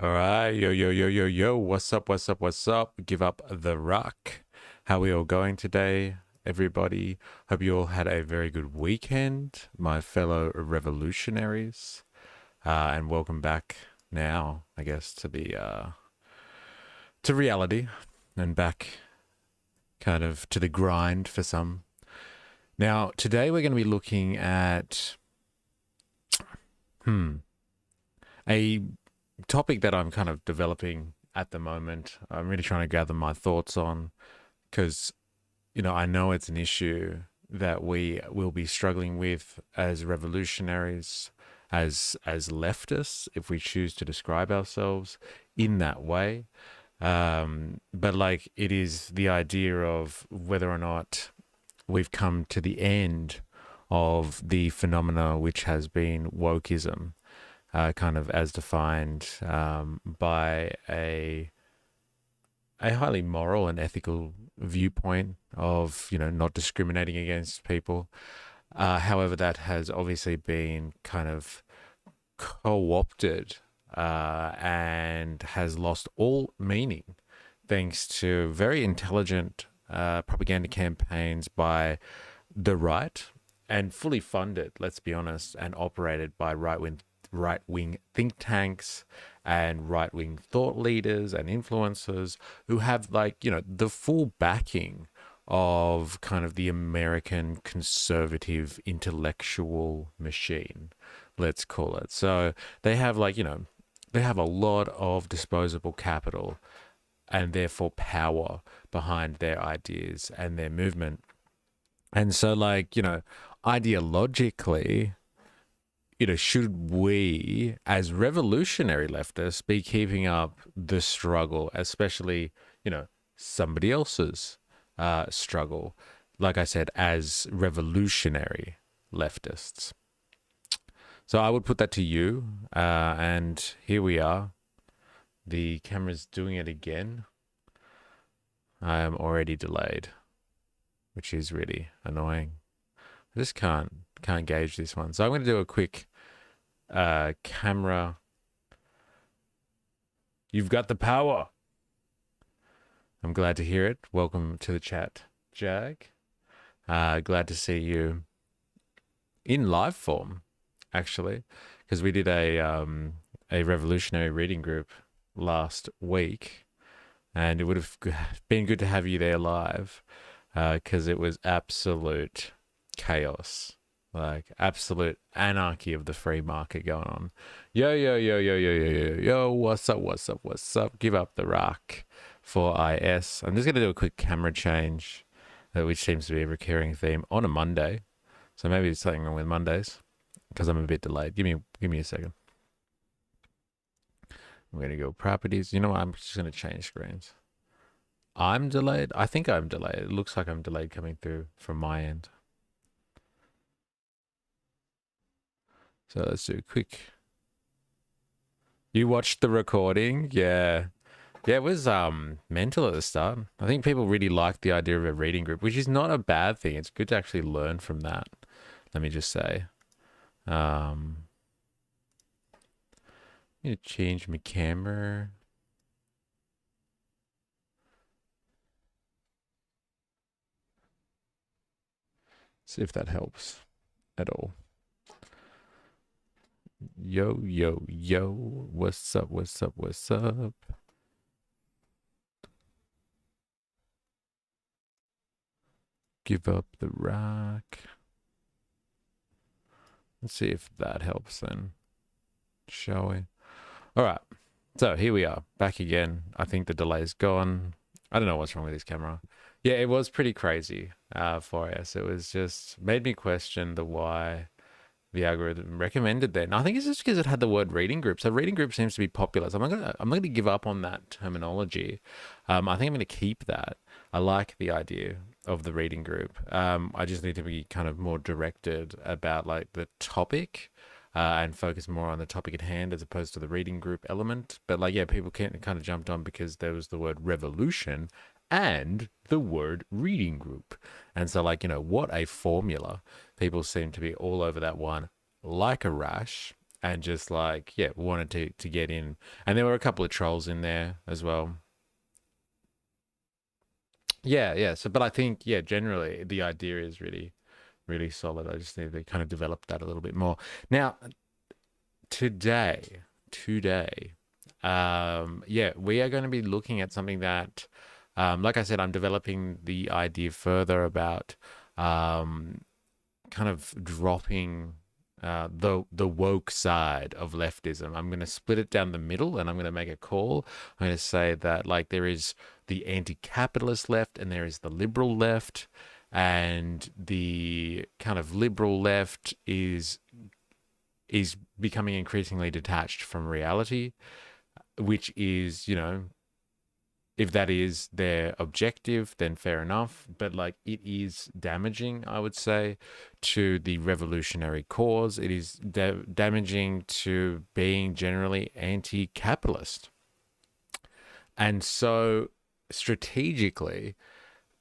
All right, yo, what's up, what's up? Give up the rock. How we all going today, everybody? Hope you all had a very good weekend, my fellow revolutionaries. And welcome back now, I guess, to to reality and back kind of to the grind for some. Now, today we're going to be looking at a topic that I'm kind of developing at the moment. I'm really trying to gather my thoughts on because, I know it's an issue that we will be struggling with as revolutionaries, as leftists, if we choose to describe ourselves in that way. But like it is the idea of whether or not we've come to the end of the phenomena which has been wokeism, kind of as defined by a highly moral and ethical viewpoint of not discriminating against people. However, that has obviously been kind of co-opted and has lost all meaning thanks to very intelligent propaganda campaigns by the right and fully funded, let's be honest, and operated by right-wing think tanks and right-wing thought leaders and influencers who have the full backing of kind of the American conservative intellectual machine, let's call it. So they have they have a lot of disposable capital and therefore power behind their ideas and their movement. And so ideologically, should we as revolutionary leftists be keeping up the struggle, especially, somebody else's struggle, like I said, as revolutionary leftists? So I would put that to you. And here we are. The camera's doing it again. I am already delayed, which is really annoying. I just can't gauge this one. So I'm going to do a quick camera. You've got the power. I'm glad to hear it. Welcome to the chat, Jag. Glad to see you in live form, actually, because we did a revolutionary reading group last week, and it would have been good to have you there live, because it was absolute chaos, like absolute anarchy of the free market going on. Yo, what's up? Give up the rock for IS. I'm just going to do a quick camera change, which seems to be a recurring theme on a Monday. So maybe there's something wrong with Mondays because I'm a bit delayed. Give me a second. I'm going to go properties. You know what? I'm just going to change screens. I'm delayed. I think I'm delayed. It looks like I'm delayed coming through from my end. So let's do a quick. You watched the recording? Yeah. Yeah, it was mental at the start. I think people really liked the idea of a reading group, which is not a bad thing. It's good to actually learn from that. Let me just say. I'm going to change my camera. See if that helps at all. Yo, what's up? Give up the rock. Let's see if that helps then, shall we? All right, so here we are, back again. I think the delay's gone. I don't know what's wrong with this camera. Yeah, it was pretty crazy for us. It was just made me question the why the algorithm recommended that. And I think it's just because it had the word reading group. So reading group seems to be popular. So I'm not gonna give up on that terminology. I think I'm gonna keep that. I like the idea of the reading group. I just need to be kind of more directed about like the topic and focus more on the topic at hand as opposed to the reading group element. But like, yeah, people kind of jumped on because there was the word revolution and the word reading group. And so like, what a formula. People seem to be all over that one like a rash. and just like, yeah, wanted to get in. And there were a couple of trolls in there as well. Yeah, yeah. So, but I think, yeah, generally the idea is really, really solid. I just need to kind of develop that a little bit more. Now, today, yeah, we are going to be looking at something that, like I said, I'm developing the idea further about um, kind of dropping the woke side of leftism. I'm going to split it down the middle, and I'm going to make a call. I'm going to say that like there is the anti-capitalist left, and there is the liberal left, and the kind of liberal left is becoming increasingly detached from reality, which is, you know, if that is their objective, then fair enough. But like it is damaging, I would say, to the revolutionary cause. It is damaging to being generally anti-capitalist. And so strategically,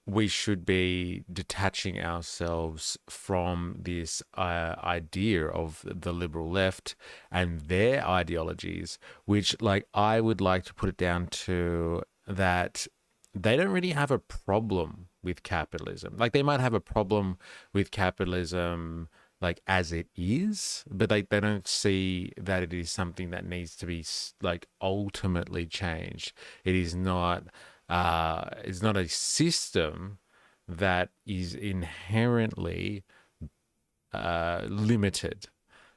we should be detaching ourselves from this idea of the liberal left and their ideologies, which, like, I would like to put it down to that they don't really have a problem with capitalism. Like, they might have a problem with capitalism, like, as it is, but they don't see that it is something that needs to be, like, ultimately changed. It is not it's not a system that is inherently limited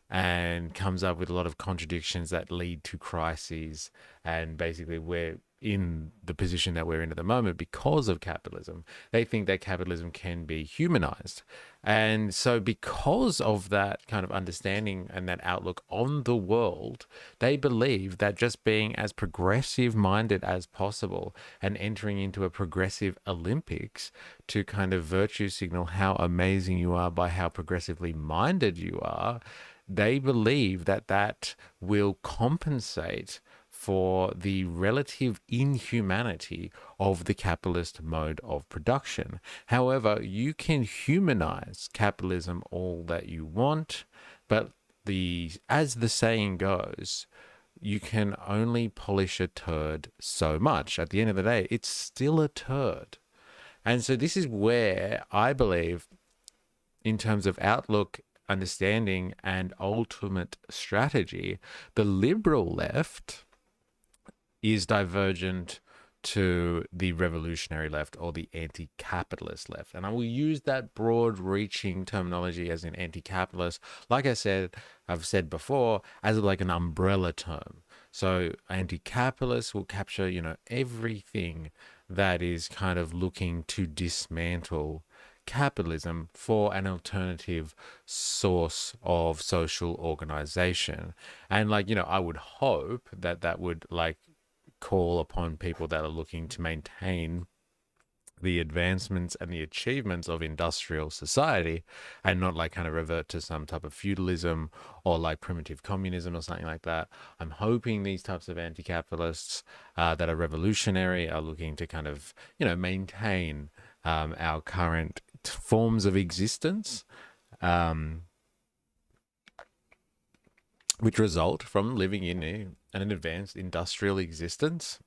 and comes up with a lot of contradictions that lead to crises. And basically, we're in the position that we're in at the moment because of capitalism. They think that capitalism can be humanized. And so, because of that kind of understanding and that outlook on the world, they believe that just being as progressive minded as possible and entering into a progressive Olympics to kind of virtue signal how amazing you are by how progressively minded you are, they believe that that will compensate for the relative inhumanity of the capitalist mode of production. However, you can humanize capitalism all that you want, but as the saying goes, you can only polish a turd so much. At the end of the day, it's still a turd. And so this is where I believe, in terms of outlook, understanding, and ultimate strategy, the liberal left is divergent to the revolutionary left or the anti-capitalist left. And I will use that broad-reaching terminology as in anti-capitalist, like I've said before, as like an umbrella term. So anti-capitalist will capture, you know, everything that is kind of looking to dismantle capitalism for an alternative source of social organization. And like, you know, I would hope that that would like call upon people that are looking to maintain the advancements and the achievements of industrial society and not like kind of revert to some type of feudalism or like primitive communism or something like that. I'm hoping these types of anti-capitalists that are revolutionary are looking to kind of, you know, maintain our current forms of existence, which result from living in an advanced industrial existence.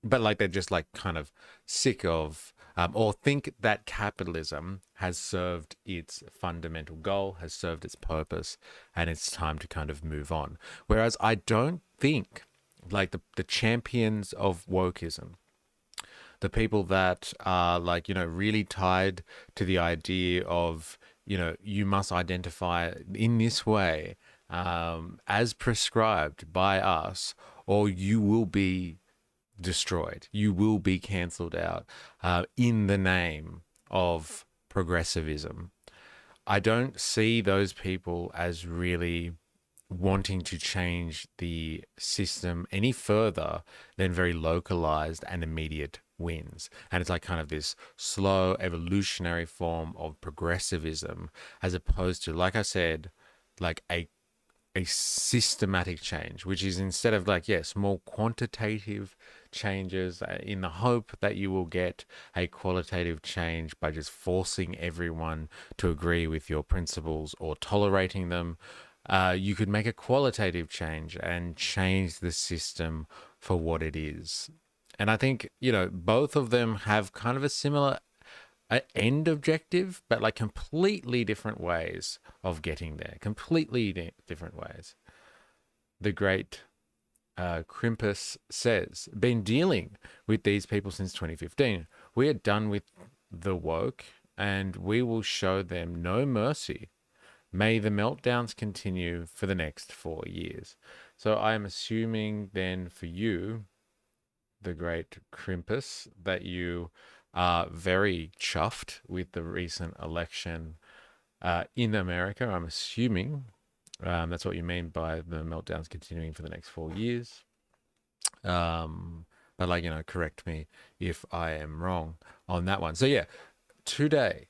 But like they're just like kind of sick of or think that capitalism has served its fundamental goal, has served its purpose, and it's time to kind of move on. Whereas I don't think like the champions of wokeism, the people that are like, you know, really tied to the idea of, you know, you must identify in this way as prescribed by us, or you will be destroyed. You will be cancelled out in the name of progressivism. I don't see those people as really wanting to change the system any further than very localized and immediate wins. And it's like kind of this slow evolutionary form of progressivism, as opposed to, like I said, like a systematic change, which is instead of like, yeah, small quantitative changes in the hope that you will get a qualitative change by just forcing everyone to agree with your principles or tolerating them. you could make a qualitative change and change the system for what it is. And I think, both of them have kind of a similar end objective, but like completely different ways of getting there, completely different ways. The great Crimpus says, been dealing with these people since 2015. We are done with the woke and we will show them no mercy. May the meltdowns continue for the next 4 years. So I am assuming then for you, the great Crimpus, that you are very chuffed with the recent election in America. I'm assuming that's what you mean by the meltdowns continuing for the next 4 years. But correct me if I am wrong on that one. So yeah, today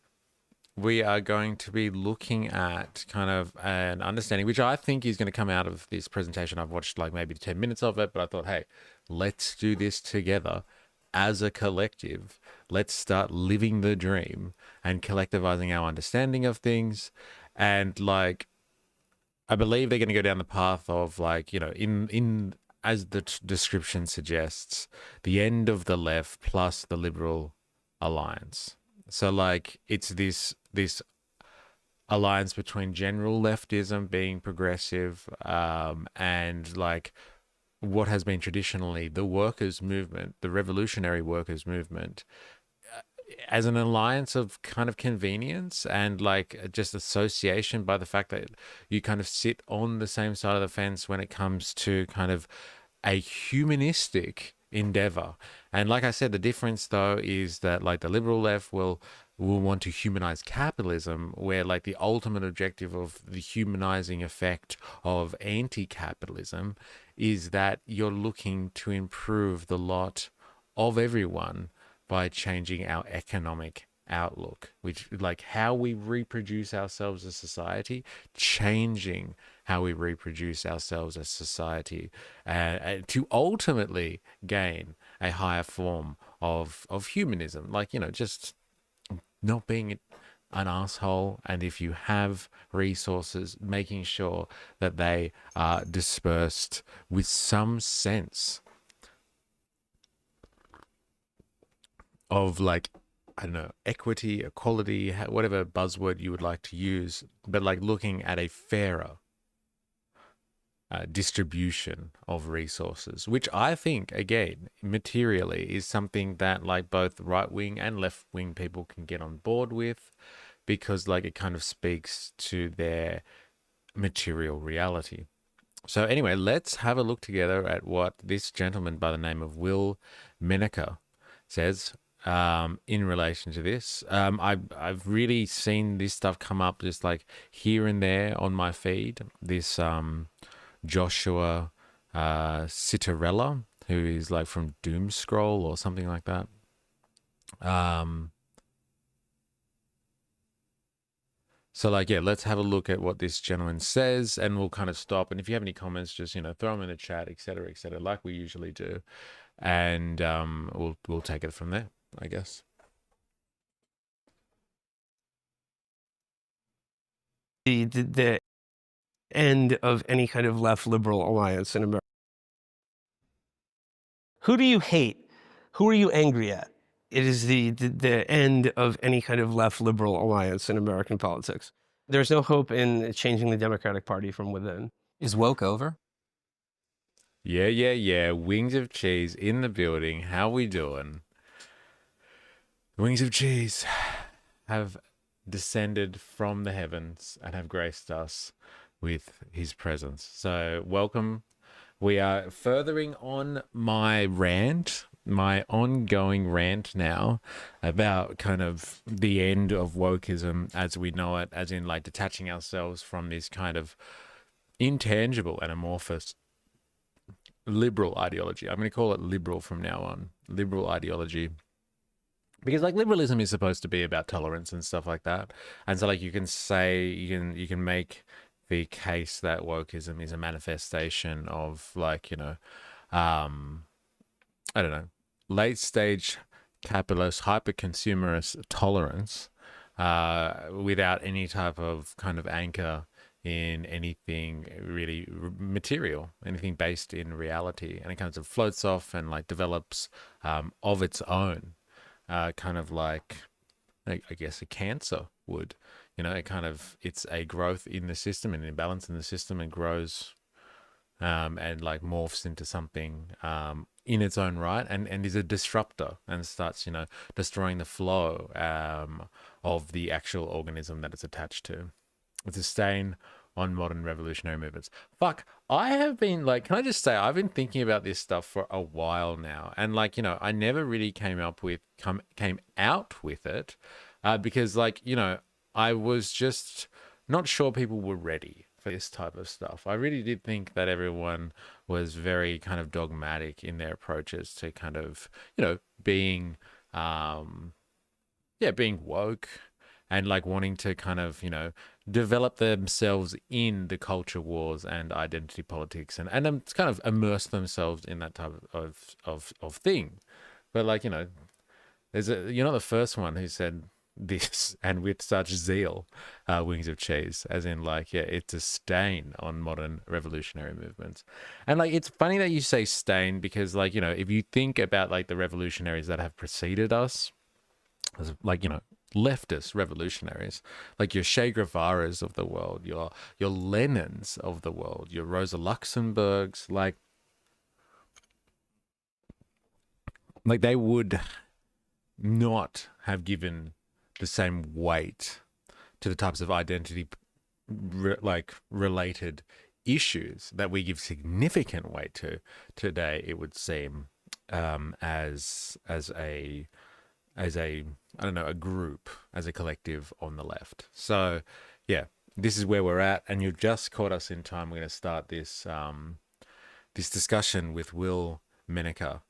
we are going to be looking at kind of an understanding, which I think is going to come out of this presentation. I've watched like maybe 10 minutes of it, but I thought, hey, let's do this together as a collective. Let's start living the dream and collectivizing our understanding of things. And like, I believe they're going to go down the path of like, in as the description suggests, the end of the left plus the liberal alliance. So like it's this alliance between general leftism being progressive and like what has been traditionally the workers' movement, the revolutionary workers' movement, as an alliance of kind of convenience and like just association by the fact that you kind of sit on the same side of the fence when it comes to kind of a humanistic endeavor. And like I said, the difference though is that like the liberal left will want to humanize capitalism, where like the ultimate objective of the humanizing effect of anti-capitalism is that you're looking to improve the lot of everyone by changing our economic outlook, which like how we reproduce ourselves as society, changing how we reproduce ourselves as society, to ultimately gain a higher form of humanism, like just not being an asshole, and if you have resources, making sure that they are dispersed with some sense of like, I don't know, equity, equality, whatever buzzword you would like to use, but like looking at a fairer distribution of resources, which I think, again, materially is something that like both right-wing and left-wing people can get on board with, because like it kind of speaks to their material reality. So anyway, let's have a look together at what this gentleman by the name of Will Menaker says in relation to this. I've really seen this stuff come up just like here and there on my feed. This Joshua Citarella, who is like from Doomscroll or something like that. So like, yeah, let's have a look at what this gentleman says, and we'll kind of stop. And if you have any comments, just, throw them in the chat, etc., like we usually do. And we'll take it from there, I guess. The end of any kind of left liberal alliance in America. Who do you hate? Who are you angry at? It is the end of any kind of left liberal alliance in American politics. There's no hope in changing the Democratic Party from within. Is woke over? Yeah. Wings of cheese in the building. How we doing? Wings of cheese have descended from the heavens and have graced us with his presence. So welcome. We are furthering on my rant, my ongoing rant now about kind of the end of wokeism as we know it, as in like detaching ourselves from this kind of intangible and amorphous liberal ideology. I'm going to call it liberal from now on. Liberal ideology. Because like liberalism is supposed to be about tolerance and stuff like that. And so like you can say, you can make the case that wokeism is a manifestation of like, I don't know, late stage capitalist hyper-consumerist tolerance without any type of kind of anchor in anything really material, anything based in reality, and it kind of floats off and like develops of its own, kind of like I guess a cancer would. It kind of it's a growth in the system, an imbalance in the system, and grows and like morphs into something in its own right, and is a disruptor and starts destroying the flow of the actual organism that it's attached to. It's a stain on modern revolutionary movements. Fuck, I have been like, can I just say, I've been thinking about this stuff for a while now, and like, I never really came out with it, because like, I was just not sure people were ready for this type of stuff. I really did think that everyone was very kind of dogmatic in their approaches to kind of, being, being woke and like wanting to kind of, develop themselves in the culture wars and identity politics and kind of immerse themselves in that type of thing. But like, you're not the first one who said this and with such zeal, wings of cheese, as in like, yeah, it's a stain on modern revolutionary movements. And like, it's funny that you say stain because like, if you think about like the revolutionaries that have preceded us, like, leftist revolutionaries, like your Che Guevaras of the world, your Lenins of the world, your Rosa Luxemburgs, like they would not have given the same weight to the types of identity related issues that we give significant weight to today, it would seem, as a I don't know, a group, as a collective on the left. So yeah, this is where we're at, and you've just caught us in time. We're going to start this this discussion with Will Menaker,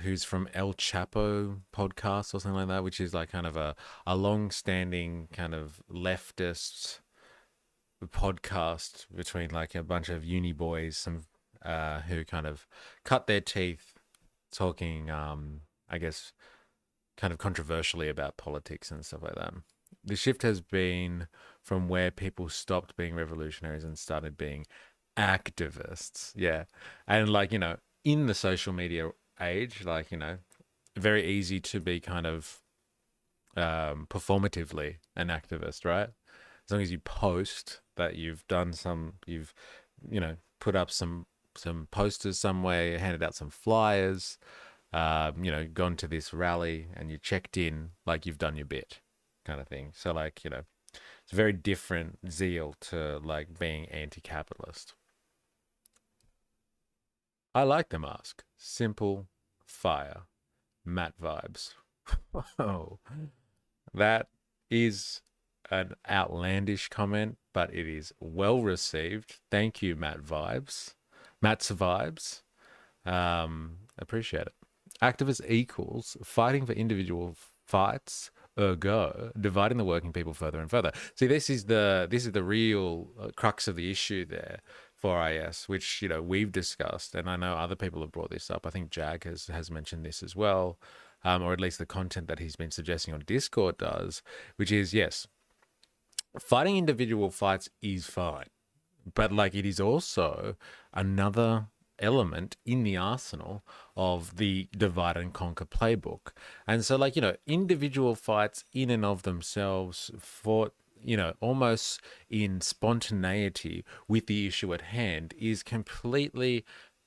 who's from El Chapo podcast or something like that, which is like kind of a long-standing kind of leftist podcast between like a bunch of uni boys, some who kind of cut their teeth talking, I guess, kind of controversially about politics and stuff like that. The shift has been from where people stopped being revolutionaries and started being activists. Yeah. And like, in the social media age, like, very easy to be kind of performatively an activist, right? As long as you post that you've done you've put up some posters somewhere, handed out some flyers, gone to this rally and you checked in, like you've done your bit, kind of thing. So like, it's a very different zeal to like being anti-capitalist. I like the mask. Simple, fire, Matt vibes. Oh, that is an outlandish comment, but it is well received. Thank you, Matt vibes. Matt's vibes. Appreciate it. Activist equals fighting for individual fights, ergo dividing the working people further and further. See, this is the real crux of the issue there for IS, which we've discussed, and I know other people have brought this up. I think Jag has mentioned this as well, or at least the content that he's been suggesting on Discord does, which is, yes, fighting individual fights is fine, but like it is also another element in the arsenal of the divide and conquer playbook. And so like, individual fights in and of themselves fought, almost in spontaneity with the issue at hand is completely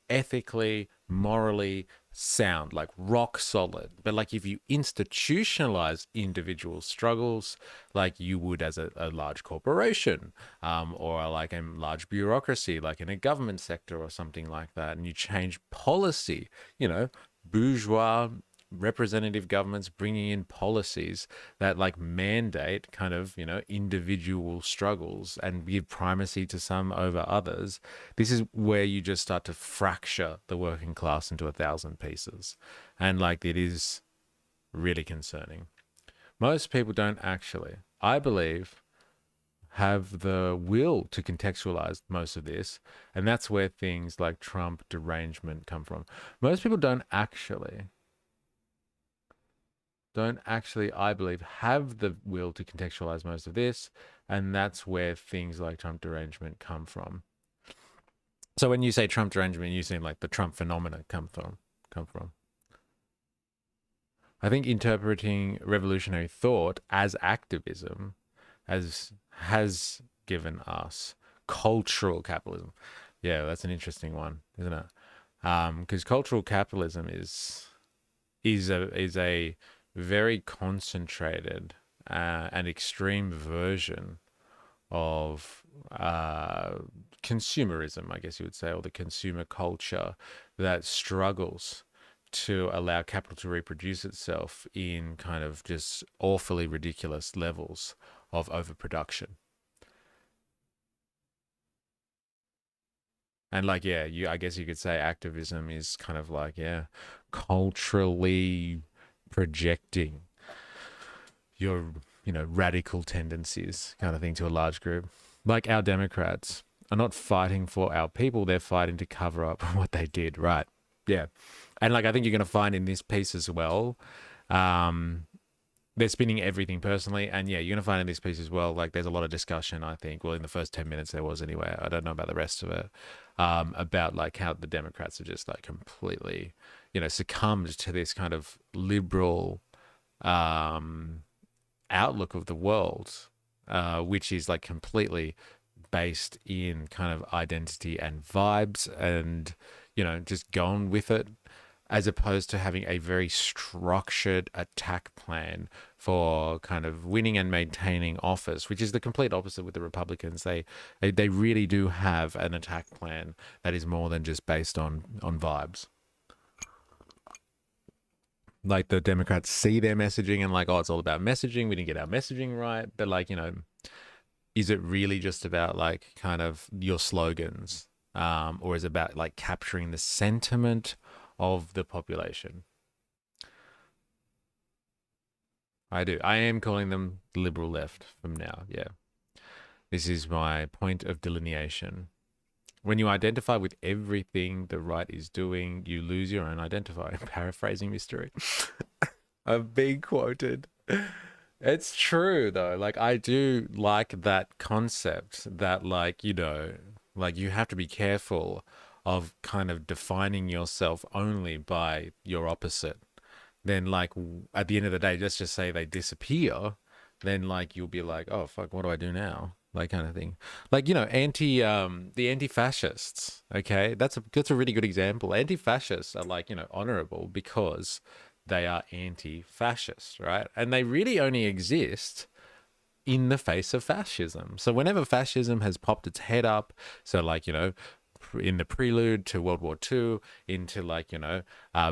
ethically, morally sound, like rock solid. But like if you institutionalize individual struggles like you would as a large corporation, or like a large bureaucracy like in a government sector or something like that, and you change policy, bourgeois representative governments bringing in policies that like mandate kind of individual struggles and give primacy to some over others, this is where you just start to fracture the working class into 1,000 pieces, and like it is really concerning. Most people don't actually, I believe, have the will to contextualize most of this, and that's where things like Trump derangement come from. Most people don't actually don't actually, I believe, have the will to contextualize most of this. And that's where things like Trump derangement come from. So when you say Trump derangement, you seem like the Trump phenomena come from. I think interpreting revolutionary thought as activism has given us cultural capitalism. Yeah, that's an interesting one, isn't it? Because cultural capitalism is a very concentrated and extreme version of consumerism, I guess you would say, or the consumer culture that struggles to allow capital to reproduce itself in kind of just awfully ridiculous levels of overproduction. And like, yeah, I guess you could say activism is kind of like, yeah, culturally projecting your, radical tendencies kind of thing to a large group. Like our Democrats are not fighting for our people, they're fighting to cover up what they did, right? Yeah. And like, I think you're going to find in this piece as well, they're spinning everything personally. And yeah, you're going to find in this piece as well, like there's a lot of discussion, I think. Well, in the first 10 minutes there was anyway. I don't know about the rest of it, about like how the Democrats are just like completely, succumbed to this kind of liberal outlook of the world, which is like completely based in kind of identity and vibes and, just going with it, as opposed to having a very structured attack plan for kind of winning and maintaining office, which is the complete opposite with the Republicans. They really do have an attack plan that is more than just based on vibes. Like the Democrats see their messaging and like, oh, it's all about messaging. We didn't get our messaging right. But like, is it really just about like kind of your slogans? Or is it about like capturing the sentiment of the population? I do. I am calling them the liberal left from now. Yeah. This is my point of delineation. When you identify with everything the right is doing, you lose your own identifier. Paraphrasing MysterE. I've been quoted. It's true though. Like I do like that concept that like, like you have to be careful of kind of defining yourself only by your opposite. Then like at the end of the day, let's just say they disappear, then like you'll be like, oh fuck, what do I do now? Like kind of thing. Like, the anti-fascists, okay? That's a really good example. Anti-fascists are like, honorable because they are anti-fascist, right? And they really only exist in the face of fascism. So whenever fascism has popped its head up, so like, in the prelude to World War II, into like,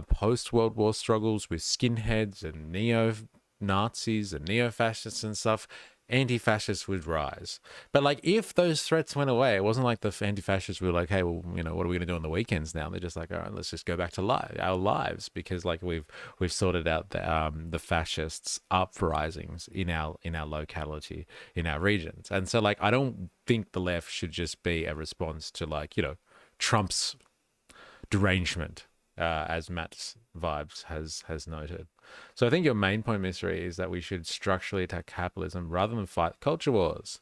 post-World War struggles with skinheads and neo-Nazis and neo-fascists and stuff, anti-fascists would rise. But like if those threats went away, it wasn't like the anti-fascists were like, hey, well, what are we going to do on the weekends now? They're just like, all right, let's just go back to our lives, because like we've sorted out the fascists uprisings in our locality, in our regions. And so like I don't think the left should just be a response to like, Trump's derangement, as Matt's Vibes has noted. So I think your main point, MysterE, is that we should structurally attack capitalism rather than fight culture wars.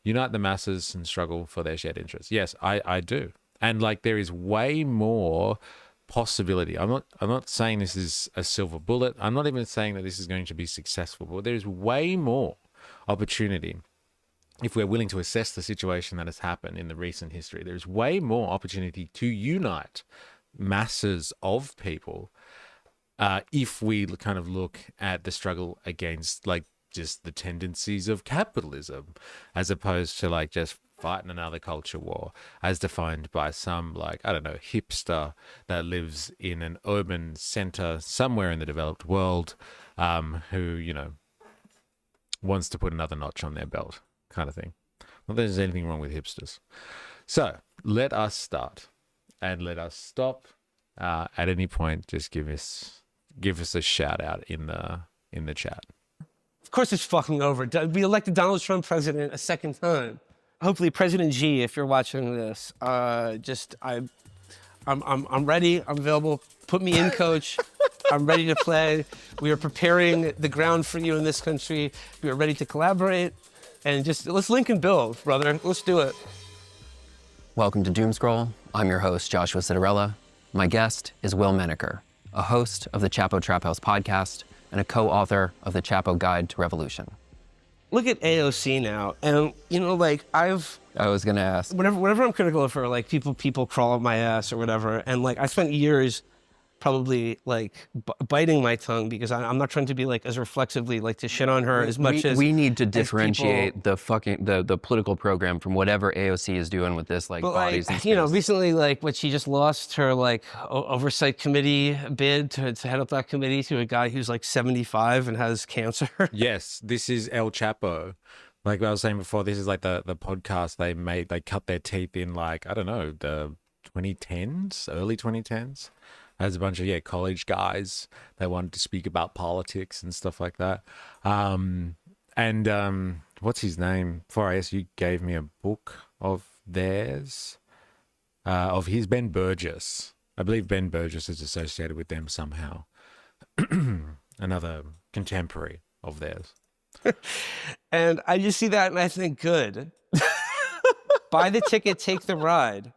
Unite the masses and struggle for their shared interests. Yes, I do. And like there is way more possibility. I'm not saying this is a silver bullet. I'm not even saying that this is going to be successful, but there's way more opportunity. If we're willing to assess the situation that has happened in the recent history, there's way more opportunity to unite masses of people, if we kind of look at the struggle against like just the tendencies of capitalism, as opposed to like just fighting another culture war as defined by some like, I don't know, hipster that lives in an urban center somewhere in the developed world, who, wants to put another notch on their belt kind of thing. Not that there's anything wrong with hipsters. So let us start. And let us stop. At any point, just give us a shout out in the chat. Of course it's fucking over. We elected Donald Trump president a second time. Hopefully President G, if you're watching this, I'm ready, I'm available. Put me in, coach. I'm ready to play. We are preparing the ground for you in this country. We are ready to collaborate. And just let's link and build, brother. Let's do it. Welcome to Doomscroll. I'm your host, Joshua Citarella. My guest is Will Menaker, a host of the Chapo Trap House podcast and a co-author of the Chapo Guide to Revolution. Look at AOC now, and like I was gonna ask. Whenever I'm critical of her, like people crawl up my ass or whatever, and like I spent years probably like biting my tongue because I'm not trying to be like as reflexively like to shit on her as much as we need to differentiate the political program from whatever AOC is doing with this like bodies and space. Recently like what she just lost her like oversight committee bid to head up that committee to a guy who's like 75 and has cancer. Yes, this is El Chapo. Like I was saying before, this is like the podcast they cut their teeth in like, I don't know, the 2010s, early 2010s. As a bunch of college guys that wanted to speak about politics and stuff like that. What's his name? Before I asked, you gave me a book of theirs, of his, Ben Burgess. I believe Ben Burgess is associated with them somehow. Another contemporary of theirs. And I just see that and I think, good. Buy the ticket, take the ride.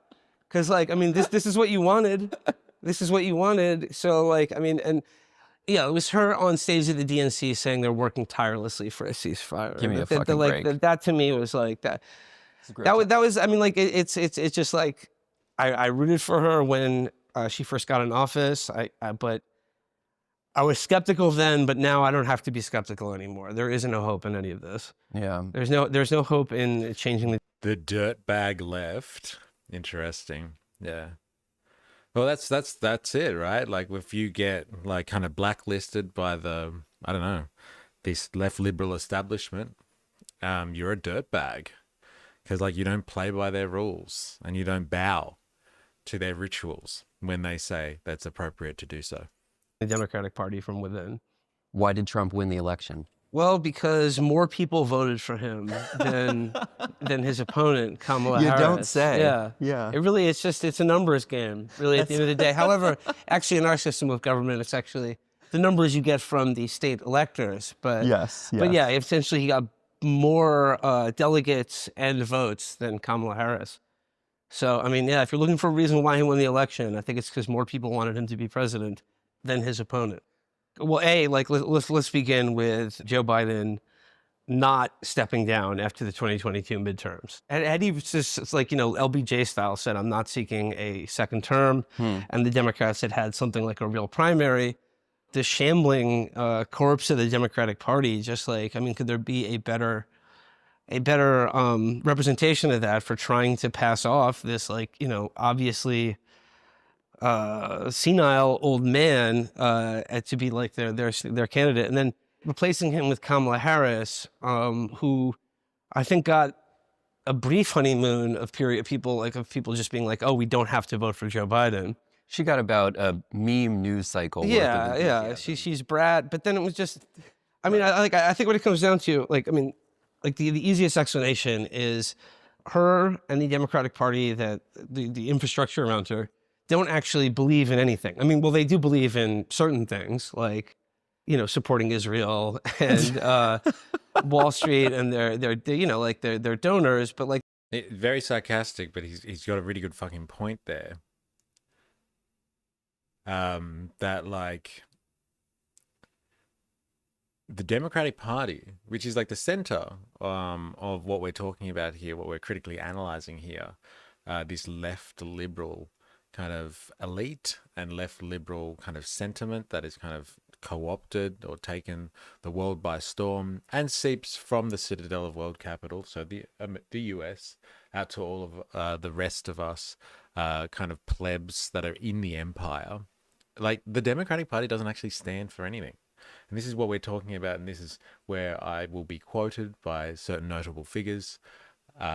Because like, I mean, this is what you wanted. This is what you wanted. So like, I mean, and yeah, it was her on stage at the DNC saying they're working tirelessly for a ceasefire. Give me a fucking break. That to me was like that. That was, I mean, like it's just like, I rooted for her when she first got in office. But I was skeptical then, but now I don't have to be skeptical anymore. There is no hope in any of this. Yeah. There's no hope in changing the dirtbag left. Interesting. Yeah. Well, that's it, right? Like if you get like kind of blacklisted by this left liberal establishment, you're a dirtbag because like you don't play by their rules and you don't bow to their rituals when they say that's appropriate to do so. The Democratic Party from within. Why did Trump win the election? Well, because more people voted for him than his opponent, Kamala Harris. You don't say. Yeah. It's a numbers game, really, at the end of the day. However, actually, in our system of government, it's actually the numbers you get from the state electors. But yeah, essentially, he got more delegates and votes than Kamala Harris. So, I mean, yeah, if you're looking for a reason why he won the election, I think it's because more people wanted him to be president than his opponent. Well, let's begin with Joe Biden not stepping down after the 2022 midterms. And he just, it's like, LBJ style said, I'm not seeking a second term. And the Democrats had something like a real primary. The shambling corpse of the Democratic Party, just like, I mean, could there be a better representation of that for trying to pass off this, like, obviously senile old man to be like their candidate, and then replacing him with Kamala Harris, who I think got a brief honeymoon of people just being like, oh, we don't have to vote for Joe Biden. She got about a meme news cycle. Yeah. She's Brad, but then it was just, I mean, I think what it comes down to, like, I mean, like the easiest explanation is her and the Democratic Party, that the infrastructure around her don't actually believe in anything. I mean, well, they do believe in certain things, like, supporting Israel and Wall Street and their donors, but like very sarcastic, but he's got a really good fucking point there. That like the Democratic Party, which is like the center of what we're talking about here, what we're critically analyzing here, this left liberal kind of elite and left liberal kind of sentiment that is kind of co-opted or taken the world by storm and seeps from the citadel of world capital, so the US, out to all of the rest of us kind of plebs that are in the empire. Like the Democratic Party doesn't actually stand for anything. And this is what we're talking about, and this is where I will be quoted by certain notable figures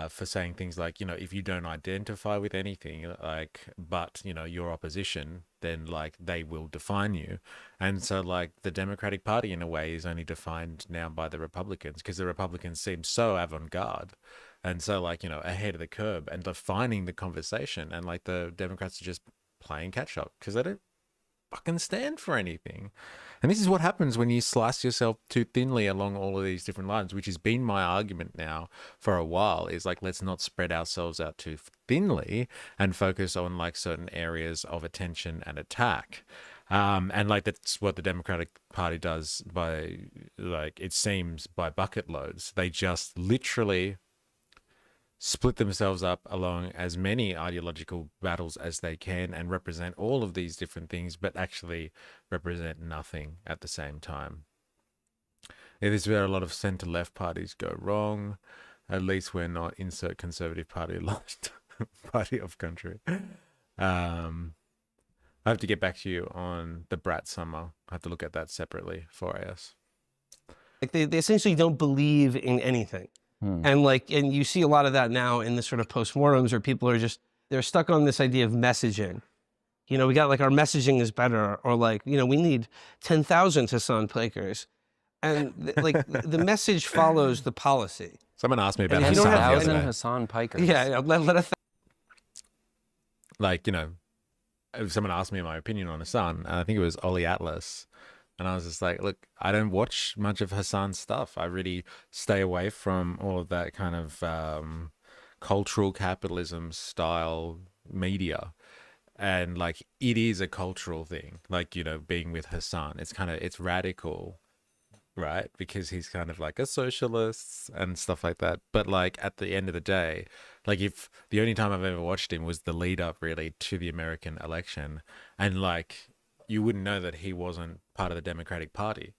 for saying things like, if you don't identify with anything, like, but, your opposition, then, like, they will define you. And so, like, the Democratic Party, in a way, is only defined now by the Republicans, because the Republicans seem so avant-garde and so, like, ahead of the curve and defining the conversation. And, like, the Democrats are just playing catch-up because they don't fucking stand for anything. And this is what happens when you slice yourself too thinly along all of these different lines, which has been my argument now for a while, is like, let's not spread ourselves out too thinly and focus on like certain areas of attention and attack. And like, that's what the Democratic Party does by, like, it seems by bucket loads. They just literally split themselves up along as many ideological battles as they can and represent all of these different things, but actually represent nothing at the same time. It is where a lot of center-left parties go wrong. At least we're not insert conservative party last party of country. I have to get back to you on the Brat Summer. I have to look at that separately for us. Like they essentially don't believe in anything. And you see a lot of that now in the sort of postmortems where people are they're stuck on this idea of messaging. You know, we got like, our messaging is better, or like, you know, we need 10,000 Hassan Pikers. And the message follows the policy. Someone asked me about Hassan. Hassan. 1,000 Hassan Pikers. Yeah, like, you know, if someone asked me my opinion on Hassan, and I think it was Ollie Atlas. And I was just like, look, I don't watch much of Hassan's stuff. I really stay away from all of that kind of cultural capitalism style media. And like, it is a cultural thing, like, you know, being with Hassan. It's radical, right? Because he's kind of like a socialist and stuff like that. But like, at the end of the day, like, if the only time I've ever watched him was the lead up really to the American election, and like, you wouldn't know that he wasn't part of the Democratic Party.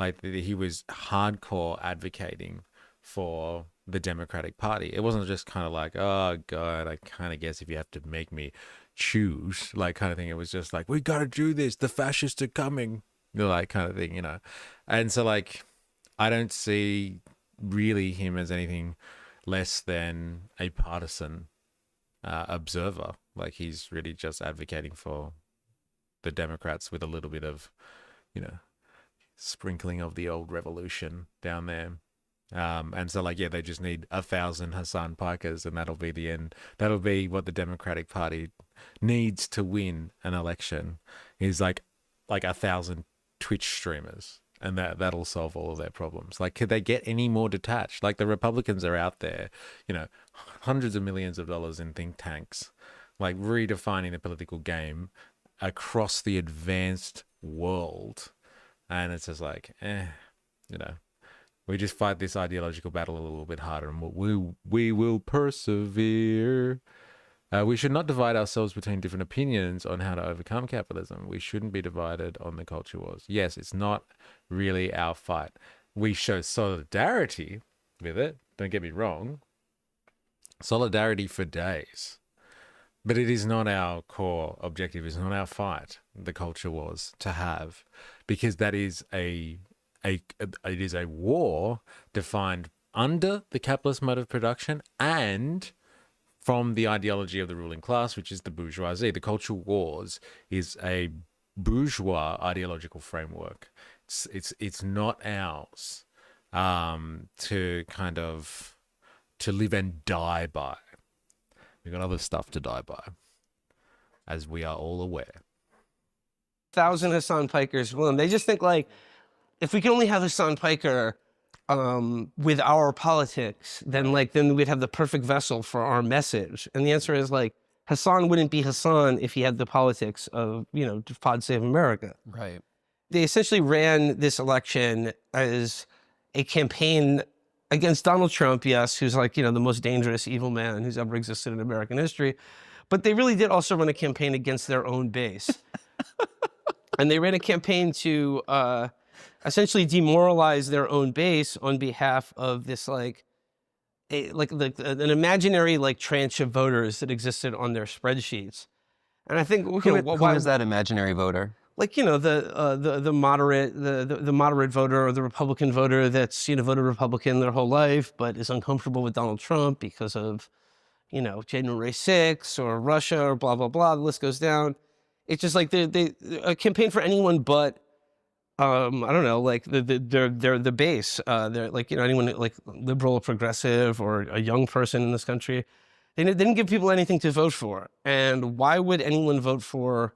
Like, he was hardcore advocating for the Democratic Party. It wasn't just kind of like, oh God, I kind of guess if you have to make me choose, like, kind of thing. It was just like, we got to do this. The fascists are coming, like, kind of thing, you know? And so like, I don't see really him as anything less than a partisan observer. Like, he's really just advocating for the Democrats with a little bit of, you know, sprinkling of the old revolution down there. And so like, yeah, they just need 1,000 Hassan Pikers, and that'll be the end. That'll be what the Democratic Party needs to win an election, is like 1,000 Twitch streamers, and that'll solve all of their problems. Like, could they get any more detached? Like, the Republicans are out there, you know, hundreds of millions of dollars in think tanks, like redefining the political game across the advanced world. And it's just like, you know, we just fight this ideological battle a little bit harder, and we will persevere. We should not divide ourselves between different opinions on how to overcome capitalism. We shouldn't be divided on the culture wars. Yes, it's not really our fight. We show solidarity with it, don't get me wrong. Solidarity for days. But it is not our core objective. It's not our fight, the culture wars, to have, because that is it is a war defined under the capitalist mode of production and from the ideology of the ruling class, which is the bourgeoisie. The culture wars is a bourgeois ideological framework. It's not ours to kind of to live and die by. We've got other stuff to die by, as we are all aware. 1,000 Hassan Pikers, William. They just think like, if we can only have Hassan Piker with our politics, then we'd have the perfect vessel for our message. And the answer is like, Hassan wouldn't be Hassan if he had the politics of, you know, Pod Save America. Right. They essentially ran this election as a campaign against Donald Trump, yes, who's like, you know, the most dangerous evil man who's ever existed in American history. But they really did also run a campaign against their own base. And they ran a campaign to essentially demoralize their own base on behalf of this an imaginary like tranche of voters that existed on their spreadsheets. And I think who is that imaginary voter? Like, you know, the moderate voter, or the Republican voter that's, you know, voted Republican their whole life, but is uncomfortable with Donald Trump because of, you know, January 6th or Russia or blah, blah, blah. The list goes down. It's just like a campaign for anyone but, I don't know, like they're the base. They're like, you know, anyone like liberal or progressive or a young person in this country. They didn't give people anything to vote for. And why would anyone vote for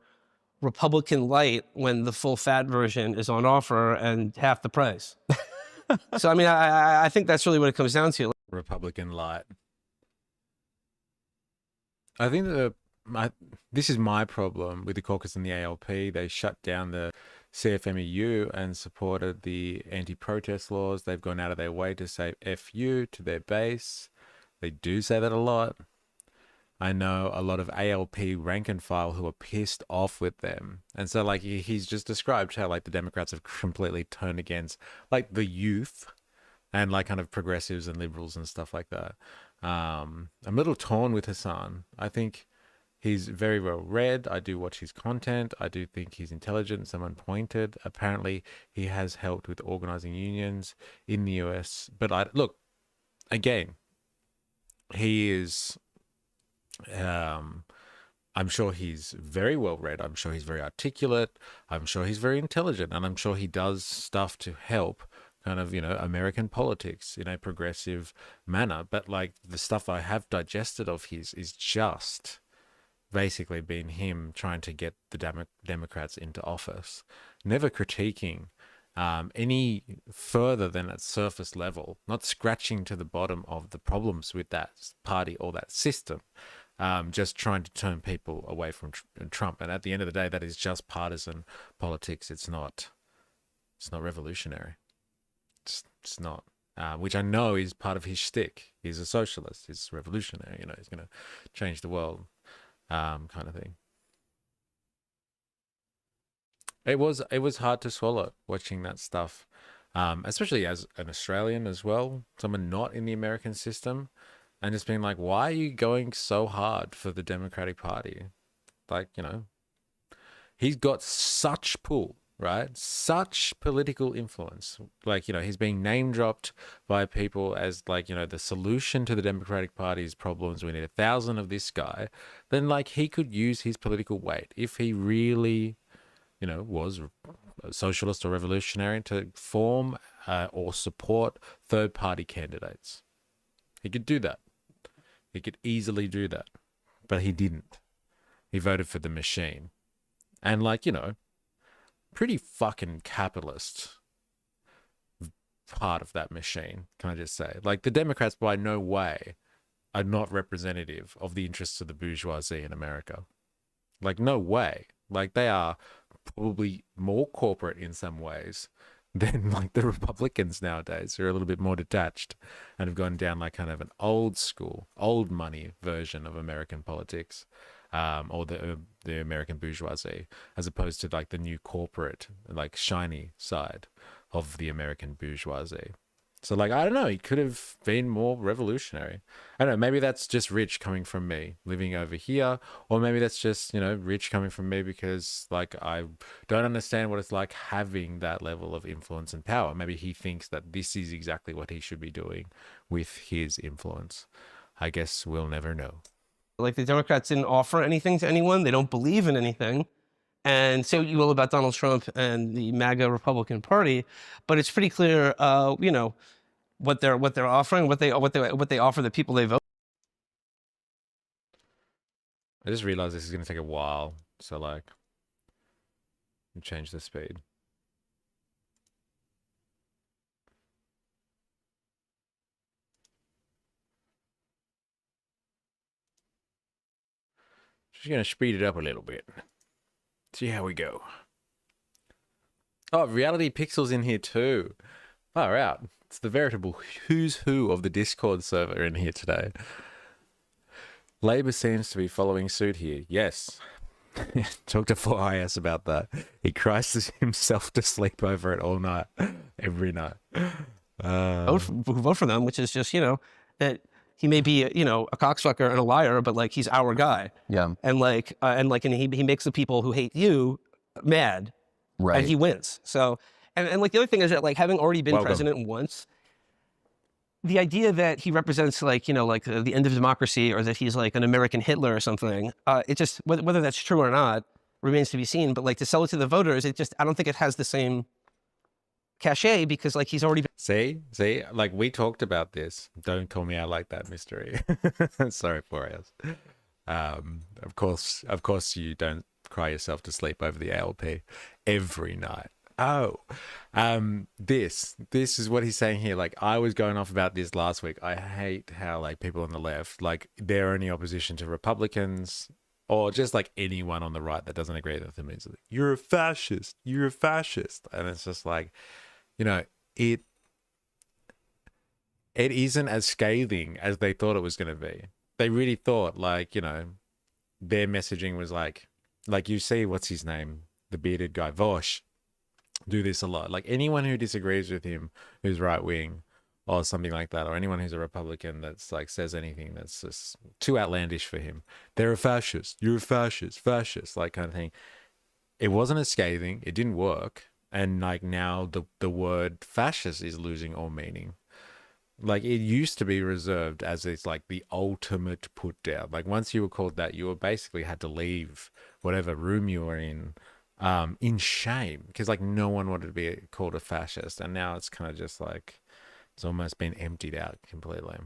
Republican light when the full fat version is on offer and half the price. So, I mean, I think that's really what it comes down to. Republican light. I think that this is my problem with the caucus and the ALP. They shut down the CFMEU and supported the anti-protest laws. They've gone out of their way to say F you to their base. They do say that a lot. I know a lot of ALP rank and file who are pissed off with them. And so like he's just described how like the Democrats have completely turned against like the youth and like kind of progressives and liberals and stuff like that. I'm a little torn with Hassan. I think he's very well read. I do watch his content. I do think he's intelligent, someone pointed. Apparently he has helped with organizing unions in the US. But look, again, he is... I'm sure he's very well read. I'm sure he's very articulate. I'm sure he's very intelligent, and I'm sure he does stuff to help kind of, you know, American politics in a progressive manner. But like the stuff I have digested of his is just basically been him trying to get the Democrats into office, never critiquing any further than at surface level, not scratching to the bottom of the problems with that party or that system. Just trying to turn people away from Trump. And at the end of the day, that is just partisan politics. It's not revolutionary. It's not, which I know is part of his shtick. He's a socialist. He's revolutionary. You know, he's going to change the world, kind of thing. It was hard to swallow watching that stuff, especially as an Australian as well, someone not in the American system. And just being like, why are you going so hard for the Democratic Party? Like, you know, he's got such pull, right? Such political influence. Like, you know, he's being name dropped by people as like, you know, the solution to the Democratic Party's problems. We need 1,000 of this guy. Then like he could use his political weight if he really, you know, was a socialist or revolutionary to form or support third-party candidates. He could do that. He could easily do that, but he didn't. He voted for the machine. And like, you know, pretty fucking capitalist part of that machine, can I just say. Like the Democrats by no way are not representative of the interests of the bourgeoisie in America. Like no way. Like they are probably more corporate in some ways than like the Republicans nowadays, who are a little bit more detached and have gone down like kind of an old school, old money version of American politics, or the American bourgeoisie, as opposed to like the new corporate, like shiny side of the American bourgeoisie. So like, I don't know, he could have been more revolutionary. I don't know, maybe that's just rich coming from me living over here, or maybe that's just, you know, rich coming from me because like I don't understand what it's like having that level of influence and power. Maybe he thinks that this is exactly what he should be doing with his influence. I guess we'll never know. Like the Democrats didn't offer anything to anyone. They don't believe in anything. And say what you will about Donald Trump and the MAGA Republican Party, but it's pretty clear, you know, what they're offering, what they offer the people they vote. I just realized this is going to take a while, so like, change the speed. Just going to speed it up a little bit. See how we go. Oh, Reality Pixel's in here too. Far out. It's the veritable who's who of the Discord server in here today. Labour seems to be following suit here. Yes. Talk to 4IS about that. He cries himself to sleep over it all night. Every night. Vote for them, which is just, you know, that he may be, you know, a cocksucker and a liar, but like he's our guy. Yeah. And he makes the people who hate you mad. Right. And he wins. So, and like the other thing is that like having already been president once, the idea that he represents like, you know, like the end of democracy or that he's like an American Hitler or something, it just, whether that's true or not remains to be seen. But like to sell it to the voters, it just, I don't think it has the same cachet because like he's already been. See, like we talked about this. Don't call me out like that, MysterE. Sorry for us. Of course you don't cry yourself to sleep over the ALP every night. Oh, this is what he's saying here. Like, I was going off about this last week. I hate how, like, people on the left, like, they're only opposition to Republicans or just like anyone on the right that doesn't agree with them. Is like, you're a fascist. You're a fascist. And it's just like, you know, it isn't as scathing as they thought it was going to be. They really thought, like, you know, their messaging was like you see, what's his name? The bearded guy, Vosh, do this a lot. Like, anyone who disagrees with him, who's right wing or something like that, or anyone who's a Republican that's like says anything that's just too outlandish for him, they're a fascist. You're a fascist, like, kind of thing. It wasn't as scathing. It didn't work. And like, now the word fascist is losing all meaning. Like, it used to be reserved as it's like the ultimate put down. Like, once you were called that, you were basically had to leave whatever room you were in shame, because like no one wanted to be called a fascist. And now it's kind of just like, it's almost been emptied out completely.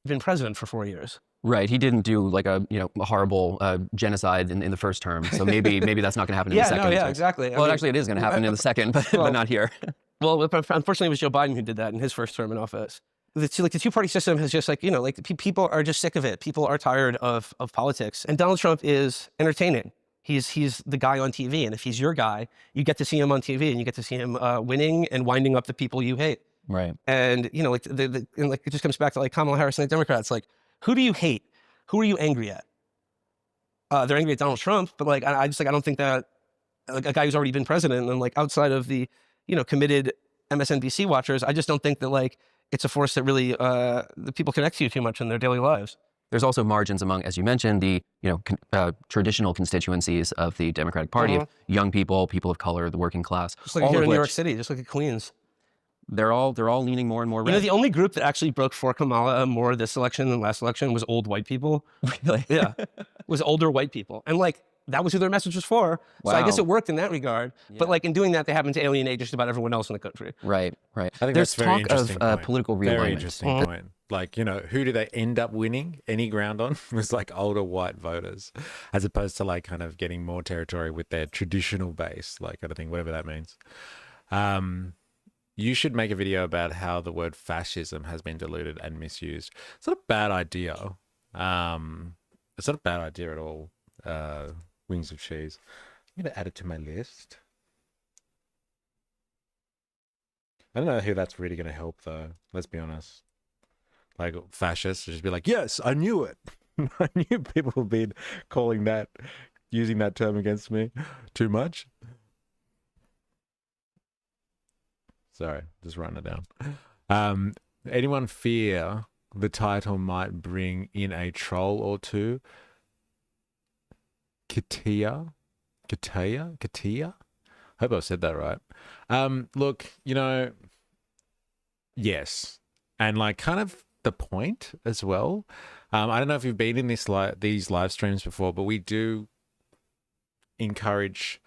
Been president for 4 years. Right. He didn't do like a horrible genocide in the first term. So maybe that's not going to happen in the second. Yeah, exactly. Well, actually, it is going to happen in the second, but not here. Well, unfortunately, it was Joe Biden who did that in his first term in office. The two-party system has just like, people are just sick of it. People are tired of politics. And Donald Trump is entertaining. He's the guy on TV. And if he's your guy, you get to see him on TV and you get to see him winning and winding up the people you hate. Right. And, like, it just comes back to like Kamala Harris and the Democrats. Like, who do you hate? Who are you angry at? They're angry at Donald Trump, but like, I don't think that, like, a guy who's already been president and like outside of the, committed MSNBC watchers, I just don't think that like it's a force that really the people connect to too much in their daily lives. There's also margins among, as you mentioned, the traditional constituencies of the Democratic Party, of young people, people of color, the working class. Just like here in New York City, just like at Queens. They're all leaning more and more red. The only group that actually broke for Kamala more this election than last election was old white people. Really? Yeah, was older white people, and like that was who their message was for. Wow. So I guess it worked in that regard. Yeah. But like in doing that, they happened to alienate just about everyone else in the country. Right. I think there's that's very talk of political realignment. Very interesting point. Like, who do they end up winning any ground on? It was like older white voters, as opposed to like kind of getting more territory with their traditional base, like kind of thing, whatever that means. You should make a video about how the word fascism has been diluted and misused. It's not a bad idea. It's not a bad idea at all. Wings of cheese. I'm going to add it to my list. I don't know who that's really going to help, though. Let's be honest. Like, fascists just be like, yes, I knew it. I knew people have been using that term against me too much. Sorry, just writing it down. Anyone fear the title might bring in a troll or two? Katia? Hope I said that right. Look, yes. And like kind of the point as well. I don't know if you've been in these live streams before, but we do encourage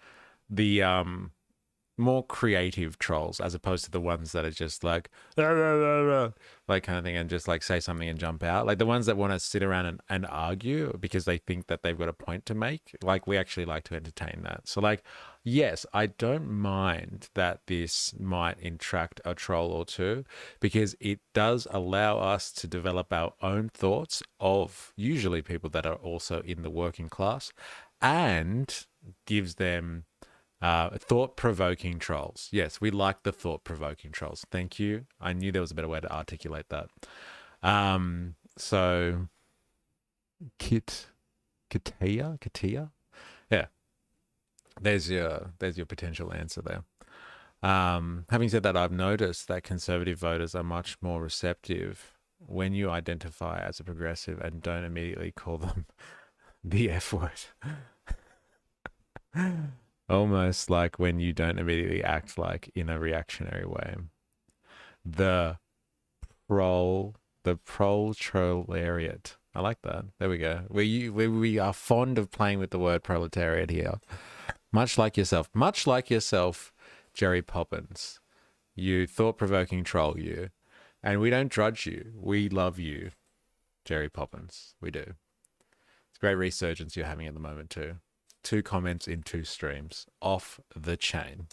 the more creative trolls as opposed to the ones that are just like like kind of thing and just like say something and jump out. Like the ones that want to sit around and argue because they think that they've got a point to make. Like we actually like to entertain that. So like, yes, I don't mind that this might attract a troll or two because it does allow us to develop our own thoughts of usually people that are also in the working class and gives them thought-provoking trolls. Yes, we like the thought-provoking trolls. Thank you. I knew there was a better way to articulate that. So, Katia? Yeah. There's your potential answer there. Having said that, I've noticed that conservative voters are much more receptive when you identify as a progressive and don't immediately call them the F word. Almost like when you don't immediately act like in a reactionary way. The proletariat. I like that. There we go. We are fond of playing with the word proletariat here. Much like yourself, Jerry Poppins. You thought-provoking troll, you. And we don't drudge you. We love you, Jerry Poppins. We do. It's a great resurgence you're having at the moment too. 2 comments in 2 streams. Off the chain.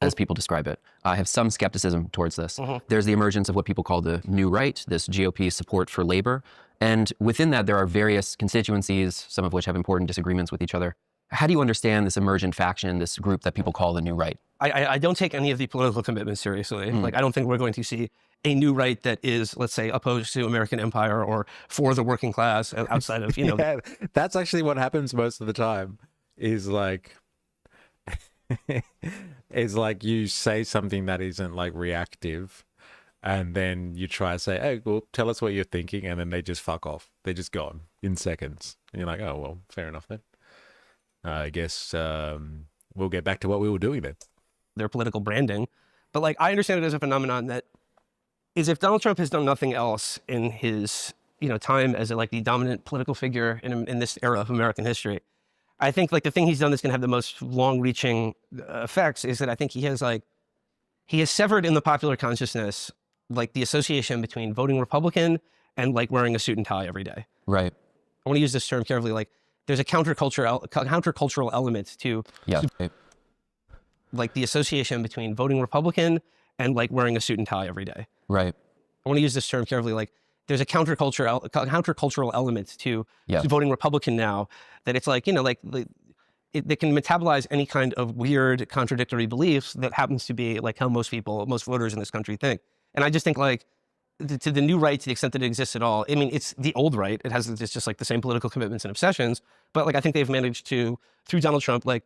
As people describe it. I have some skepticism towards this. There's the emergence of what people call the new right, this GOP support for labor. And within that, there are various constituencies, some of which have important disagreements with each other. How do you understand this emergent faction, this group that people call the new right? I don't take any of the political commitments seriously. Like, I don't think we're going to see a new right that is, let's say, opposed to American empire or for the working class outside of, Yeah, that's actually what happens most of the time, is like, is like you say something that isn't like reactive, and then you try to say, hey, well, tell us what you're thinking, and then they just fuck off. They're just gone in seconds. And you're like, oh, well, fair enough then. I guess we'll get back to what we were doing then. Their political branding. But like, I understand it as a phenomenon that is, if Donald Trump has done nothing else in his time as like the dominant political figure in this era of American history, I think like the thing he's done that's going to have the most long-reaching effects is that I think he has severed in the popular consciousness like the association between voting Republican and like wearing a suit and tie every day. Right. I want to use this term carefully. Like, there's a countercultural element to like the association between voting Republican and like wearing a suit and tie every day. Right. I want to use this term carefully. Like, there's a countercultural element to voting Republican now, that it's like, they can metabolize any kind of weird contradictory beliefs that happens to be like how most voters in this country think. And I just think like to the new right, to the extent that it exists at all, I mean, it's the old right. It's just like the same political commitments and obsessions. But like, I think they've managed to, through Donald Trump, like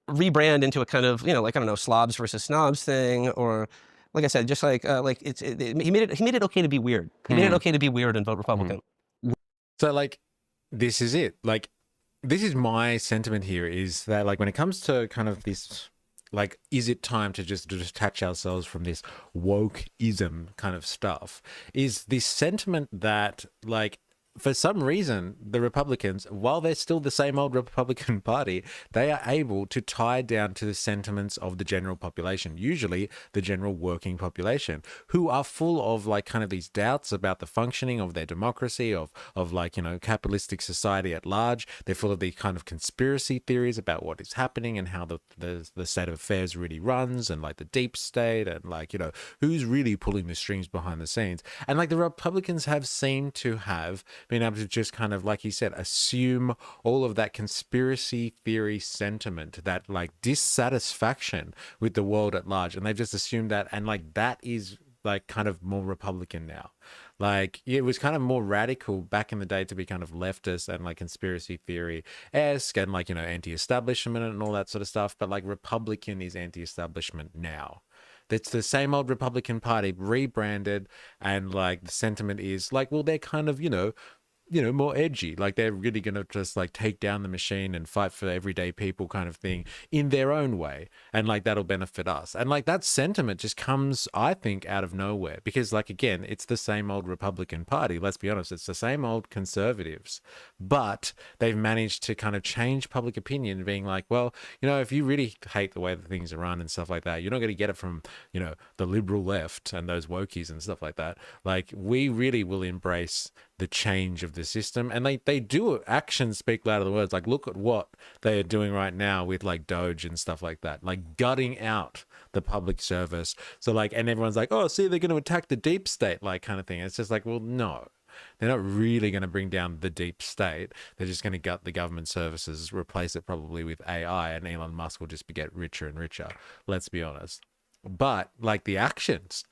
rebrand into a kind of, like, I don't know, slobs versus snobs thing, or like I said, just like he made it okay to be weird. He made it okay to be weird and vote Republican. So like, this is it. Like, this is my sentiment here, is that like when it comes to kind of this, like, is it time to just detach ourselves from this wokeism kind of stuff? Is this sentiment that like, for some reason, the Republicans, while they're still the same old Republican Party, they are able to tie down to the sentiments of the general population, usually the general working population, who are full of like kind of these doubts about the functioning of their democracy, of like, capitalistic society at large. They're full of these kind of conspiracy theories about what is happening and how the state of affairs really runs, and like the deep state, and like, who's really pulling the strings behind the scenes. And like the Republicans have seemed to have being able to just kind of, like you said, assume all of that conspiracy theory sentiment, that like dissatisfaction with the world at large. And they've just assumed that, and like that is like kind of more Republican now. Like, it was kind of more radical back in the day to be kind of leftist and like conspiracy theory-esque and like, anti-establishment and all that sort of stuff. But like Republican is anti-establishment now. It's the same old Republican Party rebranded, and like the sentiment is like, well, they're kind of, more edgy. Like, they're really going to just like take down the machine and fight for everyday people kind of thing in their own way. And like, that'll benefit us. And like, that sentiment just comes, I think, out of nowhere, because like, again, it's the same old Republican Party. Let's be honest. It's the same old conservatives, but they've managed to kind of change public opinion, being like, well, if you really hate the way that things are run and stuff like that, you're not going to get it from, the liberal left and those wokies and stuff like that. Like, we really will embrace the change of the system. And they do, actions speak louder than words. Like, look at what they are doing right now with like Doge and stuff like that, like gutting out the public service. So like, and everyone's like, oh, see, they're going to attack the deep state, like kind of thing. It's just like, well, no, they're not really going to bring down the deep state. They're just going to gut the government services, replace it probably with AI, and Elon Musk will just get richer and richer. Let's be honest. But like the actions,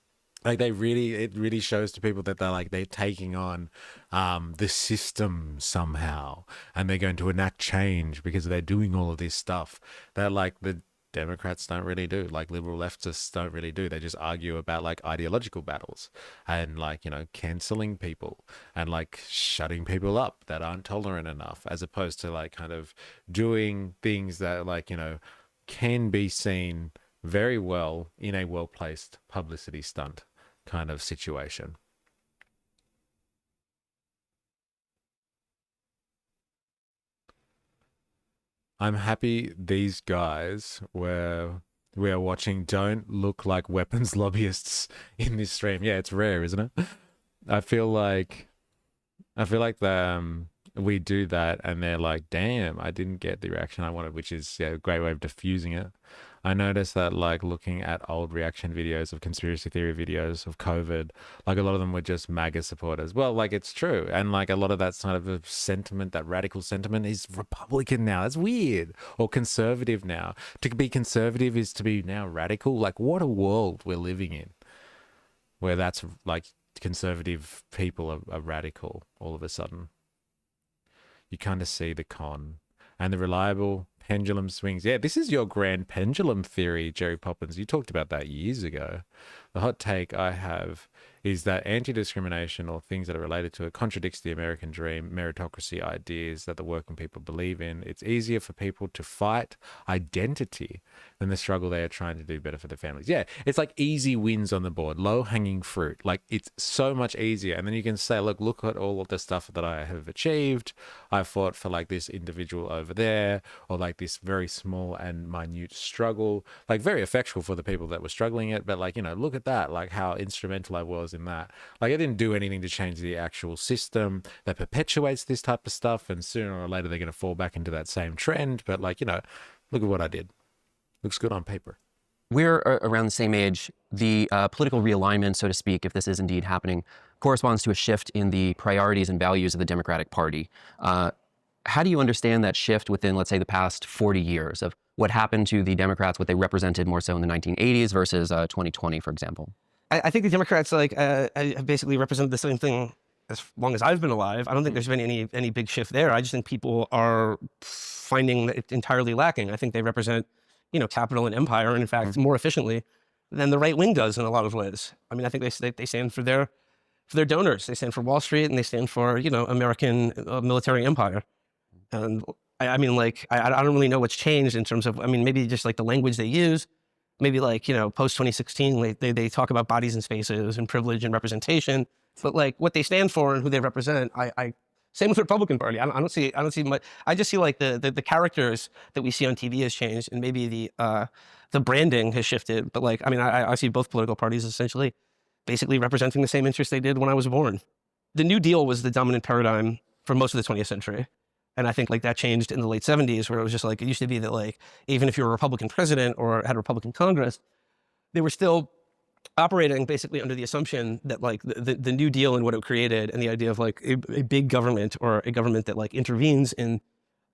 like it really shows to people that they're taking on the system somehow, and they're going to enact change because they're doing all of this stuff that like the Democrats don't really do, like liberal leftists don't really do. They just argue about like ideological battles and like, canceling people and like shutting people up that aren't tolerant enough, as opposed to like kind of doing things that like, can be seen very well in a well-placed publicity stunt kind of situation. I'm happy these guys where we are watching don't look like weapons lobbyists in this stream. Yeah, it's rare, isn't it? I feel like the we do that and they're like, damn, I didn't get the reaction I wanted, which is a great way of diffusing it. I noticed that, like, looking at old reaction videos of conspiracy theory videos of COVID, like a lot of them were just MAGA supporters. Well, like, it's true. And like a lot of that sort of a sentiment, that radical sentiment, is Republican now. It's weird. Or conservative now. To be conservative is to be now radical. Like, what a world we're living in where that's like conservative people are radical all of a sudden. You kind of see the con. And the reliable pendulum swings. Yeah, this is your grand pendulum theory, Jerry Poppins. You talked about that years ago. The hot take I have is that anti-discrimination, or things that are related to it, contradicts the American dream, meritocracy ideas that the working people believe in. It's easier for people to fight identity than the struggle they are trying to do better for their families. Yeah, it's like easy wins on the board, low-hanging fruit. Like, it's so much easier. And then you can say, look at all of the stuff that I have achieved. I fought for like this individual over there, or like this very small and minute struggle, like very effectual for the people that were struggling it. But like, you know, look at that, like how instrumental I was in that. Like, I didn't do anything to change the actual system that perpetuates this type of stuff, and sooner or later they're going to fall back into that same trend. But like, you know, look at what I did. Looks good on paper. We're around the same age. The political realignment, so to speak, if this is indeed happening, corresponds to a shift in the priorities and values of the Democratic Party. How do you understand that shift within, let's say, the past 40 years of what happened to the Democrats, what they represented more so in the 1980s versus 2020, for example? I think the Democrats have basically represented the same thing as long as I've been alive. I don't think there's been any big shift there. I just think people are finding it entirely lacking. I think they represent, you know, capital and empire, and in fact, more efficiently than the right wing does in a lot of ways. I mean, I think they stand for their donors. They stand for Wall Street, and they stand for, you know, American military empire. And I mean, like, I don't really know what's changed in terms of, I mean, maybe just like the language they use. Maybe like, you know, post 2016, they talk about bodies and spaces and privilege and representation, but like what they stand for and who they represent, same with the Republican Party. I don't see much. I just see like the characters that we see on TV has changed, and maybe the branding has shifted. But like, I mean, I see both political parties essentially basically representing the same interests they did when I was born. The New Deal was the dominant paradigm for most of the 20th century. And I think like that changed in the late 70s, where it was just like, it used to be that like, even if you were a Republican president or had a Republican Congress, they were still operating basically under the assumption that like the New Deal and what it created, and the idea of like a big government, or a government that like intervenes in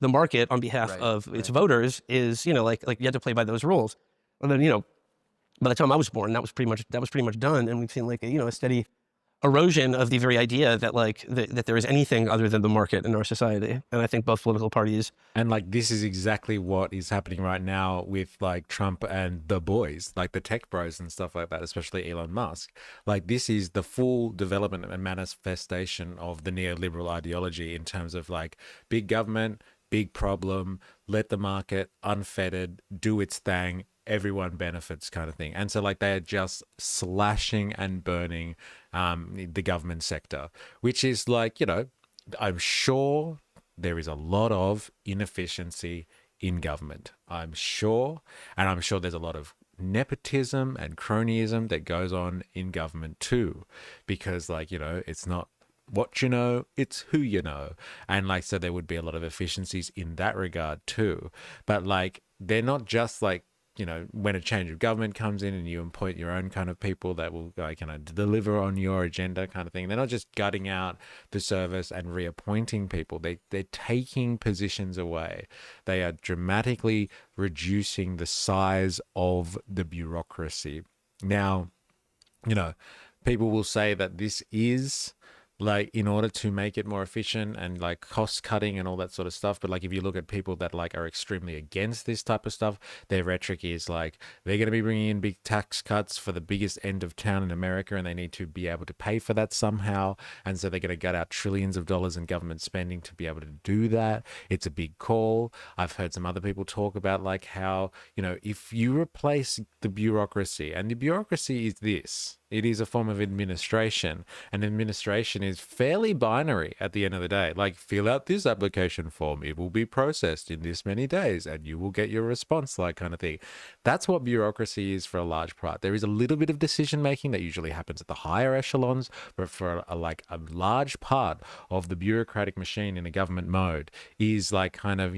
the market on behalf of its voters, is, you know, like you had to play by those rules. And then, you know, by the time I was born, that was pretty much done. And we've seen like a steady erosion of the very idea that like that there is anything other than the market in our society. And I think both political parties, and like, this is exactly what is happening right now with like Trump and the boys, like the tech bros and stuff like that, especially Elon Musk. Like, this is the full development and manifestation of the neoliberal ideology, in terms of like big government, big problem, let the market unfettered do its thing, everyone benefits kind of thing. And so like, they are just slashing and burning the government sector, which is like, you know, I'm sure there is a lot of inefficiency in government. I'm sure. And I'm sure there's a lot of nepotism and cronyism that goes on in government too, because like, you know, it's not what you know, it's who you know. And like, so there would be a lot of efficiencies in that regard too. But like, they're not just like, you know, when a change of government comes in and you appoint your own kind of people that will like, you know, deliver on your agenda kind of thing. They're not just gutting out the service and reappointing people. They're taking positions away. They are dramatically reducing the size of the bureaucracy. Now, you know, people will say that this is like in order to make it more efficient and like cost cutting and all that sort of stuff. But like, if you look at people that like are extremely against this type of stuff, their rhetoric is like, they're going to be bringing in big tax cuts for the biggest end of town in America, and they need to be able to pay for that somehow. And so they're going to gut out trillions of dollars in government spending to be able to do that. It's a big call. I've heard some other people talk about like how, you know, if you replace the bureaucracy, and the bureaucracy is this, It is a form of administration, and administration is fairly binary at the end of the day. Like, fill out this application form, it will be processed in this many days, and you will get your response, like kind of thing. That's what bureaucracy is for a large part. There is a little bit of decision making that usually happens at the higher echelons, but for a large part of the bureaucratic machine in a government mode is like kind of,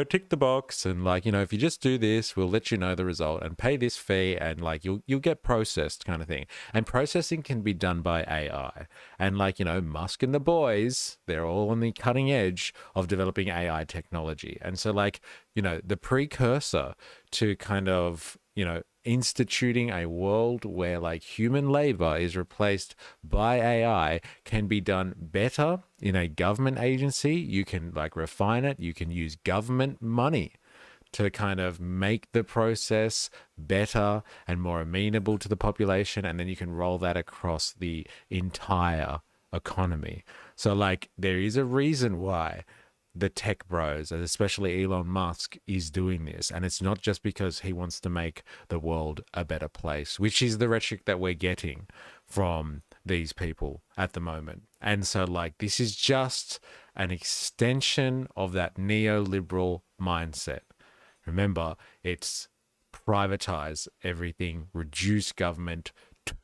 tick the box, and like, if you just do this, we'll let you know the result and pay this fee, and like you'll get processed, kind of thing. And processing can be done by AI. And like, Musk and the boys, they're all on the cutting edge of developing AI technology. And so like, the precursor to kind of, instituting a world where like human labor is replaced by AI can be done better in a government agency. You can like refine it. You can use government money to kind of make the process better and more amenable to the population. And then you can roll that across the entire economy. So like, there is a reason why the tech bros, and especially Elon Musk, is doing this. And it's not just because he wants to make the world a better place, which is the rhetoric that we're getting from these people at the moment. And so like, this is just an extension of that neoliberal mindset. Remember, it's privatize everything, reduce government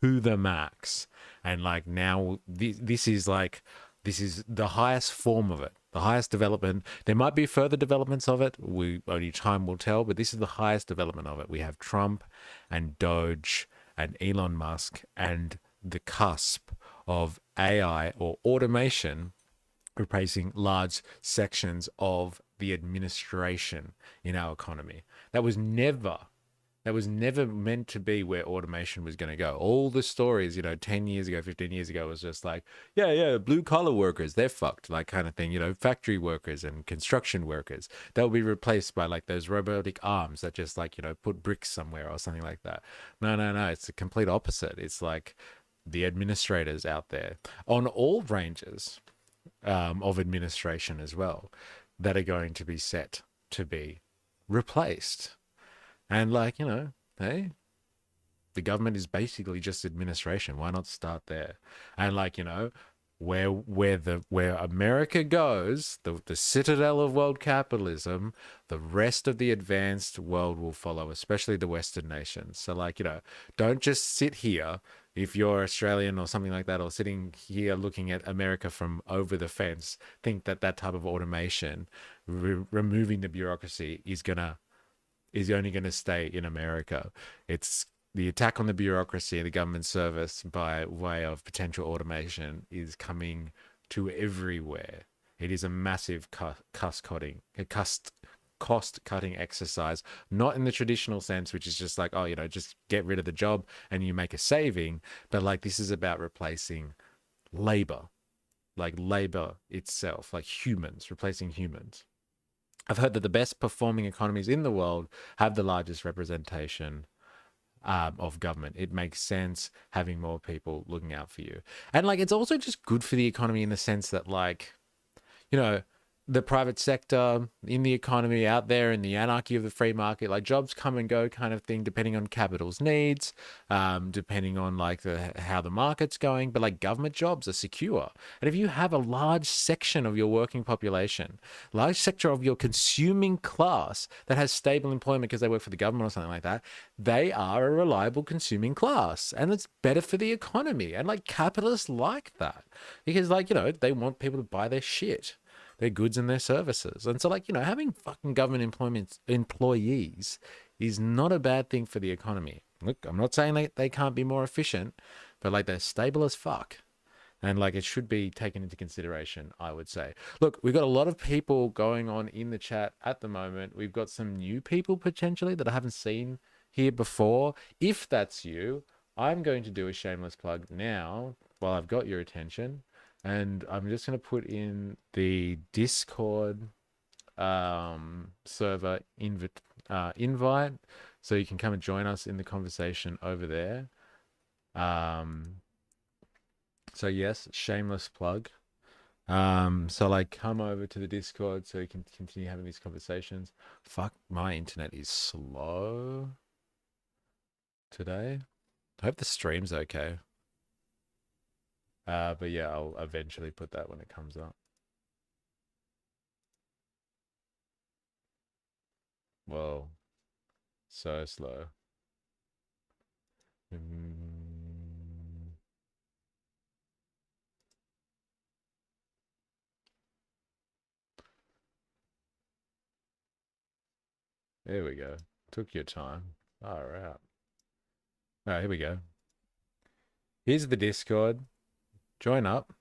to the max. And like, now this is the highest form of it, the highest development. There might be further developments of it. Only time will tell, but this is the highest development of it. We have Trump and Doge and Elon Musk and the cusp of AI or automation replacing large sections of the administration in our economy. That was never meant to be where automation was going to go. All the stories, 10 years ago, 15 years ago, was just like, yeah, blue collar workers, they're fucked, like kind of thing, factory workers and construction workers, they'll be replaced by like those robotic arms that just like, put bricks somewhere or something like that. No, it's the complete opposite. It's like the administrators out there on all ranges of administration as well that are going to be set to be replaced. And like, hey, the government is basically just administration. Why not start there? And like, where America goes, the citadel of world capitalism, the rest of the advanced world will follow, especially the Western nations. So like, don't just sit here if you're Australian or something like that, or sitting here looking at America from over the fence, think that type of automation, removing the bureaucracy is only going to stay in America. It's the attack on the bureaucracy, the government service by way of potential automation is coming to everywhere. It is a massive cost-cutting exercise, not in the traditional sense, which is just like, just get rid of the job and you make a saving. But like, this is about replacing labor, like labor itself, like humans, replacing humans. I've heard that the best performing economies in the world have the largest representation of government. It makes sense having more people looking out for you. And like, it's also just good for the economy in the sense that like, the private sector in the economy out there in the anarchy of the free market, like jobs come and go kind of thing, depending on capital's needs, depending on like how the market's going, but like government jobs are secure. And if you have a large section of your working population, large sector of your consuming class that has stable employment because they work for the government or something like that, they are a reliable consuming class, and it's better for the economy. And like, capitalists like that because like, they want people to buy their shit, their goods and their services. And so like, having fucking government employees is not a bad thing for the economy. Look, I'm not saying they can't be more efficient, but like, they're stable as fuck. And like, it should be taken into consideration, I would say. Look, we've got a lot of people going on in the chat at the moment. We've got some new people potentially that I haven't seen here before. If that's you, I'm going to do a shameless plug now while I've got your attention. And I'm just going to put in the Discord server invite so you can come and join us in the conversation over there. So yes, shameless plug. So like, come over to the Discord so you can continue having these conversations. Fuck, my internet is slow today. I hope the stream's okay. But yeah, I'll eventually put that when it comes up. Whoa. So slow. There we go. Took your time. All right. All right, here we go. Here's the Discord. Join up.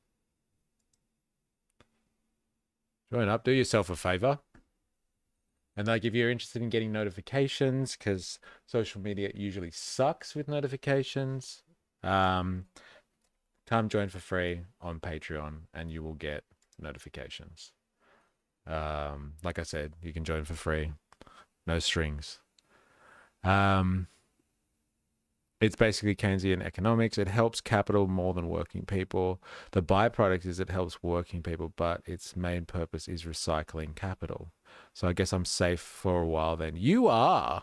Join up. Do yourself a favor. And like, if you're interested in getting notifications, because social media usually sucks with notifications, come join for free on Patreon and you will get notifications. Like I said, you can join for free. No strings. It's basically Keynesian economics. It helps capital more than working people. The byproduct is it helps working people, but its main purpose is recycling capital. So I guess I'm safe for a while then. You are.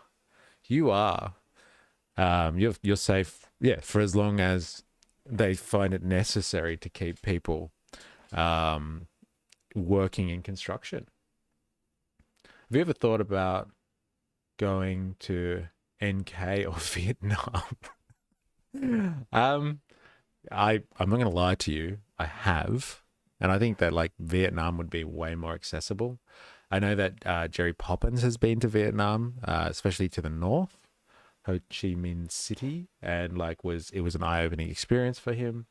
You're safe, yeah, for as long as they find it necessary to keep people working in construction. Have you ever thought about going to NK or Vietnam? I'm not gonna lie to you, I have, and I think that like Vietnam would be way more accessible. I know that Jerry Poppins has been to Vietnam, especially to the north, Ho Chi Minh City, and like it was an eye-opening experience for him.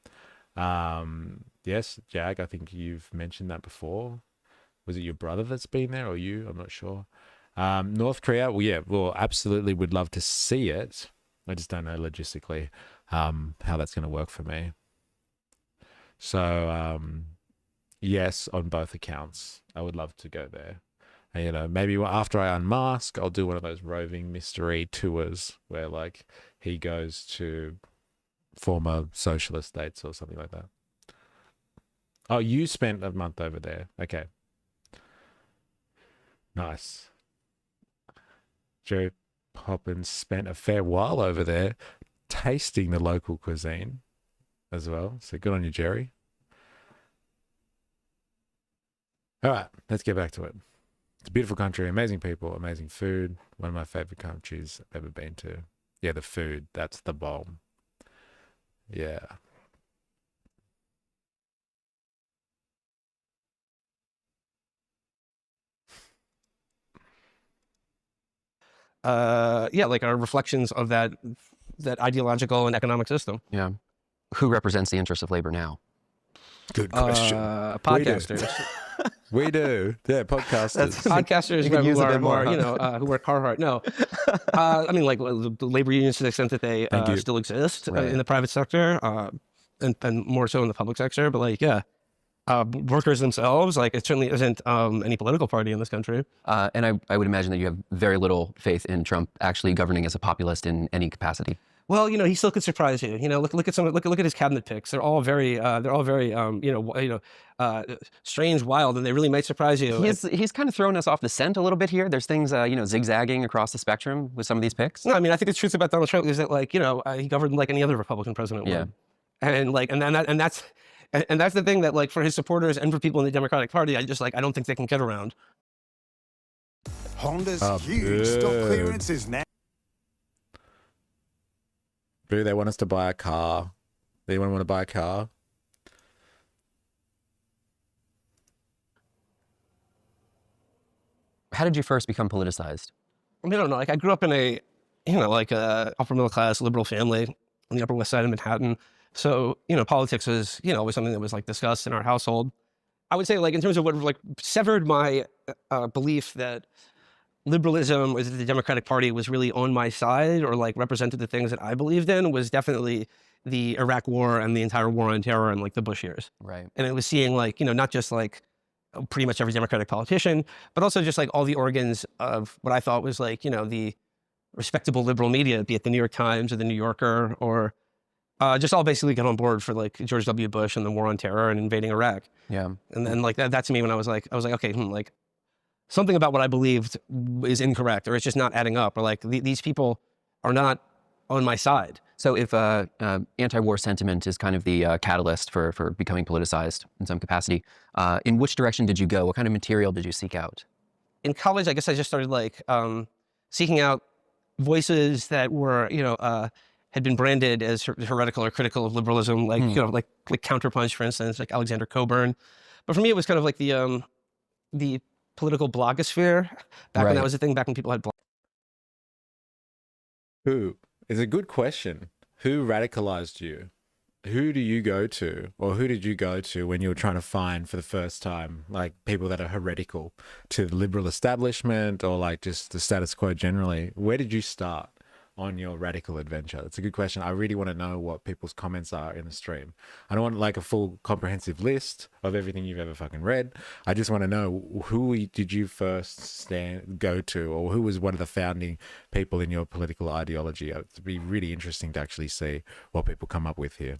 Yes, Jag, I think you've mentioned that before. Was it your brother that's been there or you? I'm not sure. North Korea, well, yeah, well, absolutely would love to see it. I just don't know logistically how that's going to work for me. So, yes, on both accounts, I would love to go there. And, you know, maybe after I unmask, I'll do one of those roving MysterE tours where, like, he goes to former socialist states or something like that. Oh, you spent a month over there. Okay. Nice. Jerry Poppins spent a fair while over there tasting the local cuisine as well. So good on you, Jerry. All right, let's get back to it. It's a beautiful country, amazing people, amazing food. One of my favorite countries I've ever been to. Yeah, the food, that's the bomb. Yeah. Yeah, like our reflections of that ideological and economic system. Yeah. Who represents the interests of labor now? Good question. Podcasters. We do. Yeah, podcasters. Podcasters who are more, who work hard. No. I mean, like the labor unions to the extent that they still exist in the private sector, and more so in the public sector. But like, yeah, workers themselves, like it certainly isn't any political party in this country. And I would imagine that you have very little faith in Trump actually governing as a populist in any capacity. Well, he still could surprise you. Look at his cabinet picks. They're all very strange, wild, and they really might surprise you. He's kind of thrown us off the scent a little bit here. There's things zigzagging across the spectrum with some of these picks. No, I mean, I think the truth about Donald Trump is that he governed like any other Republican president would. And that's the thing that like for his supporters and for people in the Democratic Party, I don't think they can get around. Honda's huge stock clearance is now. Boo, they want us to buy a car. Anyone want to buy a car? How did you first become politicized? I mean, I don't know. Like I grew up in a upper middle class liberal family on the Upper West Side of Manhattan. So, politics was, always something that was like discussed in our household. I would say like in terms of what like severed my belief that liberalism or that the Democratic Party was really on my side or like represented the things that I believed in was definitely the Iraq War and the entire war on terror and like the Bush years. Right. And it was seeing like, not just like pretty much every Democratic politician, but also just like all the organs of what I thought was like, the respectable liberal media, be it the New York Times or the New Yorker or just all basically get on board for like George W. Bush and the war on terror and invading Iraq. Yeah. And then like that to me when I was like, okay, like something about what I believed is incorrect or it's just not adding up or like these people are not on my side. So if anti-war sentiment is kind of the catalyst for becoming politicized in some capacity, in which direction did you go? What kind of material did you seek out? In college, I guess I just started like seeking out voices that were, had been branded as heretical or critical of liberalism, like like Counterpunch, for instance, like Alexander Cockburn. But for me, it was kind of like the political blogosphere back when that was a thing. Back when people had blogs. Who? It's a good question. Who radicalized you? Who do you go to, or who did you go to when you were trying to find for the first time, like people that are heretical to the liberal establishment or like just the status quo generally? Where did you start on your radical adventure? That's a good question. I really want to know what people's comments are in the stream. I don't want like a full comprehensive list of everything you've ever fucking read. I just want to know who did you first go to, or who was one of the founding people in your political ideology. It'd be really interesting to actually see what people come up with here.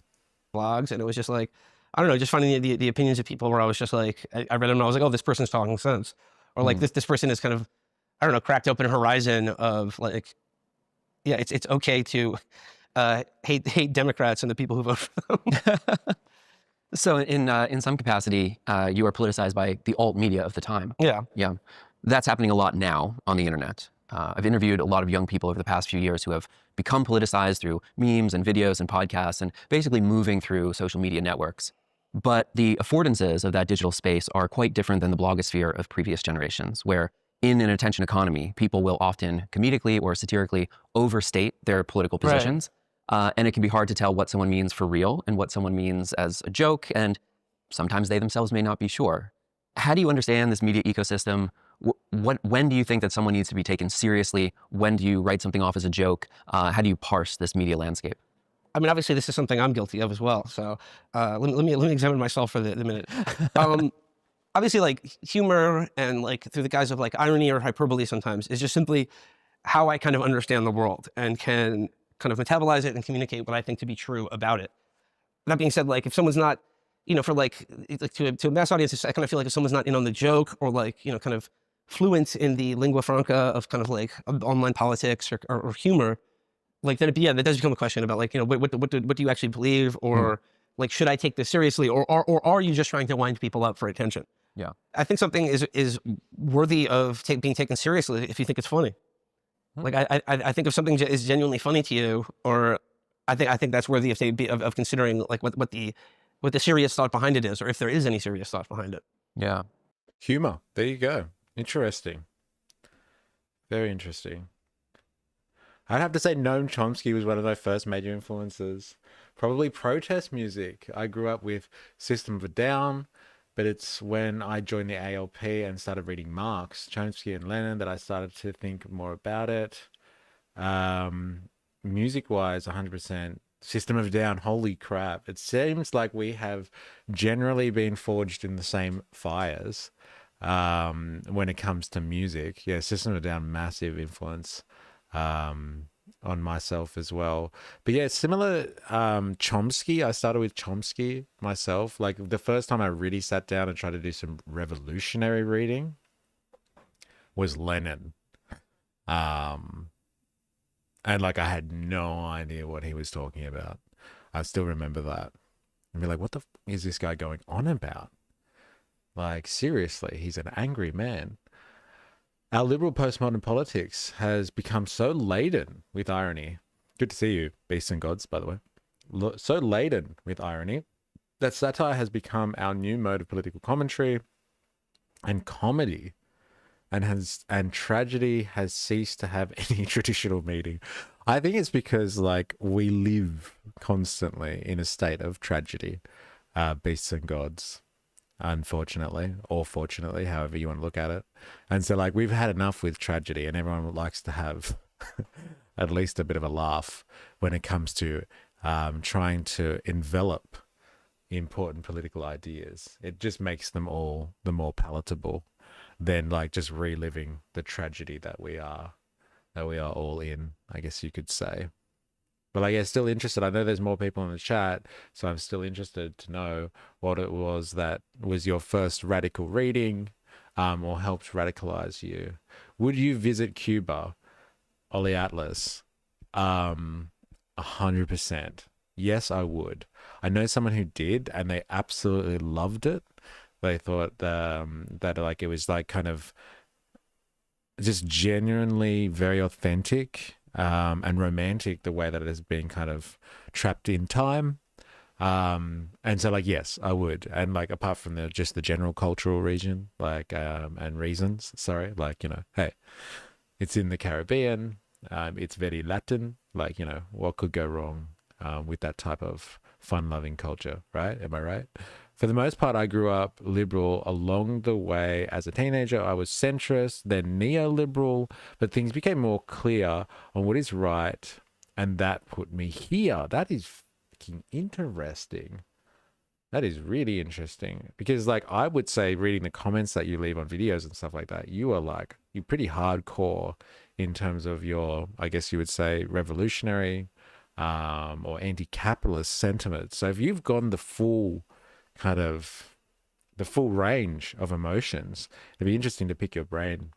Blogs, and it was just like, I don't know, just finding the opinions of people where I was just like, I read them and I was like, oh, this person's talking sense, or like this person is kind of, I don't know, cracked open a horizon of like, yeah, it's okay to hate Democrats and the people who vote for them. So in some capacity, you are politicized by the alt media of the time. Yeah. Yeah. That's happening a lot now on the internet. I've interviewed a lot of young people over the past few years who have become politicized through memes and videos and podcasts and basically moving through social media networks. But the affordances of that digital space are quite different than the blogosphere of previous generations, where in an attention economy, people will often comedically or satirically overstate their political positions. Right. And it can be hard to tell what someone means for real and what someone means as a joke. And sometimes they themselves may not be sure. How do you understand this media ecosystem? When do you think that someone needs to be taken seriously? When do you write something off as a joke? How do you parse this media landscape? I mean, obviously, this is something I'm guilty of as well. So let me examine myself for the minute. Obviously, like humor and like through the guise of like irony or hyperbole sometimes is just simply how I kind of understand the world and can kind of metabolize it and communicate what I think to be true about it. That being said, like if someone's not, for like to a mass audience, I kind of feel like if someone's not in on the joke or like, kind of fluent in the lingua franca of kind of like online politics or humor, like then that does become a question about like, what do you actually believe, or like, should I take this seriously, or are you just trying to wind people up for attention? Yeah. I think something is worthy of being taken seriously if you think it's funny. Like I think if something is genuinely funny to you, or I think that's worthy of considering like what the serious thought behind it is, or if there is any serious thought behind it. Yeah. Humor. There you go. Interesting. Very interesting. I'd have to say Noam Chomsky was one of my first major influences. Probably protest music. I grew up with System of a Down, but it's when I joined the ALP and started reading Marx, Chomsky and Lenin that I started to think more about it. Music-wise, 100%. System of a Down, holy crap. It seems like we have generally been forged in the same fires when it comes to music. Yeah, System of a Down, massive influence on myself as well. But yeah, similar Chomsky. I started with Chomsky myself. Like the first time I really sat down and tried to do some revolutionary reading was Lenin. And like I had no idea what he was talking about. I still remember that. And be like, what the is this guy going on about? Like seriously, he's an angry man. Our liberal postmodern politics has become so laden with irony. Good to see you, beasts and gods, by the way. So laden with irony that satire has become our new mode of political commentary and comedy, and tragedy has ceased to have any traditional meaning. I think it's because like we live constantly in a state of tragedy, beasts and gods. Unfortunately, or fortunately, however you want to look at it. And so like we've had enough with tragedy, and everyone likes to have at least a bit of a laugh when it comes to trying to envelop important political ideas. It just makes them all the more palatable than like just reliving the tragedy that we are all in, I guess you could say. But like, yeah, still interested. I know there's more people in the chat, so I'm still interested to know what it was that was your first radical reading, or helped radicalize you. Would you visit Cuba, Ollie Atlas? 100%. Yes, I would. I know someone who did, and they absolutely loved it. They thought that like it was like kind of just genuinely very authentic and romantic, the way that it has been kind of trapped in time. And so like, yes, I would. And like, apart from just the general cultural region, like, and reasons, sorry, like, hey, it's in the Caribbean. It's very Latin, like, what could go wrong with that type of fun-loving culture, right? Am I right? For the most part, I grew up liberal. Along the way, as a teenager, I was centrist, then neoliberal, but things became more clear on what is right, and that put me here. That is fucking interesting. That is really interesting, because like, I would say, reading the comments that you leave on videos and stuff like that, you're pretty hardcore in terms of your, I guess you would say, revolutionary or anti-capitalist sentiment. So if you've gone the full range of emotions, it'd be interesting to pick your brain,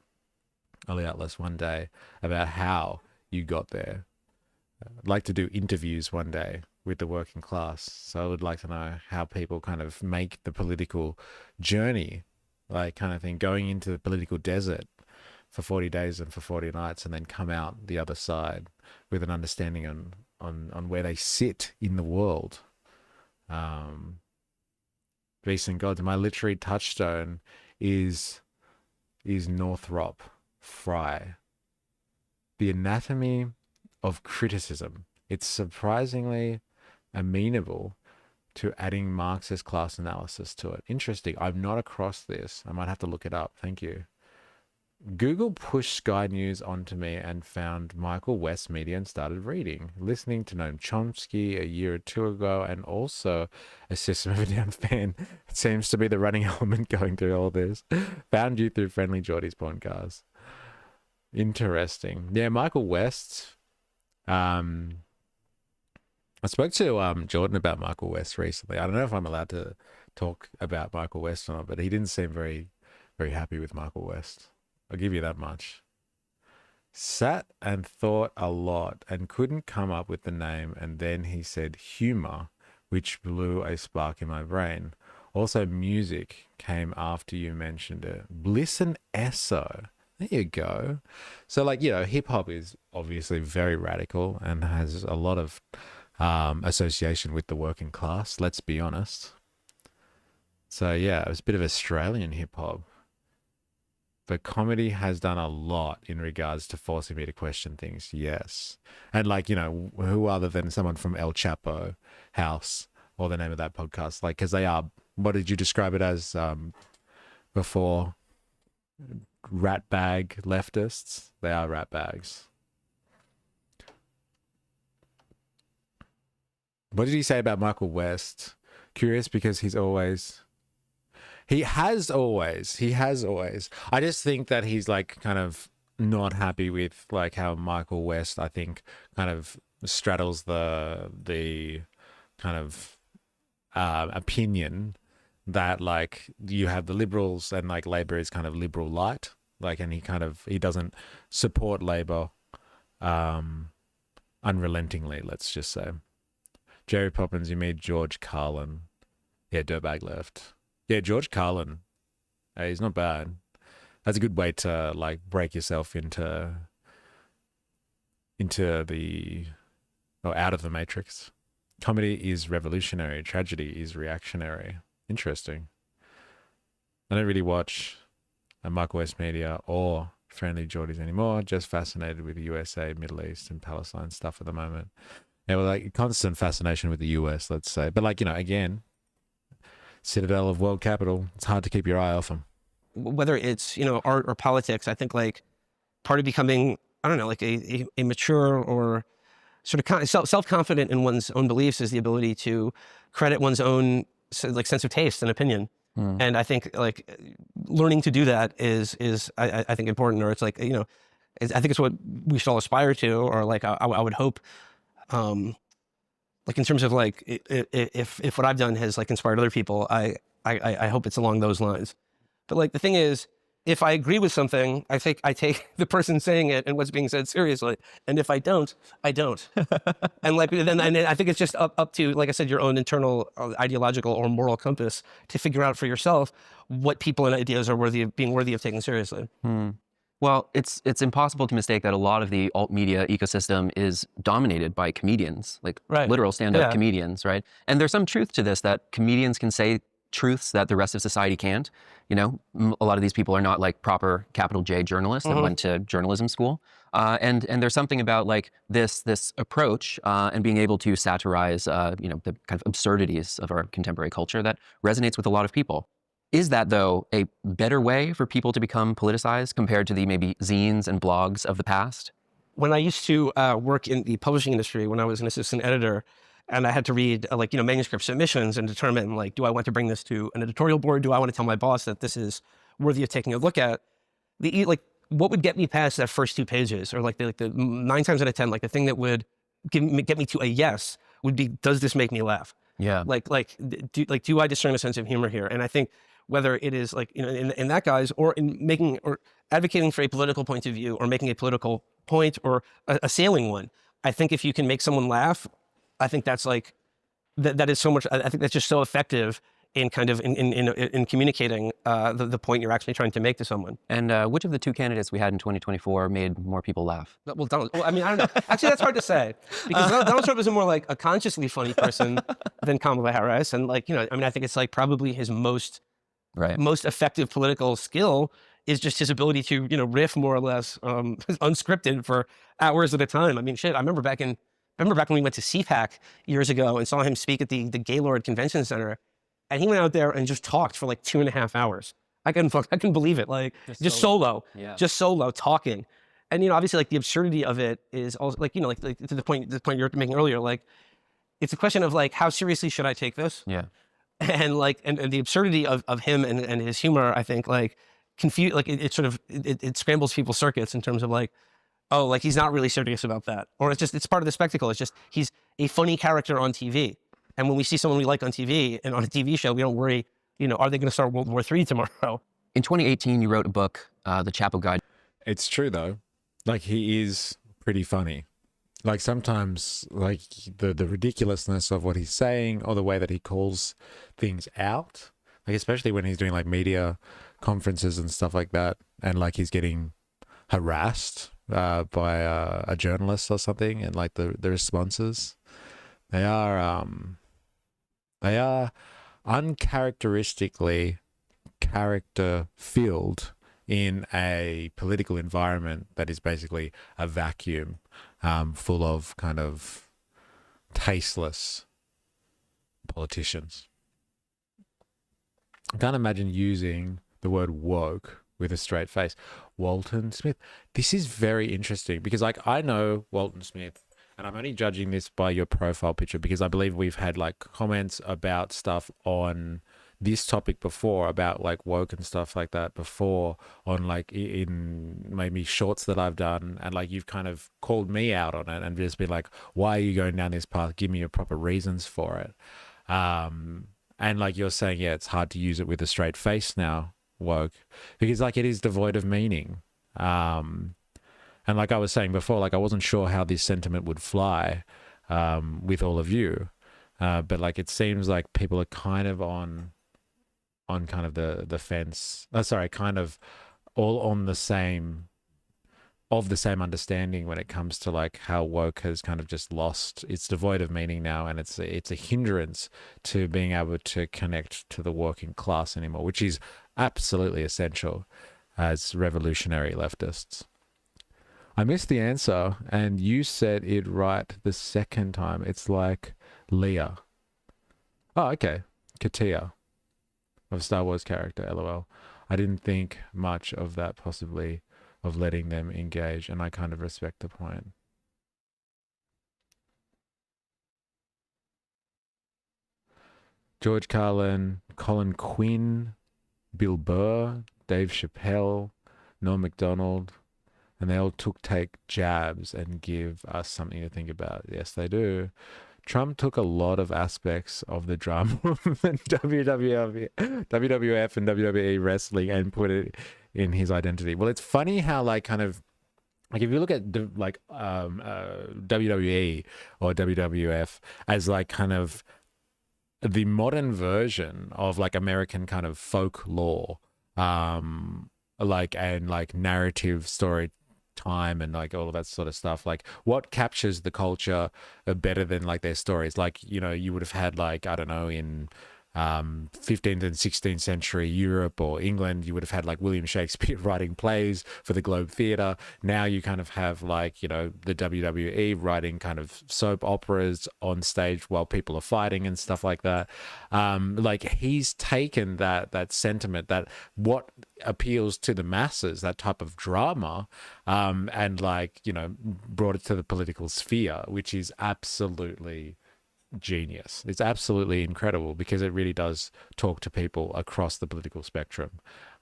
Ollie Atlas, one day about how you got there. I'd like to do interviews one day with the working class. So I would like to know how people kind of make the political journey, like kind of thing, going into the political desert for 40 days and for 40 nights, and then come out the other side with an understanding on where they sit in the world. Beasts and Gods. My literary touchstone is Northrop Frye. The Anatomy of Criticism. It's surprisingly amenable to adding Marxist class analysis to it. Interesting. I'm not across this. I might have to look it up. Thank you. Google pushed Sky News onto me and found Michael West Media and started reading, listening to Noam Chomsky a year or two ago, and also a System of a Down fan. It seems to be the running element going through all this. Found you through Friendly Geordie's podcast. Interesting. Yeah, Michael West. I spoke to Jordan about Michael West recently. I don't know if I'm allowed to talk about Michael West or not, but he didn't seem very, very happy with Michael West. I'll give you that much. Sat and thought a lot and couldn't come up with the name, and then he said humor, which blew a spark in my brain. Also, music came after you mentioned it. Bliss and Esso. There you go. So like, hip hop is obviously very radical and has a lot of association with the working class, let's be honest. So yeah, it was a bit of Australian hip hop. But comedy has done a lot in regards to forcing me to question things, yes. And like, who other than someone from El Chapo House, or the name of that podcast, like, because they are, what did you describe it as before? Rat bag leftists. They are rat bags. What did he say about Michael West? Curious, because he has always. I just think that he's like kind of not happy with like how Michael West, I think, kind of straddles the kind of opinion that like you have the liberals and like Labor is kind of liberal light, like, and he doesn't support Labor unrelentingly, let's just say. Jerry Poppins, you meet George Carlin. Yeah, dirtbag left. Yeah, George Carlin. Hey, he's not bad. That's a good way to like break yourself into out of the matrix. Comedy is revolutionary. Tragedy is reactionary. Interesting. I don't really watch Michael West Media or Friendly Geordies anymore. Just fascinated with the USA, Middle East, and Palestine stuff at the moment. Yeah, well, like constant fascination with the US, let's say. But like, again, citadel of world capital, it's hard to keep your eye off them. Whether it's, art or politics, I think like part of becoming, I don't know, like a mature or sort of self-confident in one's own beliefs is the ability to credit one's own like sense of taste and opinion. And I think like learning to do that is I think important, or it's like, I think it's what we should all aspire to, or like I would hope, like in terms of like if what I've done has like inspired other people, I hope it's along those lines. But like the thing is, if I agree with something, I think I take the person saying it and what's being said seriously. And if I don't, I don't. And like then I think it's just up to, like I said, your own internal ideological or moral compass to figure out for yourself what people and ideas are worthy of taken seriously. Well, it's impossible to mistake that a lot of the alt media ecosystem is dominated by comedians, like literal stand-up comedians, right? And there's some truth to this, that comedians can say truths that the rest of society can't. You know, a lot of these people are not like proper capital J journalists that went to journalism school. And there's something about like this approach and being able to satirize, you know, the kind of absurdities of our contemporary culture that resonates with a lot of people. Is that, though, a better way for people to become politicized compared to the maybe zines and blogs of the past? When I used to work in the publishing industry, when I was an assistant editor, and I had to read like, you know, manuscript submissions and determine like, do I want to bring this to an editorial board? Do I want to tell my boss that this is worthy of taking a look at? Like, what would get me past that first 2 pages, or like the 9 times out of 10, like the thing that would get me to a yes would be, does this make me laugh? Yeah. Do I discern a sense of humor here? And I think whether it is like, you know, in that guise, or in making or advocating for a political point of view, or making a political point, or assailing one, I think if you can make someone laugh, I think that's like, that is so much, I think that's just so effective in kind of in communicating the point you're actually trying to make to someone. And which of the 2 candidates we had in 2024 made more people laugh? Well, I mean, I don't know. Actually, that's hard to say, because Donald Trump is a more like a consciously funny person than Kamala Harris. And like, you know, I mean, I think it's like probably his most effective political skill is just his ability to, you know, riff more or less unscripted for hours at a time. I mean, shit, I remember back when we went to CPAC years ago and saw him speak at the Gaylord Convention Center, and he went out there and just talked for like 2.5 hours. I couldn't believe it. Like just solo talking. And, you know, obviously like the absurdity of it is also like, you know, like to the point you were making earlier, like it's a question of like, how seriously should I take this? Yeah. And like, and the absurdity of him and his humor, I think like it scrambles people's circuits in terms of like, oh, like he's not really serious about that. Or it's part of the spectacle. It's just, he's a funny character on TV. And when we see someone we like on TV and on a TV show, we don't worry, you know, are they going to start World War III tomorrow? In 2018, you wrote a book, The Chapo Guide. It's true though. Like he is pretty funny. Like sometimes like the ridiculousness of what he's saying, or the way that he calls things out, like especially when he's doing like media conferences and stuff like that, and like he's getting harassed by a journalist or something, and like the responses, they are uncharacteristically character filled in a political environment that is basically a vacuum, full of kind of tasteless politicians. I can't imagine using the word woke with a straight face. Walton Smith. This is very interesting because like I know Walton Smith, and I'm only judging this by your profile picture because I believe we've had like comments about stuff on this topic before, about like woke and stuff like that before, on like in maybe shorts that I've done, and like you've kind of called me out on it and just been like, why are you going down this path? Give me your proper reasons for it. And like you're saying, yeah, it's hard to use it with a straight face now, woke, because like it is devoid of meaning. And like I was saying before, like I wasn't sure how this sentiment would fly with all of you, but like it seems like people are kind of on kind of the fence. Kind of all on the same understanding when it comes to like how woke has kind of just lost, it's devoid of meaning now, and it's a hindrance to being able to connect to the working class anymore, which is absolutely essential as revolutionary leftists. I missed the answer, and you said it right the second time. It's like Leia. Oh, okay. Katia of Star Wars character, LOL. I didn't think much of that, possibly, of letting them engage, and I kind of respect the point. George Carlin, Colin Quinn, Bill Burr, Dave Chappelle, Norm Macdonald, and they all take jabs and give us something to think about. Yes, they do. Trump took a lot of aspects of the drama movement, WWF and WWE wrestling, and put it in his identity. Well, it's funny how like kind of like if you look at WWE or WWF as like kind of the modern version of like American kind of folklore, like and like narrative story time and like all of that sort of stuff, like what captures the culture better than like their stories. Like, you know, you would have had like, I don't know, in 15th and 16th century Europe or England, you would have had like William Shakespeare writing plays for the Globe Theatre. Now you kind of have like, you know, the WWE writing kind of soap operas on stage while people are fighting and stuff like that. Like he's taken that sentiment, that what appeals to the masses, that type of drama, and like, you know, brought it to the political sphere, which is absolutely genius. It's absolutely incredible because it really does talk to people across the political spectrum,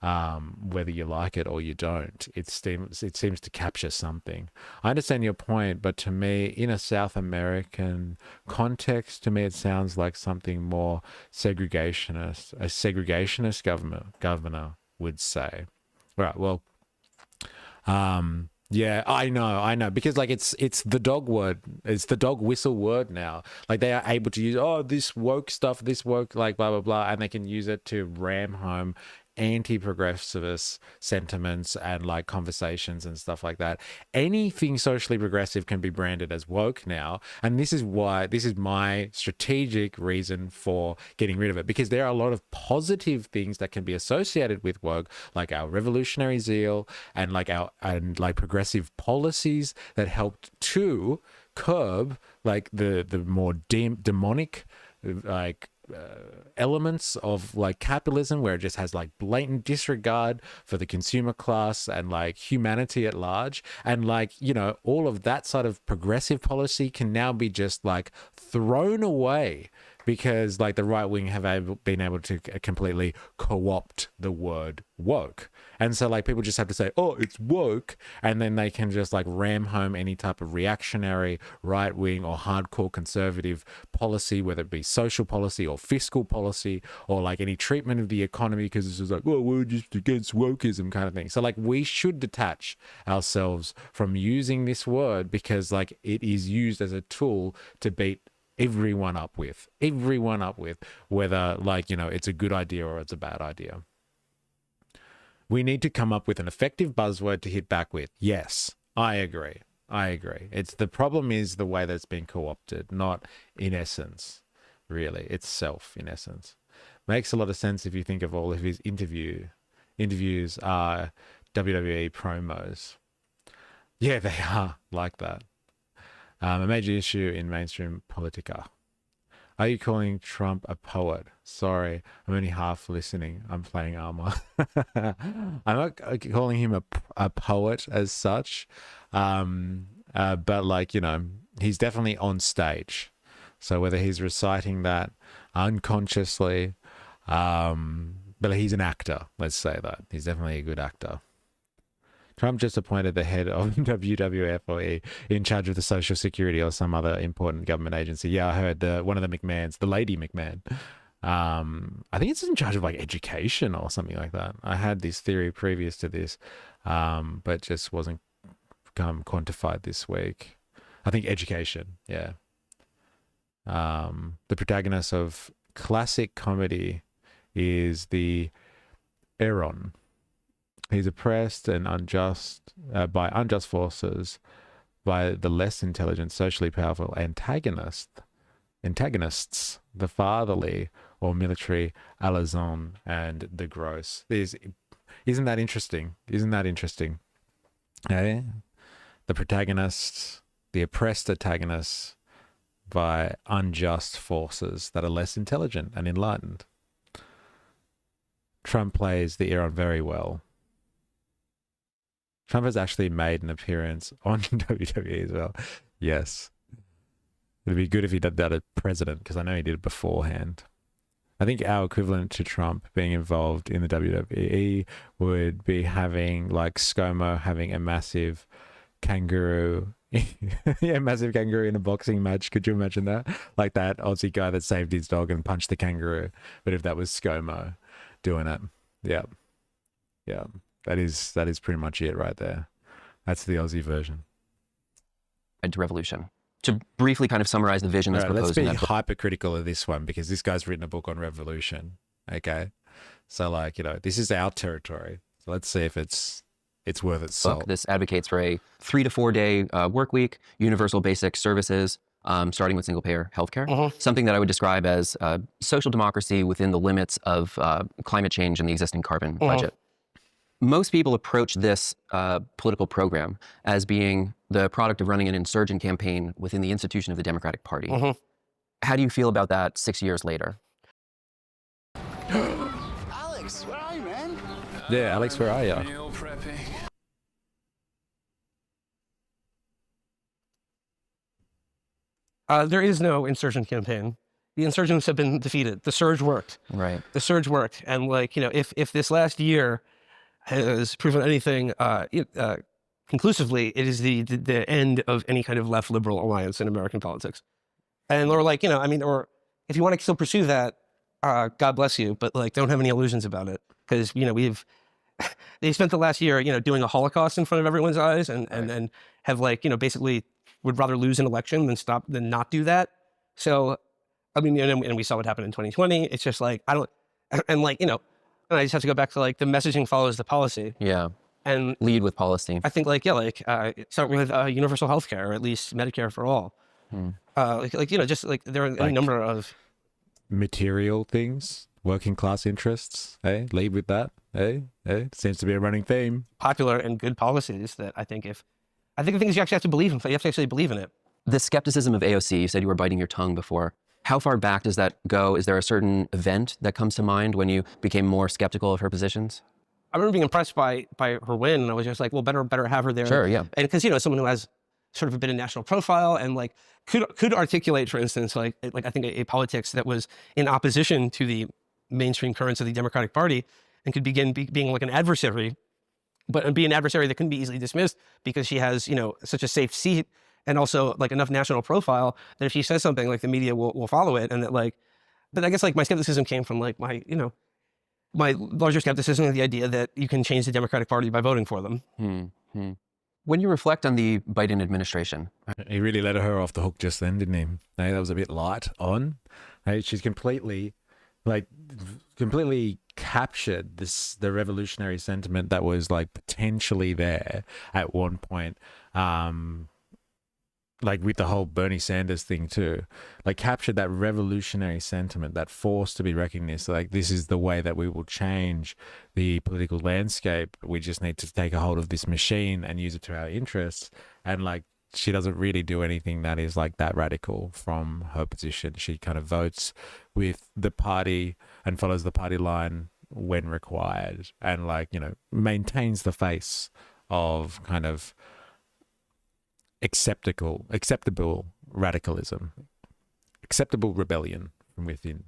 whether you like it or you don't. It seems to capture something. I understand your point, but to me, in a South American context, to me it sounds like something more segregationist, a segregationist governor would say. Right, well, yeah, I know, because like it's the dog word, it's the dog whistle word now. Like they are able to use, this woke stuff, this woke, like blah blah blah, and they can use it to ram home anti-progressivist sentiments and like conversations and stuff like that. Anything socially progressive can be branded as woke now, and this is my strategic reason for getting rid of it, because there are a lot of positive things that can be associated with woke, like our revolutionary zeal and like progressive policies that helped to curb like the more demonic like elements of like capitalism, where it just has like blatant disregard for the consumer class and like humanity at large. And like, you know, all of that sort of progressive policy can now be just like thrown away because like the right wing have been able to completely co-opt the word woke. And so like people just have to say, oh, it's woke, and then they can just like ram home any type of reactionary right wing or hardcore conservative policy, whether it be social policy or fiscal policy or like any treatment of the economy, because this is like, well, we're just against wokeism kind of thing. So like we should detach ourselves from using this word, because like it is used as a tool to beat everyone up with, whether like, you know, it's a good idea or it's a bad idea. We need to come up with an effective buzzword to hit back with. Yes, I agree. It's the problem is the way that it's been co-opted, not in essence, really, itself in essence. Makes a lot of sense if you think of all of his interviews are WWE promos. Yeah, they are like that. A major issue in mainstream politica. Are you calling Trump a poet? Sorry, I'm only half listening. I'm playing Armor. I'm not calling him a poet as such, but like, you know, he's definitely on stage. So whether he's reciting that unconsciously, but he's an actor. Let's say that. He's definitely a good actor. Trump just appointed the head of WWF or in charge of the Social Security or some other important government agency. Yeah, I heard one of the McMahons, the lady McMahon. I think it's in charge of like education or something like that. I had this theory previous to this, but just wasn't quantified this week. I think education, yeah. The protagonist of classic comedy is the Aaron. He's oppressed and unjust by unjust forces, by the less intelligent, socially powerful antagonists, the fatherly or military alazon and the gross. Isn't that interesting? Eh? The protagonists, the oppressed antagonists by unjust forces that are less intelligent and enlightened. Trump plays the Aaron very well. Trump has actually made an appearance on WWE as well. Yes. It'd be good if he did that as president, because I know he did it beforehand. I think our equivalent to Trump being involved in the WWE would be having like ScoMo having a massive kangaroo. Yeah, massive kangaroo in a boxing match. Could you imagine that? Like that Aussie guy that saved his dog and punched the kangaroo. But if that was ScoMo doing it. Yeah. that is pretty much it right there. That's the Aussie version. To revolution. To briefly kind of summarize the vision that's proposed. Let's be hypercritical of this one, because this guy's written a book on revolution. Okay, so like, you know, this is our territory. So let's see if it's worth its salt. This advocates for a 3 to 4 day work week, universal basic services, starting with single payer healthcare. Something that I would describe as social democracy within the limits of climate change and the existing carbon budget. Most people approach this political program as being the product of running an insurgent campaign within the institution of the Democratic Party. How do you feel about that 6 years later? Alex, where are you, man? Yeah, Alex, where are you? Meal prepping. There is no insurgent campaign. The insurgents have been defeated. The surge worked. Right. The surge worked. And like, you know, if this last year has proven anything conclusively, it is the end of any kind of left liberal alliance in American politics. And or like, you know, I mean, or if you want to still pursue that, God bless you, but like, don't have any illusions about it. Because, you know, they spent the last year, you know, doing a Holocaust in front of everyone's eyes and have like, you know, basically would rather lose an election than not do that. So, I mean, and we saw what happened in 2020. It's just like, and like, you know, and I just have to go back to like the messaging follows the policy. Yeah. And lead with policy. I think like, yeah, like start with universal healthcare, or at least Medicare for all. Like, you know, just like there are any number of material things, working class interests. Hey, lead with that. Hey, seems to be a running theme. Popular and good policies that I think the things you actually have to believe in. You have to actually believe in it. The skepticism of AOC, you said you were biting your tongue before. How far back does that go? Is there a certain event that comes to mind when you became more skeptical of her positions? I remember being impressed by her win, and I was just like, well, better have her there. Sure, yeah. And because, you know, someone who has sort of a bit of national profile and like could articulate, for instance, like I think a politics that was in opposition to the mainstream currents of the Democratic Party, and could begin being like an adversary, but be an adversary that couldn't be easily dismissed because she has, you know, such a safe seat and also like enough national profile that if she says something, like the media will follow it. And that like, but I guess like my skepticism came from like my larger skepticism of the idea that you can change the Democratic Party by voting for them. When you reflect on the Biden administration. He really let her off the hook just then, didn't he? Hey, that was a bit light on. Hey, she's completely captured the revolutionary sentiment that was like potentially there at one point. Like with the whole Bernie Sanders thing too, like captured that revolutionary sentiment, that force to be recognized. Like, this is the way that we will change the political landscape. We just need to take a hold of this machine and use it to our interests. And like, she doesn't really do anything that is like that radical from her position. She kind of votes with the party and follows the party line when required, and like, you know, maintains the face of kind of acceptable radicalism, acceptable rebellion from within.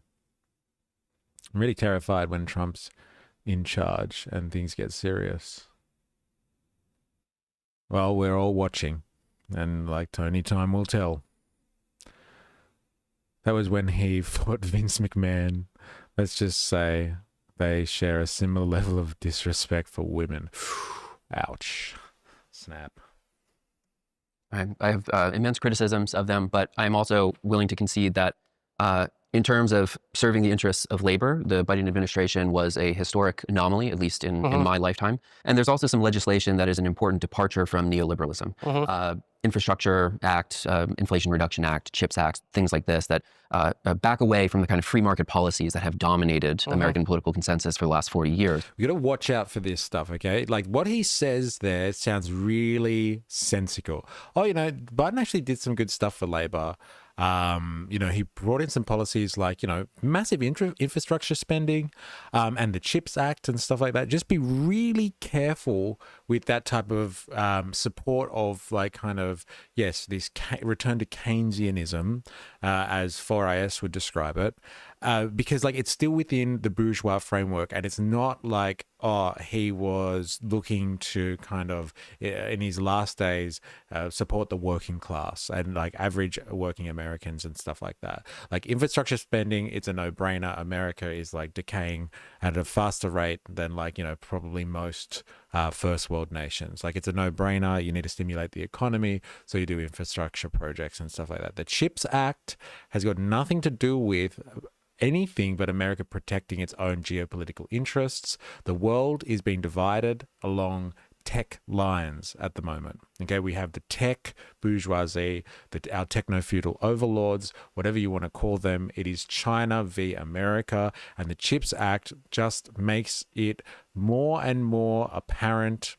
I'm really terrified when Trump's in charge and things get serious. Well, we're all watching, and like Tony, time will tell. That was when he fought Vince McMahon. Let's just say they share a similar level of disrespect for women. Ouch. Snap. I have immense criticisms of them, but I'm also willing to concede that in terms of serving the interests of labor, the Biden administration was a historic anomaly, at least in my lifetime. And there's also some legislation that is an important departure from neoliberalism. Infrastructure Act, Inflation Reduction Act, CHIPS Act, things like this that back away from the kind of free market policies that have dominated American political consensus for the last 40 years. We got to watch out for this stuff, okay? Like what he says there sounds really sensical. Oh, you know, Biden actually did some good stuff for labor. You know, he brought in some policies like, you know, massive infrastructure spending and the CHIPS Act and stuff like that. Just be really careful with that type of support of like kind of, yes, this return to Keynesianism as 4IS would describe it, because like it's still within the bourgeois framework, and it's not like, oh, he was looking to kind of in his last days support the working class and like average working Americans and stuff like that. Like infrastructure spending, it's a no-brainer. America is like decaying at a faster rate than like, you know, probably most first world nations. Like it's a no-brainer. You need to stimulate the economy, so you do infrastructure projects and stuff like that. The CHIPS Act has got nothing to do with anything but America protecting its own geopolitical interests. The world is being divided along tech lines at the moment. Okay, we have the tech bourgeoisie, our techno-feudal overlords, whatever you want to call them. It is China v. America, and the CHIPS Act just makes it more and more apparent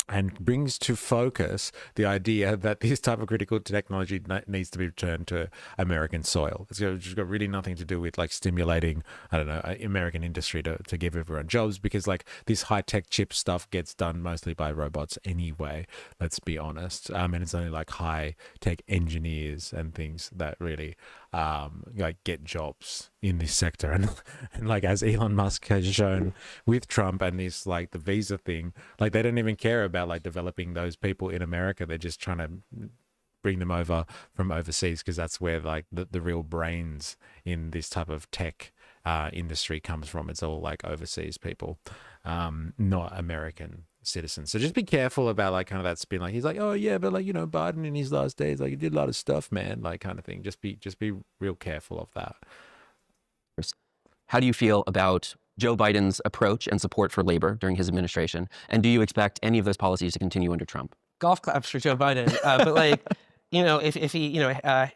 and brings to focus the idea that this type of critical technology needs to be returned to American soil. It's got really nothing to do with like stimulating, I don't know, American industry to give everyone jobs, because like this high-tech chip stuff gets done mostly by robots anyway, let's be honest. And it's only like high-tech engineers and things that really like get jobs in this sector. And like as Elon Musk has shown with Trump and this like the visa thing, like they don't even care about like developing those people in America. They're just trying to bring them over from overseas, because that's where like the real brains in this type of tech industry comes from. It's all like overseas people, not American citizens. So just be careful about like kind of that spin. Like he's like, oh yeah, but like, you know, Biden in his last days, like he did a lot of stuff, man, like kind of thing. Just be real careful of that. How do you feel about Joe Biden's approach and support for labor during his administration? And do you expect any of those policies to continue under Trump? Golf claps for Joe Biden. But like, you know, if he, you know,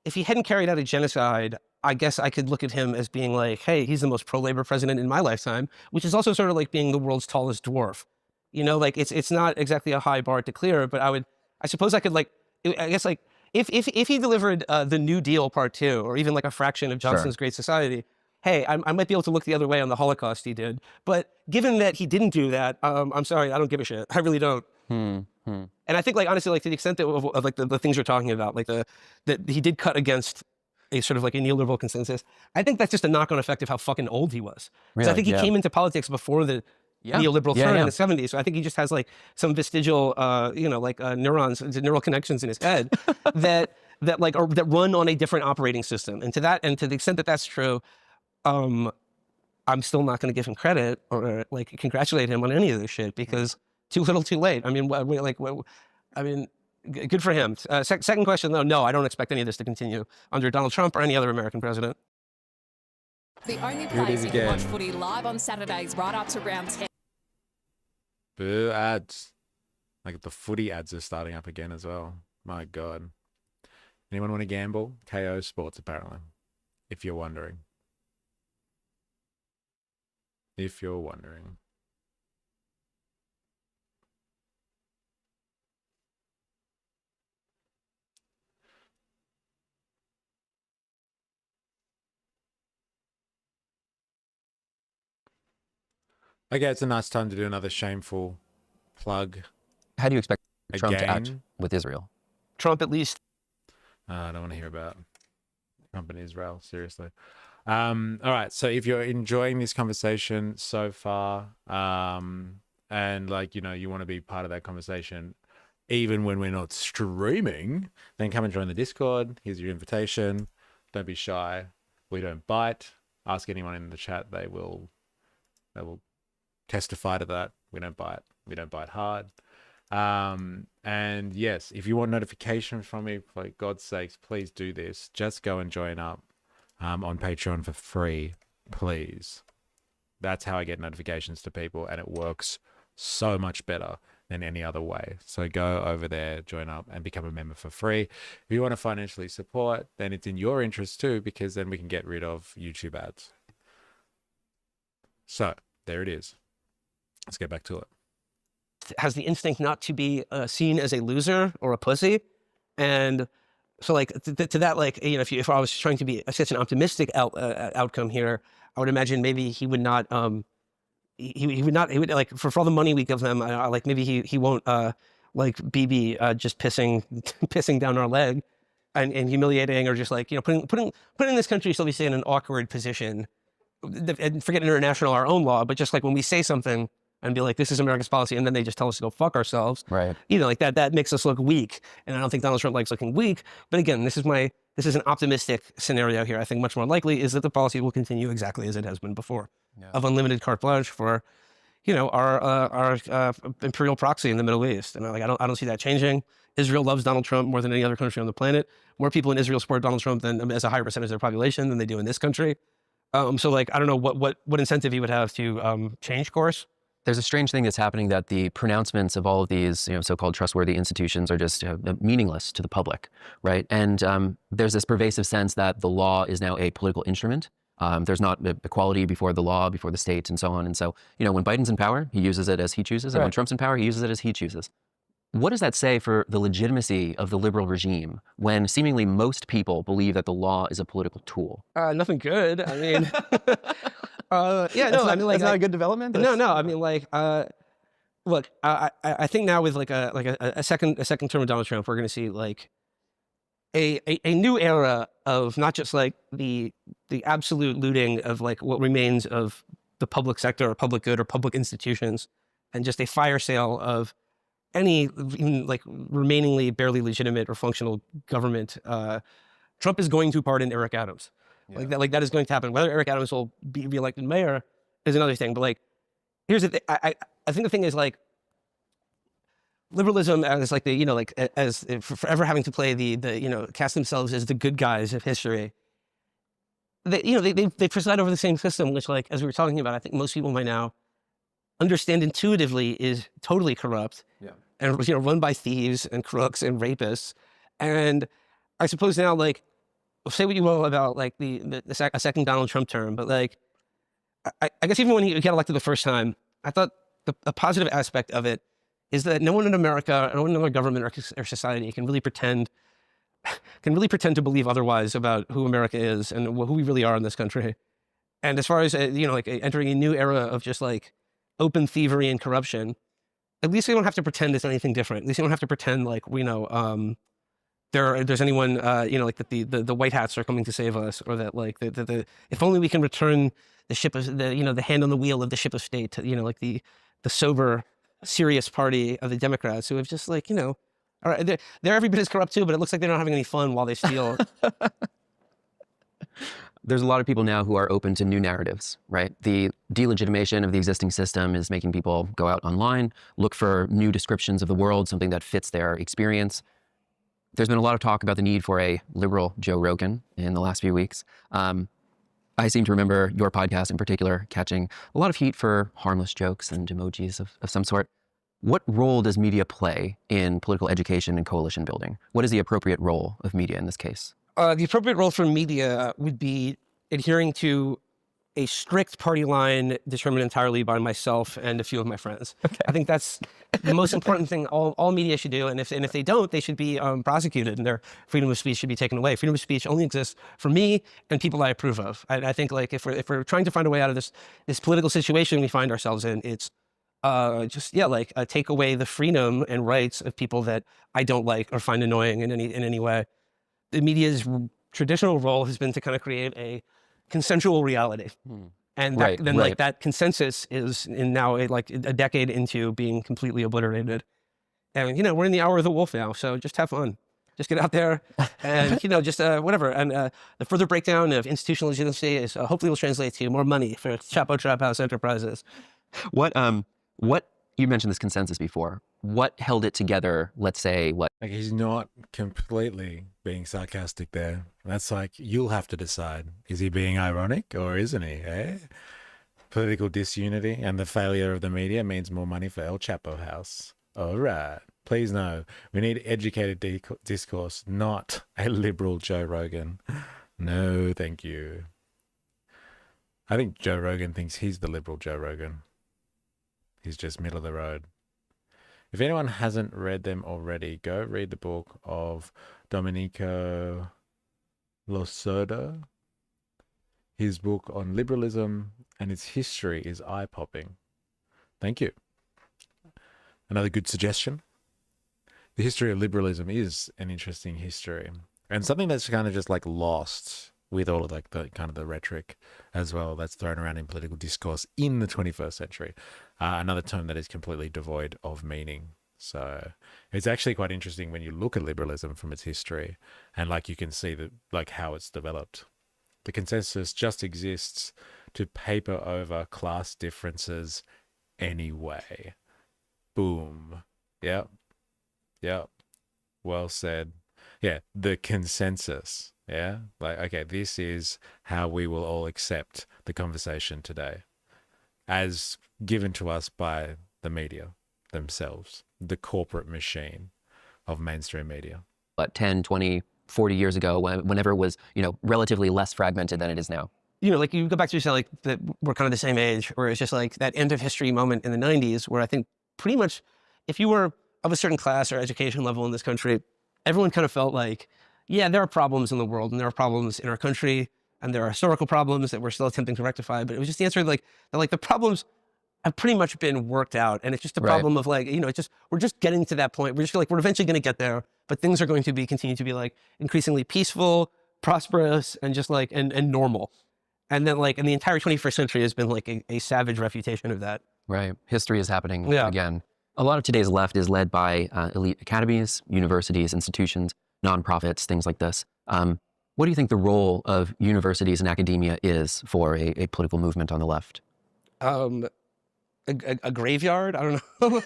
if he hadn't carried out a genocide, I guess I could look at him as being like, hey, he's the most pro-labor president in my lifetime, which is also sort of like being the world's tallest dwarf. You know, like it's not exactly a high bar to clear, but I suppose I could like, I guess like if he delivered the New Deal Part 2, or even like a fraction of Johnson's Great Society, hey, I might be able to look the other way on the Holocaust he did. But given that he didn't do that, I'm sorry, I don't give a shit. I really don't. And I think, like, honestly, like to the extent that of like the things we're talking about, like that he did cut against a sort of like a neoliberal consensus, I think that's just a knock-on effect of how fucking old he was. Really? So I think he came into politics before the neoliberal turn in the 70s. So I think he just has like some vestigial, you know, like neural connections in his head that run on a different operating system. And to the extent that that's true, I'm still not going to give him credit or like congratulate him on any of this shit, because too little, too late. I mean, good for him. Second question, though, no, I don't expect any of this to continue under Donald Trump or any other American president. The only place you can watch footy live on Saturdays right up to round 10. Boo ads. Like the footy ads are starting up again as well. My God. Anyone want to gamble? KO Sports, apparently. If you're wondering. If you're wondering. Okay, it's a nice time to do another shameful plug. How do you expect Trump to act with Israel? Trump, at least. I don't want to hear about Trump and Israel, seriously. All right, so if you're enjoying this conversation so far, and like, you know, you want to be part of that conversation, even when we're not streaming, then come and join the Discord. Here's your invitation. Don't be shy. We don't bite. Ask anyone in the chat. They will testify to that. We don't bite. We don't bite hard. And yes, if you want notifications from me, for God's sakes, please do this. Just go and join up on Patreon for free, please. That's how I get notifications to people, and it works so much better than any other way. So go over there, join up, and become a member for free. If you want to financially support, then it's in your interest too, because then we can get rid of YouTube ads. So there it is. Let's get back to it. Has the instinct not to be seen as a loser or a pussy. And so like to that, like, you know, if I was trying to be such an optimistic outcome here, I would imagine maybe he would not, he would like, for all the money we give them, like maybe he won't like BB just pissing down our leg. and humiliating, or just like, you know, putting this country, shall we say, in an awkward position. And forget international, our own law, but just like when we say something and be like, this is America's policy, and then they just tell us to go fuck ourselves. Right. You know, like that makes us look weak. And I don't think Donald Trump likes looking weak. But again, this is an optimistic scenario here. I think much more likely is that the policy will continue exactly as it has been before, of unlimited carte blanche for, you know, our imperial proxy in the Middle East. And like, I don't see that changing. Israel loves Donald Trump more than any other country on the planet. More people in Israel support Donald Trump than as a higher percentage of their population than they do in this country. So like, I don't know what incentive he would have to change course. There's a strange thing that's happening, that the pronouncements of all of these, you know, so-called trustworthy institutions are just meaningless to the public, right? And there's this pervasive sense that the law is now a political instrument. There's not equality before the law, before the state, and so on. And so, you know, when Biden's in power, he uses it as he chooses, and when Trump's in power, he uses it as he chooses. What does that say for the legitimacy of the liberal regime when seemingly most people believe that the law is a political tool? Nothing good. I mean, that's not a good development. No. I mean, like, look, I think now with like a second term of Donald Trump, we're going to see like a new era of not just like the absolute looting of like what remains of the public sector or public good or public institutions, and just a fire sale of any even like remainingly barely legitimate or functional government. Trump is going to pardon Eric Adams. Yeah. Like that is going to happen. Whether Eric Adams will be reelected mayor is another thing. But like, here's the thing. I think the thing is like, liberalism as like the, you know, like as forever having to play the you know, cast themselves as the good guys of history. They preside over the same system, which, like, as we were talking about, I think most people by now understand intuitively is totally corrupt. Yeah. And, you know, run by thieves and crooks and rapists. And I suppose now, like, say what you will about like a second Donald Trump term, but like, I guess even when he got elected the first time, I thought the positive aspect of it is that no one in America, no one in our government or society can really pretend to believe otherwise about who America is and who we really are in this country. And as far as, you know, like entering a new era of just like open thievery and corruption, at least we don't have to pretend it's anything different. At least we don't have to pretend like, we know, there's anyone, you know, like that the white hats are coming to save us, or that like if only we can return the ship of the hand on the wheel of the ship of state to, you know, like the sober, serious party of the Democrats, who have just like, you know, all right, they're every bit as corrupt too, but it looks like they're not having any fun while they steal. There's a lot of people now who are open to new narratives, right? The delegitimation of the existing system is making people go out online, look for new descriptions of the world, something that fits their experience. There's been a lot of talk about the need for a liberal Joe Rogan in the last few weeks. I seem to remember your podcast in particular catching a lot of heat for harmless jokes and emojis of some sort. What role does media play in political education and coalition building? What is the appropriate role of media in this case? The appropriate role for media would be adhering to a strict party line determined entirely by myself and a few of my friends. Okay. I think that's the most important thing all media should do. And if they don't, they should be prosecuted, and their freedom of speech should be taken away. Freedom of speech only exists for me and people I approve of. I think like if we're trying to find a way out of this political situation we find ourselves in, it's take away the freedom and rights of people that I don't like or find annoying in any way. The media's traditional role has been to kind of create a consensual reality. And that consensus is now a decade into being completely obliterated. And, you know, we're in the hour of the wolf now, so just have fun. Just get out there and, you know, just whatever. And the further breakdown of institutional legitimacy is hopefully will translate to more money for Chapo Trap House enterprises. What you mentioned this consensus before. What held it together? Let's say what? Like, he's not completely being sarcastic there. That's like, you'll have to decide. Is he being ironic or isn't he? Eh? Political disunity and the failure of the media means more money for El Chapo House. All right. Please know, we need educated discourse, not a liberal Joe Rogan. No, thank you. I think Joe Rogan thinks he's the liberal Joe Rogan. He's just middle of the road. If anyone hasn't read them already, go read the book of Domenico Losurdo. His book on liberalism and its history is eye-popping. Thank you. Another good suggestion. The history of liberalism is an interesting history. And something that's kind of just like lost with all of like the kind of the rhetoric as well that's thrown around in political discourse in the 21st century. Another term that is completely devoid of meaning. So it's actually quite interesting when you look at liberalism from its history, and like you can see that like how it's developed. The consensus just exists to paper over class differences anyway. Boom. Yep. Yep. Well said. Yeah, the consensus. Yeah, like, okay, this is how we will all accept the conversation today as given to us by the media themselves, the corporate machine of mainstream media. But 10, 20, 40 years ago, whenever it was, relatively less fragmented than it is now. Like you go back to, like, that we're kind of the same age, where it's just like that end of history moment in the 90s, where I think pretty much if you were of a certain class or education level in this country, everyone kind of felt like, yeah, there are problems in the world and there are problems in our country and there are historical problems that we're still attempting to rectify. But it was just the answer that the problems have pretty much been worked out. And it's just a problem of like, it's just, we're just getting to that point. We're just like, we're eventually going to get there, but things are going to continue to be like increasingly peaceful, prosperous, and just like, and normal. And then like, and the entire 21st century has been like a savage refutation of that. Right. History is happening again. A lot of today's left is led by elite academies, universities, institutions, nonprofits, things like this. What do you think the role of universities and academia is for a political movement on the left? A graveyard? I don't know.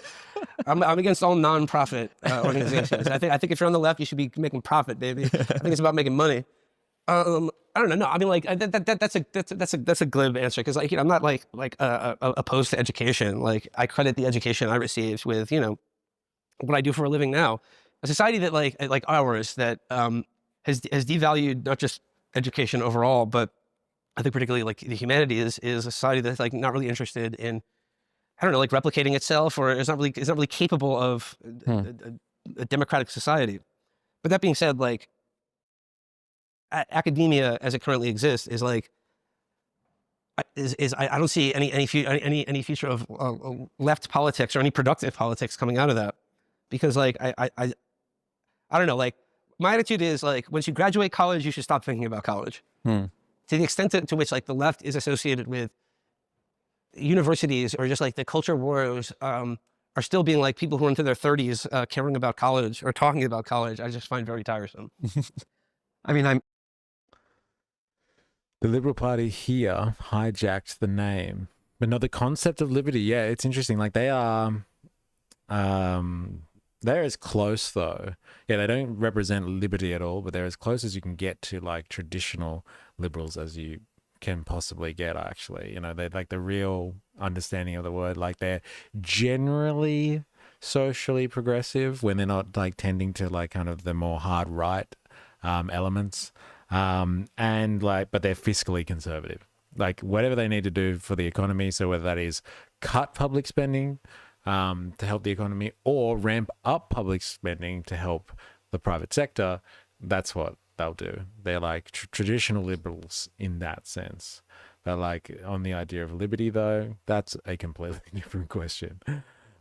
I'm against all nonprofit organizations. I think if you're on the left, you should be making profit, baby. I think it's about making money. I don't know. No, I mean, like that's a glib answer, because like I'm not like opposed to education. Like I credit the education I received with what I do for a living now. A society that like ours that has devalued not just education overall, but I think particularly like the humanities is a society that's like not really interested in, I don't know, like replicating itself, or is not really capable of a democratic society. But that being said, like academia as it currently exists is like I don't see any future of left politics or any productive politics coming out of that, because like I don't know, like my attitude is like once you graduate college, you should stop thinking about college. To the extent to which like the left is associated with universities, or just like the culture wars are still being like people who are into their 30s caring about college or talking about college, I just find very tiresome. I mean, the Liberal Party here hijacked the name, but no, the concept of liberty. Yeah, it's interesting. Like they are, they're as close though. Yeah, they don't represent liberty at all, but they're as close as you can get to like traditional liberals as you can possibly get, actually. They're like the real understanding of the word. Like they're generally socially progressive when they're not like tending to like kind of the more hard right elements. And like, but they're fiscally conservative, like whatever they need to do for the economy. So whether that is cut public spending to help the economy, or ramp up public spending to help the private sector, that's what they'll do. They're like traditional liberals in that sense. But like on the idea of liberty though, that's a completely different question.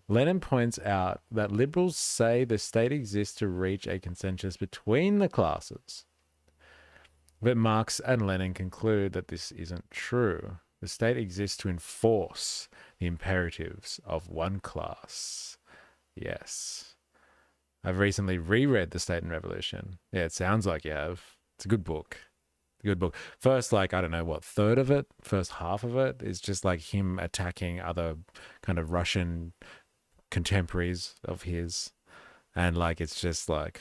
Lenin points out that liberals say the state exists to reach a consensus between the classes. But Marx and Lenin conclude that this isn't true. The state exists to enforce the imperatives of one class. Yes. I've recently reread The State and Revolution. Yeah, it sounds like you have. It's a good book. A good book. First, like, I don't know what, third of it, first half of it is just like him attacking other kind of Russian contemporaries of his. And like, it's just like,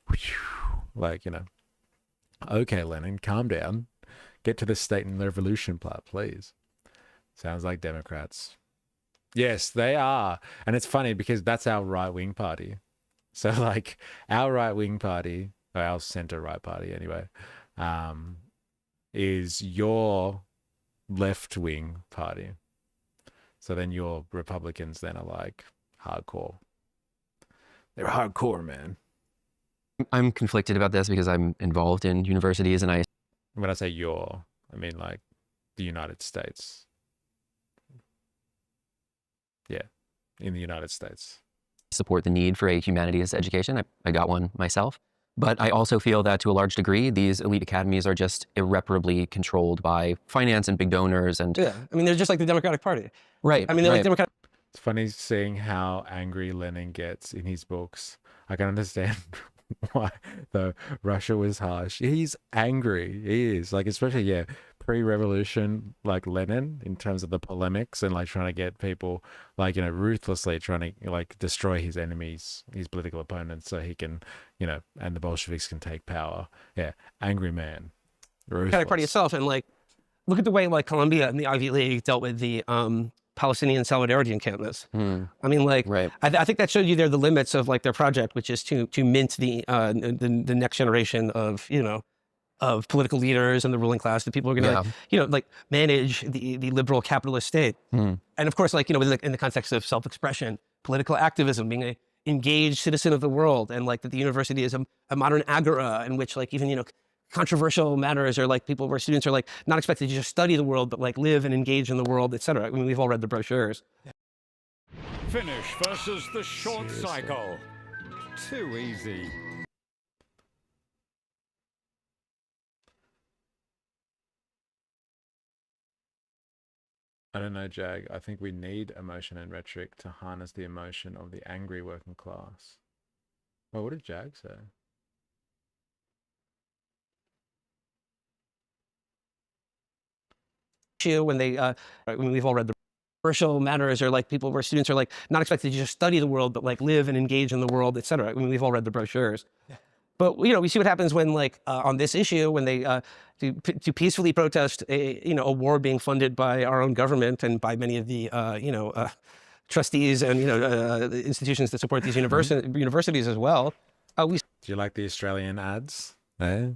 whew, like, okay, Lenin, calm down. Get to the State and Revolution part, please. Sounds like Democrats. Yes, they are. And it's funny because that's our right-wing party. So like our right-wing party, or our center-right party anyway, is your left-wing party. So then your Republicans then are like hardcore. They're hardcore, man. I'm conflicted about this because I'm involved in universities, and when I say your, I mean like the United States. Yeah, in the United States. Support the need for a humanities education. I got one myself. But I also feel that to a large degree, these elite academies are just irreparably controlled by finance and big donors. And yeah, I mean, they're just like the Democratic Party. Right. I mean, they're like Democratic. It's funny seeing how angry Lenin gets in his books. I can understand why, though. Russia was harsh. He's angry. He is, like, especially, yeah, pre-revolution, like Lenin, in terms of the polemics and like trying to get people, like, you know, ruthlessly trying to like destroy his enemies, his political opponents, so he can, you know, and the Bolsheviks can take power. Yeah, angry man. Democratic Party itself, and like, look at the way like Columbia and the Ivy League dealt with the Palestinian solidarity encampments. I mean, like, I think that showed you there the limits of like their project, which is to mint the next generation of, you know, of political leaders and the ruling class, the people who are going to, like, you know, like manage the liberal capitalist state. And of course, like, you know, in the context of self-expression, political activism, being a engaged citizen of the world, and like that the university is a modern agora in which like even, you know, controversial matters, or like people where students are like not expected to just study the world, but like live and engage in the world, etc. I mean, we've all read the brochures. Finish versus the short cycle. Too easy. I don't know, Jag. I think we need emotion and rhetoric to harness the emotion of the angry working class. Well, what did Jag say? When they, when we've all read the controversial matters, or like people where students are like not expected to just study the world, but like live and engage in the world, etc. I mean, we've all read the brochures. But, you know, we see what happens when, like, on this issue, when they to peacefully protest a war being funded by our own government and by many of the trustees and the institutions that support these universities as well. Do you like the Australian ads? Eh?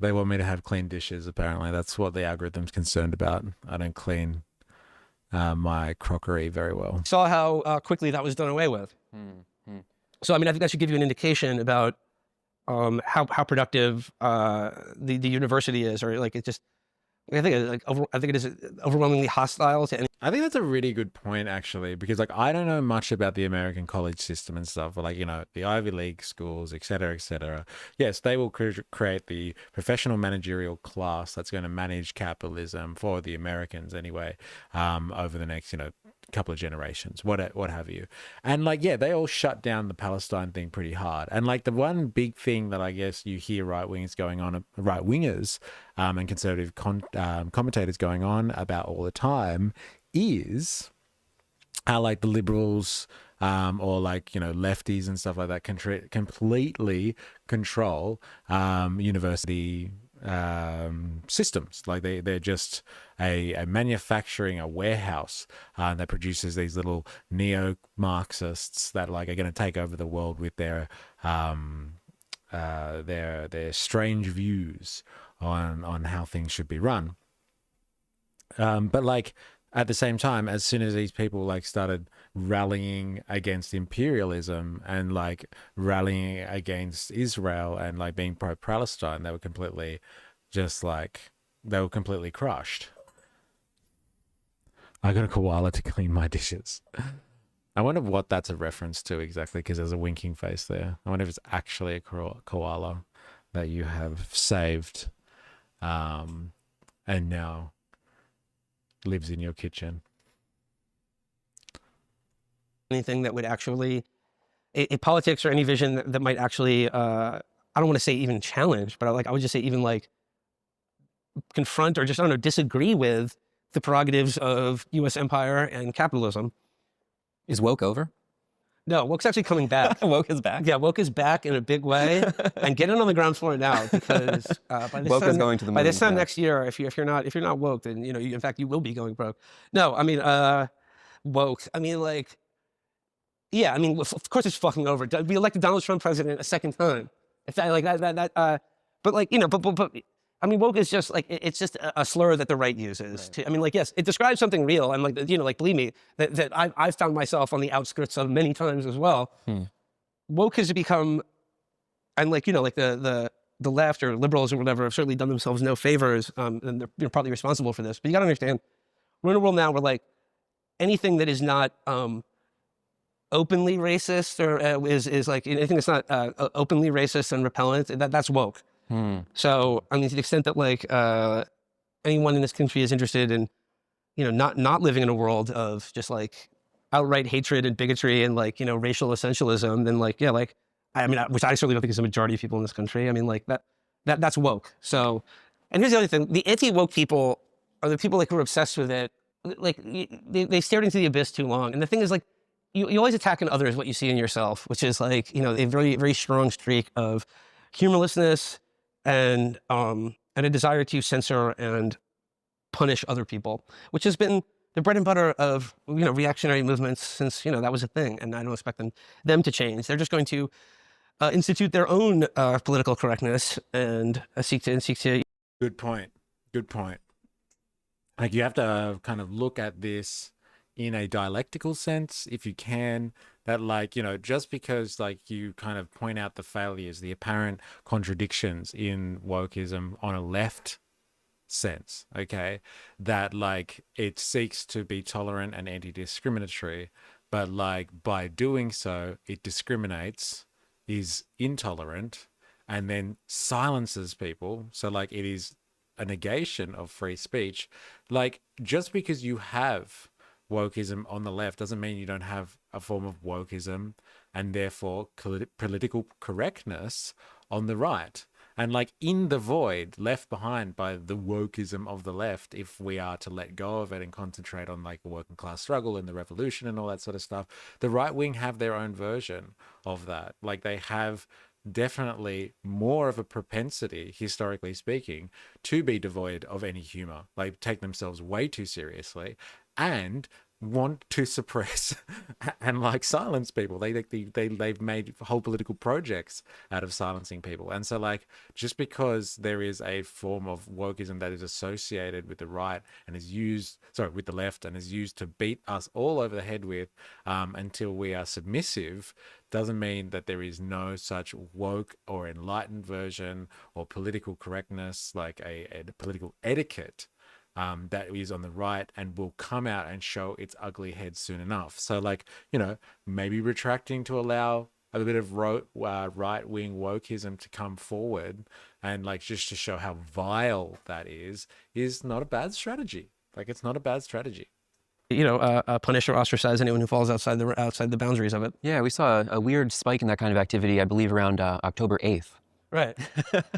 They want me to have clean dishes. Apparently, that's what the algorithm's concerned about. I don't clean my crockery very well. Saw how quickly that was done away with. So, I mean, I think that should give you an indication about how productive the university is, or like it just. I think it is overwhelmingly hostile to any. I think that's a really good point, actually, because like I don't know much about the American college system and stuff, but like, you know, the Ivy League schools, et cetera, et cetera. Yes, they will create the professional managerial class that's going to manage capitalism for the Americans anyway, over the next, you know, couple of generations, what have you. And like, yeah, they all shut down the Palestine thing pretty hard. And like the one big thing that I guess you hear right-wingers and conservative commentators going on about all the time is how like the liberals or like, you know, lefties and stuff like that completely control university systems. Like they're just a manufacturing, a warehouse that produces these little neo-Marxists that like are going to take over the world with their strange views on how things should be run. But like at the same time, as soon as these people like started rallying against imperialism and like rallying against Israel and like being pro-Palestine, they were completely crushed. I got a koala to clean my dishes. I wonder what that's a reference to exactly, because there's a winking face there. I wonder if it's actually a koala that you have saved and now lives in your kitchen. Anything that would actually, a politics or any vision that might actually, I don't want to say even challenge, but I would just say even like confront or just, I don't know, disagree with the prerogatives of U.S. empire and capitalism. Is woke over? No, woke's actually coming back. Woke is back? Yeah, woke is back in a big way. And get in on the ground floor now, because by this woke time, is going to the moon. By this time next year, if you're not woke, then in fact you will be going broke. No, I mean woke. I mean like, yeah, I mean of course it's fucking over. We elected Donald Trump president a second time. If that like that but like but I mean, woke is just like, it's just a slur that the right uses. Right. I mean, like, yes, it describes something real. And like, like, believe me, that I've found myself on the outskirts of many times as well. Woke has become, and like, like the left or liberals or whatever have certainly done themselves no favors. And they're partly responsible for this. But you got to understand, we're in a world now where like anything that is not openly racist or is like anything that's not openly racist and repellent, that's woke. So I mean, to the extent that like anyone in this country is interested in, you know, not living in a world of just like outright hatred and bigotry and like, you know, racial essentialism, then like, yeah, like, I mean, which I certainly don't think is the majority of people in this country. I mean, like that's woke. So, and here's the other thing: the anti-woke people are the people like who are obsessed with it. Like they stared into the abyss too long. And the thing is, like, you always attack in others what you see in yourself, which is like, you know, a very, very strong streak of humorlessness and a desire to censor and punish other people, which has been the bread and butter of, you know, reactionary movements since, you know, that was a thing. And I don't expect them to change. They're just going to institute their own political correctness and seek to. Good point. Good point. Like, you have to kind of look at this in a dialectical sense, if you can, that like, you know, just because like you kind of point out the failures, the apparent contradictions in wokeism on a left sense, okay, that like it seeks to be tolerant and anti-discriminatory, but like by doing so, it discriminates, is intolerant, and then silences people. So like it is a negation of free speech. Like, just because you have wokeism on the left doesn't mean you don't have a form of wokeism and therefore political correctness on the right. And like in the void left behind by the wokeism of the left, if we are to let go of it and concentrate on like the working class struggle and the revolution and all that sort of stuff, the right wing have their own version of that. Like, they have definitely more of a propensity, historically speaking, to be devoid of any humor, like take themselves way too seriously and want to suppress and like silence people. They've made whole political projects out of silencing people. And so like, just because there is a form of wokeism that is associated with the right and is used, with the left, and is used to beat us all over the head with until we are submissive, doesn't mean that there is no such woke or enlightened version or political correctness, like a political etiquette that is on the right and will come out and show its ugly head soon enough. So like, you know, maybe retracting to allow a bit of right-wing wokeism to come forward and like just to show how vile that is not a bad strategy. Like, it's not a bad strategy. You know, punish or ostracize anyone who falls outside the boundaries of it. Yeah, we saw a weird spike in that kind of activity, I believe, around October 8th. Right.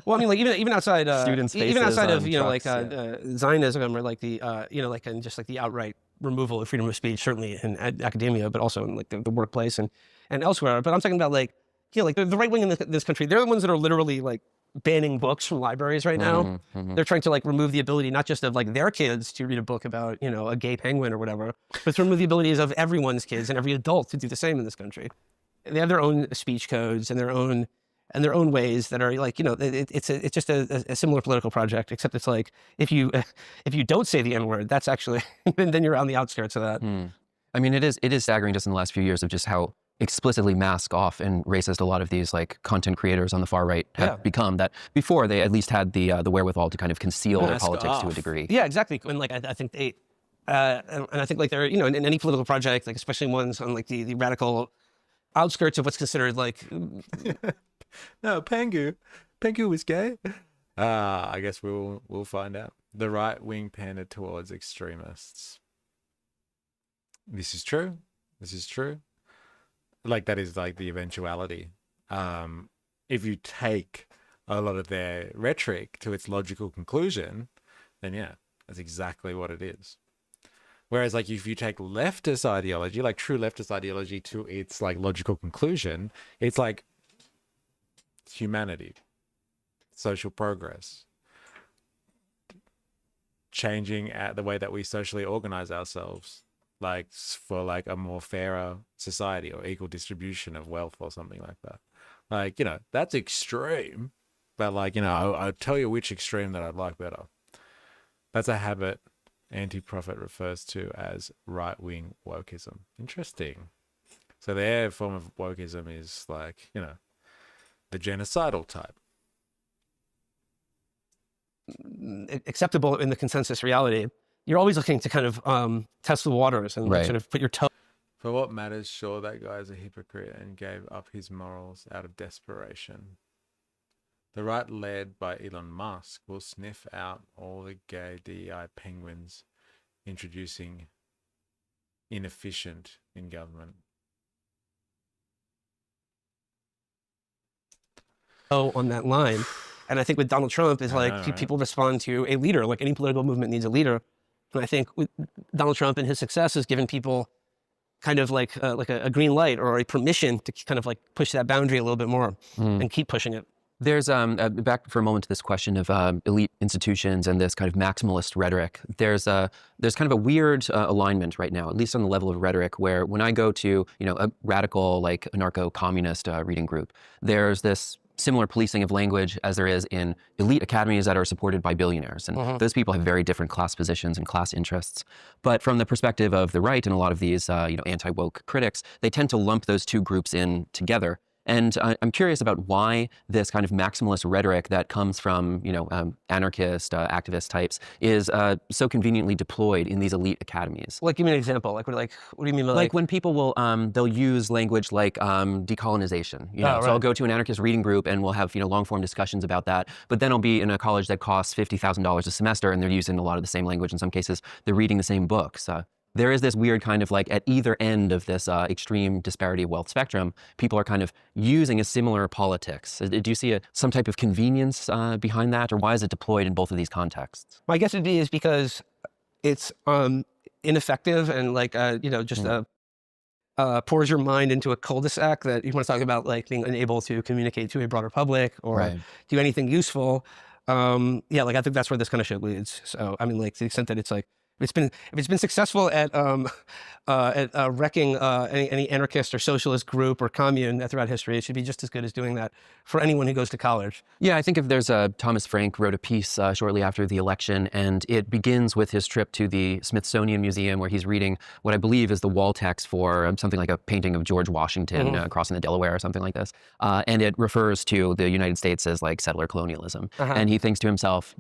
Well, I mean, like even outside, students' even outside of, you know, trucks, like Zionism, or like the, you know, like, and just like the outright removal of freedom of speech, certainly in academia, but also in like the workplace and elsewhere. But I'm talking about like, you know, like the right wing in this country, they're the ones that are literally like banning books from libraries right now. They're trying to like remove the ability, not just of like their kids to read a book about, you know, a gay penguin or whatever, but to remove the abilities of everyone's kids and every adult to do the same in this country. They have their own speech codes and their own ways that are like, you know, it's just a similar political project, except it's like, if you don't say the N-word, that's actually, then you're on the outskirts of that. I mean, it is staggering just in the last few years of just how explicitly mask off and racist a lot of these like content creators on the far right have become, that before they at least had the wherewithal to kind of conceal their politics to a degree. Yeah, exactly. And like, I think they, and I think like they're, you know, in any political project, like especially ones on like the radical outskirts of what's considered like, no, Pengu was gay. I guess we'll find out. The right wing pandered towards extremists. This is true. Like, that is like the eventuality. If you take a lot of their rhetoric to its logical conclusion, then yeah, that's exactly what it is. Whereas like, if you take leftist ideology, like true leftist ideology, to its like logical conclusion, it's like humanity, social progress, changing the way that we socially organize ourselves, like for like a more fairer society or equal distribution of wealth or something like that. Like, you know, that's extreme, but like, you know, I'll tell you which extreme that I'd like better. That's a habit Anti-Prophet refers to as right-wing wokeism. Interesting. So their form of wokeism is like, you know, the genocidal type. Acceptable in the consensus reality. You're always looking to kind of test the waters and like, sort of put your toe. For what matters, sure, that guy's a hypocrite and gave up his morals out of desperation. The right, led by Elon Musk, will sniff out all the gay DEI penguins introducing inefficient in government. On that line. And I think with Donald Trump is like people respond to a leader, like any political movement needs a leader. And I think with Donald Trump and his success has given people kind of like a green light or a permission to kind of like push that boundary a little bit more and keep pushing it. There's, back for a moment to this question of elite institutions and this kind of maximalist rhetoric. There's kind of a weird alignment right now, at least on the level of rhetoric, where when I go to, a radical, like anarcho-communist reading group, there's this similar policing of language as there is in elite academies that are supported by billionaires. And those people have very different class positions and class interests. But from the perspective of the right and a lot of these, anti-woke critics, they tend to lump those two groups in together. And I'm curious about why this kind of maximalist rhetoric that comes from, anarchist, activist types is so conveniently deployed in these elite academies. Like, give me an example. What do you mean by like when people will, they'll use language like decolonization. So I'll go to an anarchist reading group and we'll have, long form discussions about that. But then I'll be in a college that costs $50,000 a semester and they're using a lot of the same language. In some cases, they're reading the same books. There is this weird kind of like at either end of this extreme disparity of wealth spectrum, people are kind of using a similar politics. Do you see some type of convenience behind that, or why is it deployed in both of these contexts? My guess would be is because it's ineffective and pours your mind into a cul-de-sac that you want to talk about, like being unable to communicate to a broader public or do anything useful. I think that's where this kind of shit leads. So I mean, like to the extent that it's like, if it's been successful at wrecking any anarchist or socialist group or commune throughout history, it should be just as good as doing that for anyone who goes to college. Yeah, I think if there's Thomas Frank wrote a piece shortly after the election, and it begins with his trip to the Smithsonian Museum, where he's reading what I believe is the wall text for something like a painting of George Washington crossing the Delaware or something like this, and it refers to the United States as like settler colonialism, and he thinks to himself,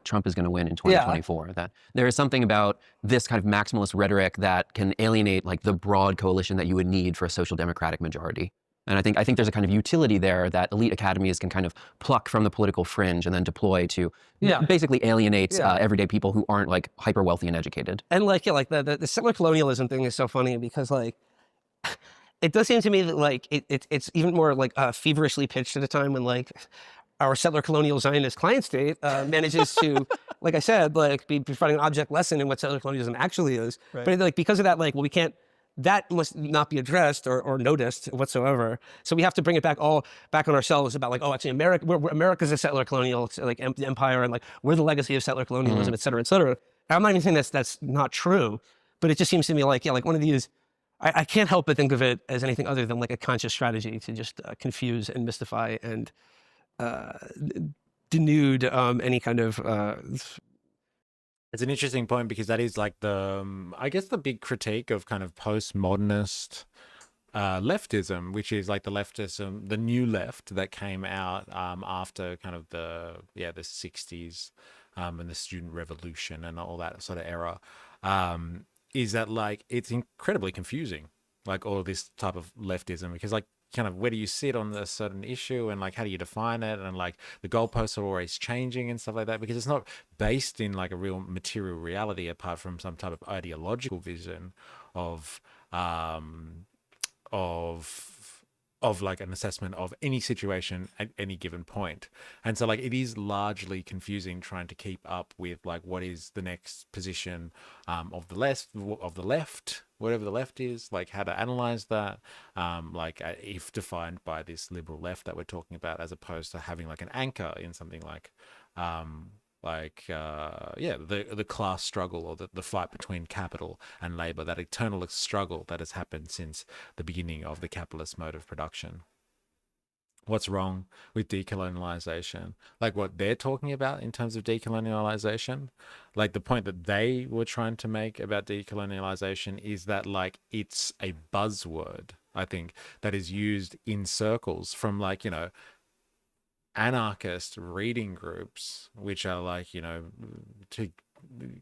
Trump is going to win in 2024. That there is something about this kind of maximalist rhetoric that can alienate like the broad coalition that you would need for a social democratic majority. And I think there's a kind of utility there that elite academies can kind of pluck from the political fringe and then deploy to basically alienate everyday people who aren't like hyper wealthy and educated. And the settler colonialism thing is so funny because like it does seem to me that like it's even more like feverishly pitched at a time when like our settler colonial Zionist client state manages to, like I said, like be providing an object lesson in what settler colonialism actually is. Right. But like because of that, like, well, that must not be addressed or noticed whatsoever. So we have to bring it back on ourselves about like, oh, actually America's a settler colonial like empire, and like we're the legacy of settler colonialism, et cetera, et cetera. I'm not even saying that's not true, but it just seems to me like, like one of these, I can't help but think of it as anything other than like a conscious strategy to just confuse and mystify and denude any kind of It's an interesting point because that is like I guess the big critique of kind of postmodernist leftism, which is like the leftism, the new left that came out after kind of the 60s and the student revolution and all that sort of era, is that like it's incredibly confusing, like all this type of leftism, because like kind of where do you sit on a certain issue and like how do you define it, and like the goalposts are always changing and stuff like that, because it's not based in like a real material reality apart from some type of ideological vision of like an assessment of any situation at any given point. And so like it is largely confusing trying to keep up with like what is the next position of the left, whatever the left is, like how to analyze that, if defined by this liberal left that we're talking about, as opposed to having like an anchor in something like the class struggle, or the fight between capital and labor, that eternal struggle that has happened since the beginning of the capitalist mode of production. What's wrong with decolonialization? Like what they're talking about in terms of decolonialization, like the point that they were trying to make about decolonialization is that like it's a buzzword, I think, that is used in circles from like, anarchist reading groups, which are like, to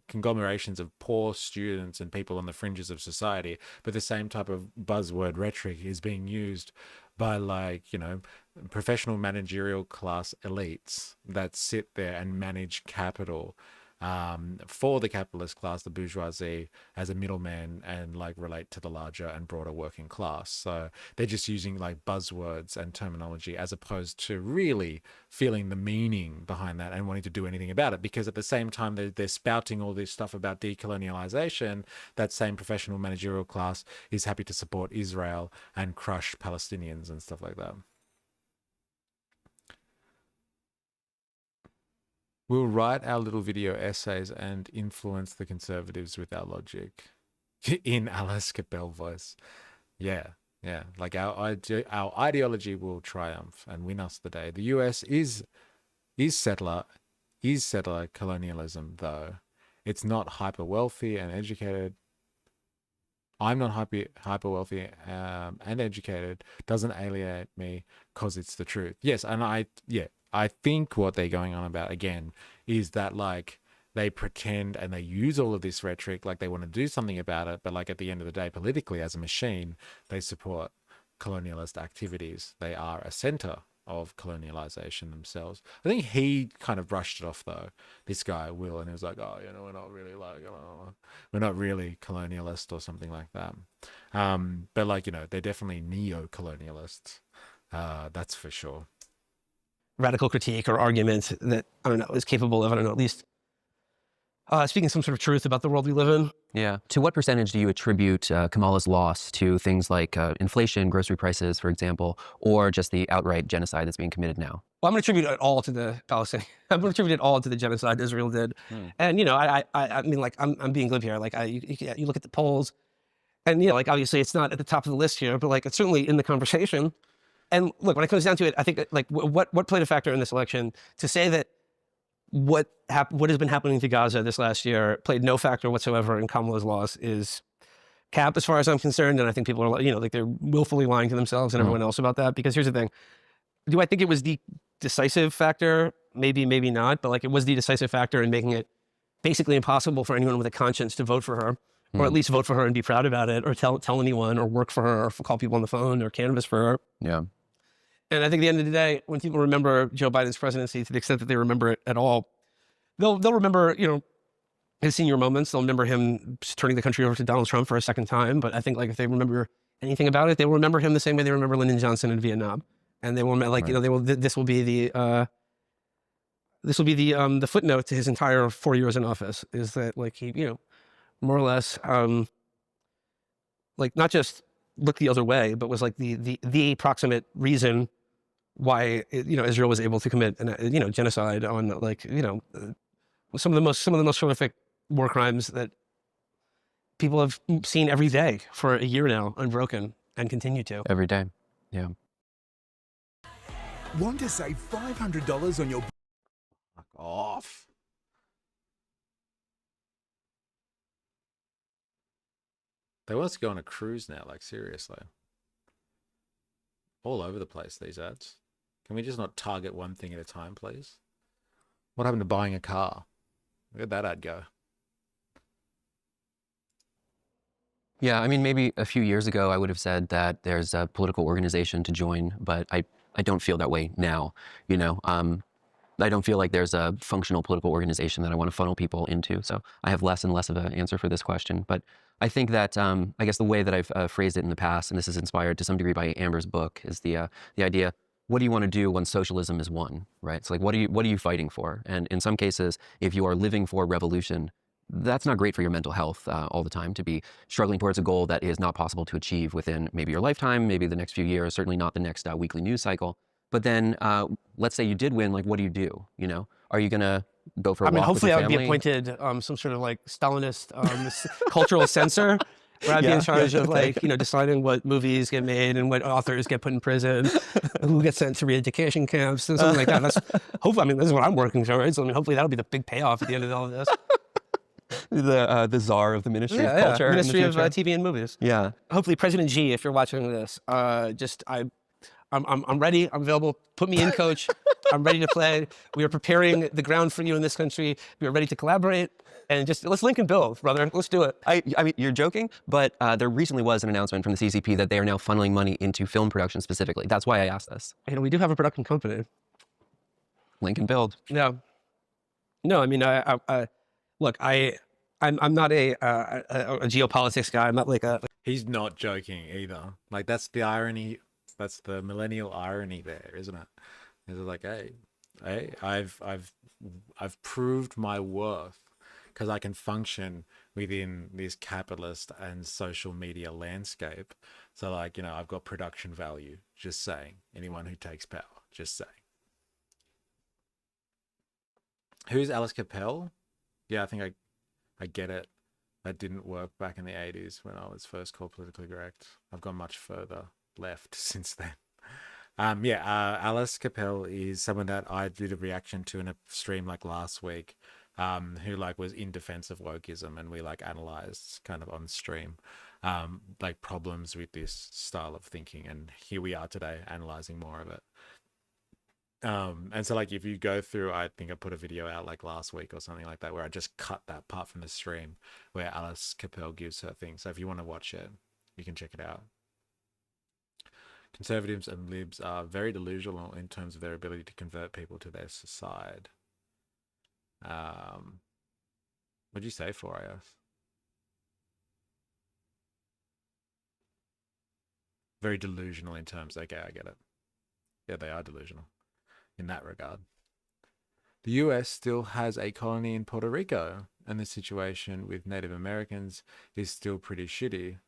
conglomerations of poor students and people on the fringes of society, but the same type of buzzword rhetoric is being used by, like, you know, professional managerial class elites that sit there and manage capital for the capitalist class, the bourgeoisie, as a middleman, and like relate to the larger and broader working class. So they're just using like buzzwords and terminology as opposed to really feeling the meaning behind that and wanting to do anything about it. Because at the same time they're spouting all this stuff about decolonialization, that same professional managerial class is happy to support Israel and crush Palestinians and stuff like that. We'll write our little video essays and influence the conservatives with our logic. In Alice Capel voice. Yeah. Like our ideology will triumph and win us the day. The US is settler colonialism, though. It's not hyper wealthy and educated. I'm not hyper wealthy and educated. Doesn't alienate me because it's the truth. Yes, and I think what they're going on about, again, is that like they pretend and they use all of this rhetoric like they want to do something about it, but like at the end of the day, politically as a machine, they support colonialist activities. They are a center of colonialization themselves. I think he kind of brushed it off though, this guy Will, and he was like, oh, you know, we're not really colonialist or something like that. But like, you know, they're definitely neo-colonialists. That's for sure. Radical critique or argument that, I don't know, is capable of, I don't know, at least speaking some sort of truth about the world we live in. Yeah. To what percentage do you attribute Kamala's loss to things like inflation, grocery prices, for example, or just the outright genocide that's being committed now? Well, I'm going to attribute it all to the Palestinians. I'm going to attribute it all to the genocide Israel did. And, you know, I mean, like, I'm being glib here. Like, you look at the polls, and, you know, like, obviously it's not at the top of the list here, but, like, it's certainly in the conversation. And look, when it comes down to it, I think like what played a factor in this election to say that what has been happening to Gaza this last year played no factor whatsoever in Kamala's loss is cap as far as I'm concerned. And I think people are, you know, like they're willfully lying to themselves and everyone else about that. Because here's the thing. Do I think it was the decisive factor? Maybe, maybe not. But like it was the decisive factor in making it basically impossible for anyone with a conscience to vote for her. Or at least vote for her and be proud about it, or tell anyone, or work for her, or call people on the phone, or canvass for her. Yeah. And I think at the end of the day, when people remember Joe Biden's presidency, to the extent that they remember it at all, they'll remember, you know, his senior moments. They'll remember him turning the country over to Donald Trump for a second time. But I think like if they remember anything about it, they will remember him the same way they remember Lyndon Johnson in Vietnam. And they will like, you know, they will. This will be the footnote to his entire 4 years in office. Is that like he, you know, more or less, like not just looked the other way, but was like the proximate reason why, you know, Israel was able to commit you know, genocide on, like, you know, some of the most horrific war crimes that people have seen every day for a year now, unbroken, and continue to. Every day. Yeah. Want to save $500 on your... Fuck off. They want us to go on a cruise now, like seriously. All over the place, these ads. Can we just not target one thing at a time, please? What happened to buying a car? Where'd that ad go? Yeah, I mean, maybe a few years ago, I would have said that there's a political organization to join, but I don't feel that way now, you know. I don't feel like there's a functional political organization that I want to funnel people into. So I have less and less of an answer for this question. But I think that, I guess the way that I've phrased it in the past, and this is inspired to some degree by Amber's book, is the idea, what do you want to do when socialism is won, right? So like, what are you fighting for? And in some cases, if you are living for revolution, that's not great for your mental health all the time, to be struggling towards a goal that is not possible to achieve within maybe your lifetime, maybe the next few years, certainly not the next weekly news cycle. But then let's say you did win, like, what do? You know, are you going to go for a walk with your family? Hopefully I would be appointed some sort of like Stalinist cultural censor, where I'd be in charge of like, you know, deciding what movies get made and what authors get put in prison, who gets sent to re-education camps and something like that. That's hopefully, I mean, this is what I'm working towards. So, I mean, hopefully that'll be the big payoff at the end of all of this. The czar of the Ministry of Culture. Ministry of TV and Movies. Yeah. Hopefully President Xi, if you're watching this, I'm ready. I'm available. Put me in, coach. I'm ready to play. We are preparing the ground for you in this country. We are ready to collaborate. And just let's link and build, brother. Let's do it. I mean, you're joking, but there recently was an announcement from the CCP that they are now funneling money into film production specifically. That's why I asked this. And we do have a production company. Link and build. Yeah. No, I mean, look, I'm not a geopolitics guy. I'm not like a. He's not joking either. Like, that's the irony. That's the millennial irony there, isn't it? It's like, hey, I've proved my worth because I can function within this capitalist and social media landscape. So, like, you know, I've got production value. Just saying. Anyone who takes power. Just saying. Who's Alice Capel? Yeah, I think I get it. That didn't work back in the 80s when I was first called politically correct. I've gone much further left since then. Alice Capel is someone that I did a reaction to in a stream like last week, who like was in defense of wokeism, and we like analyzed kind of on stream like problems with this style of thinking, and here we are today analyzing more of it. And so like if you go through, I think I put a video out like last week or something like that where I just cut that part from the stream where Alice Capel gives her thing. So if you want to watch it, you can check it out. Conservatives and libs are very delusional in terms of their ability to convert people to their side. What'd you say for us? Very delusional in terms. Okay, I get it. Yeah, they are delusional in that regard. The US still has a colony in Puerto Rico, and the situation with Native Americans is still pretty shitty.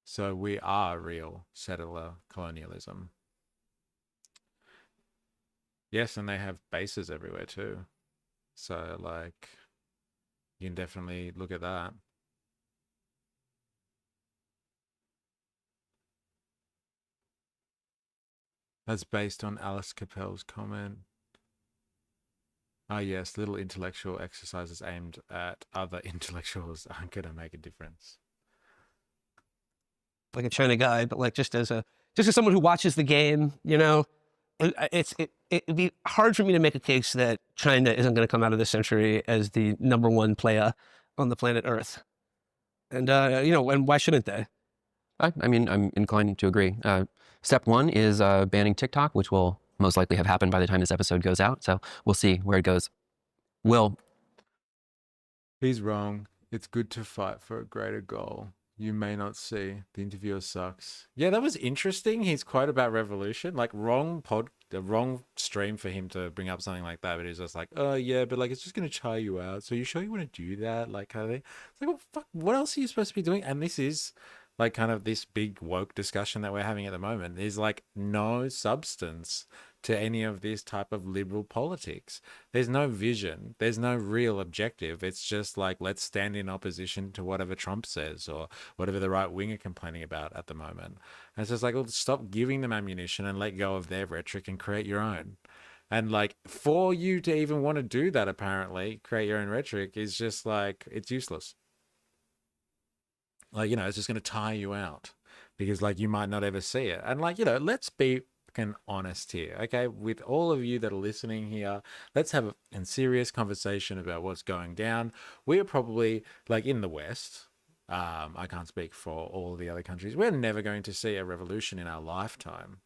So we are real settler colonialism. Yes, and they have bases everywhere too. So like, you can definitely look at that. That's based on Alice Capel's comment. Ah, yes, little intellectual exercises aimed at other intellectuals aren't going to make a difference. Like a China guy, but like just as someone who watches the game, you know, it'd be hard for me to make a case that China isn't going to come out of this century as the #1 player on the planet Earth. And, you know, and why shouldn't they? I mean, I'm inclined to agree. Step one is banning TikTok, which will most likely have happened by the time this episode goes out. So we'll see where it goes. Will. He's wrong. It's good to fight for a greater goal. You may not see. The interviewer sucks. Yeah, that was interesting. His quote about revolution, like the wrong stream for him to bring up something like that. But he's just like, oh yeah, but like it's just gonna tire you out. So you sure you want to do that? Like kind of thing. It's like, well, fuck, what else are you supposed to be doing? And this is like kind of this big woke discussion that we're having at the moment. There's like no substance to any of this type of liberal politics. There's no vision. There's no real objective. It's just like, let's stand in opposition to whatever Trump says or whatever the right wing are complaining about at the moment. And it's just like, well, stop giving them ammunition and let go of their rhetoric and create your own. And like, for you to even want to do that, apparently, create your own rhetoric is just like, it's useless. Like, you know, it's just going to tire you out because like you might not ever see it. And like, you know, let's be honest here, okay? With all of you that are listening here, let's have a serious conversation about what's going down. We are probably like in the West. I can't speak for all the other countries. We're never going to see a revolution in our lifetime.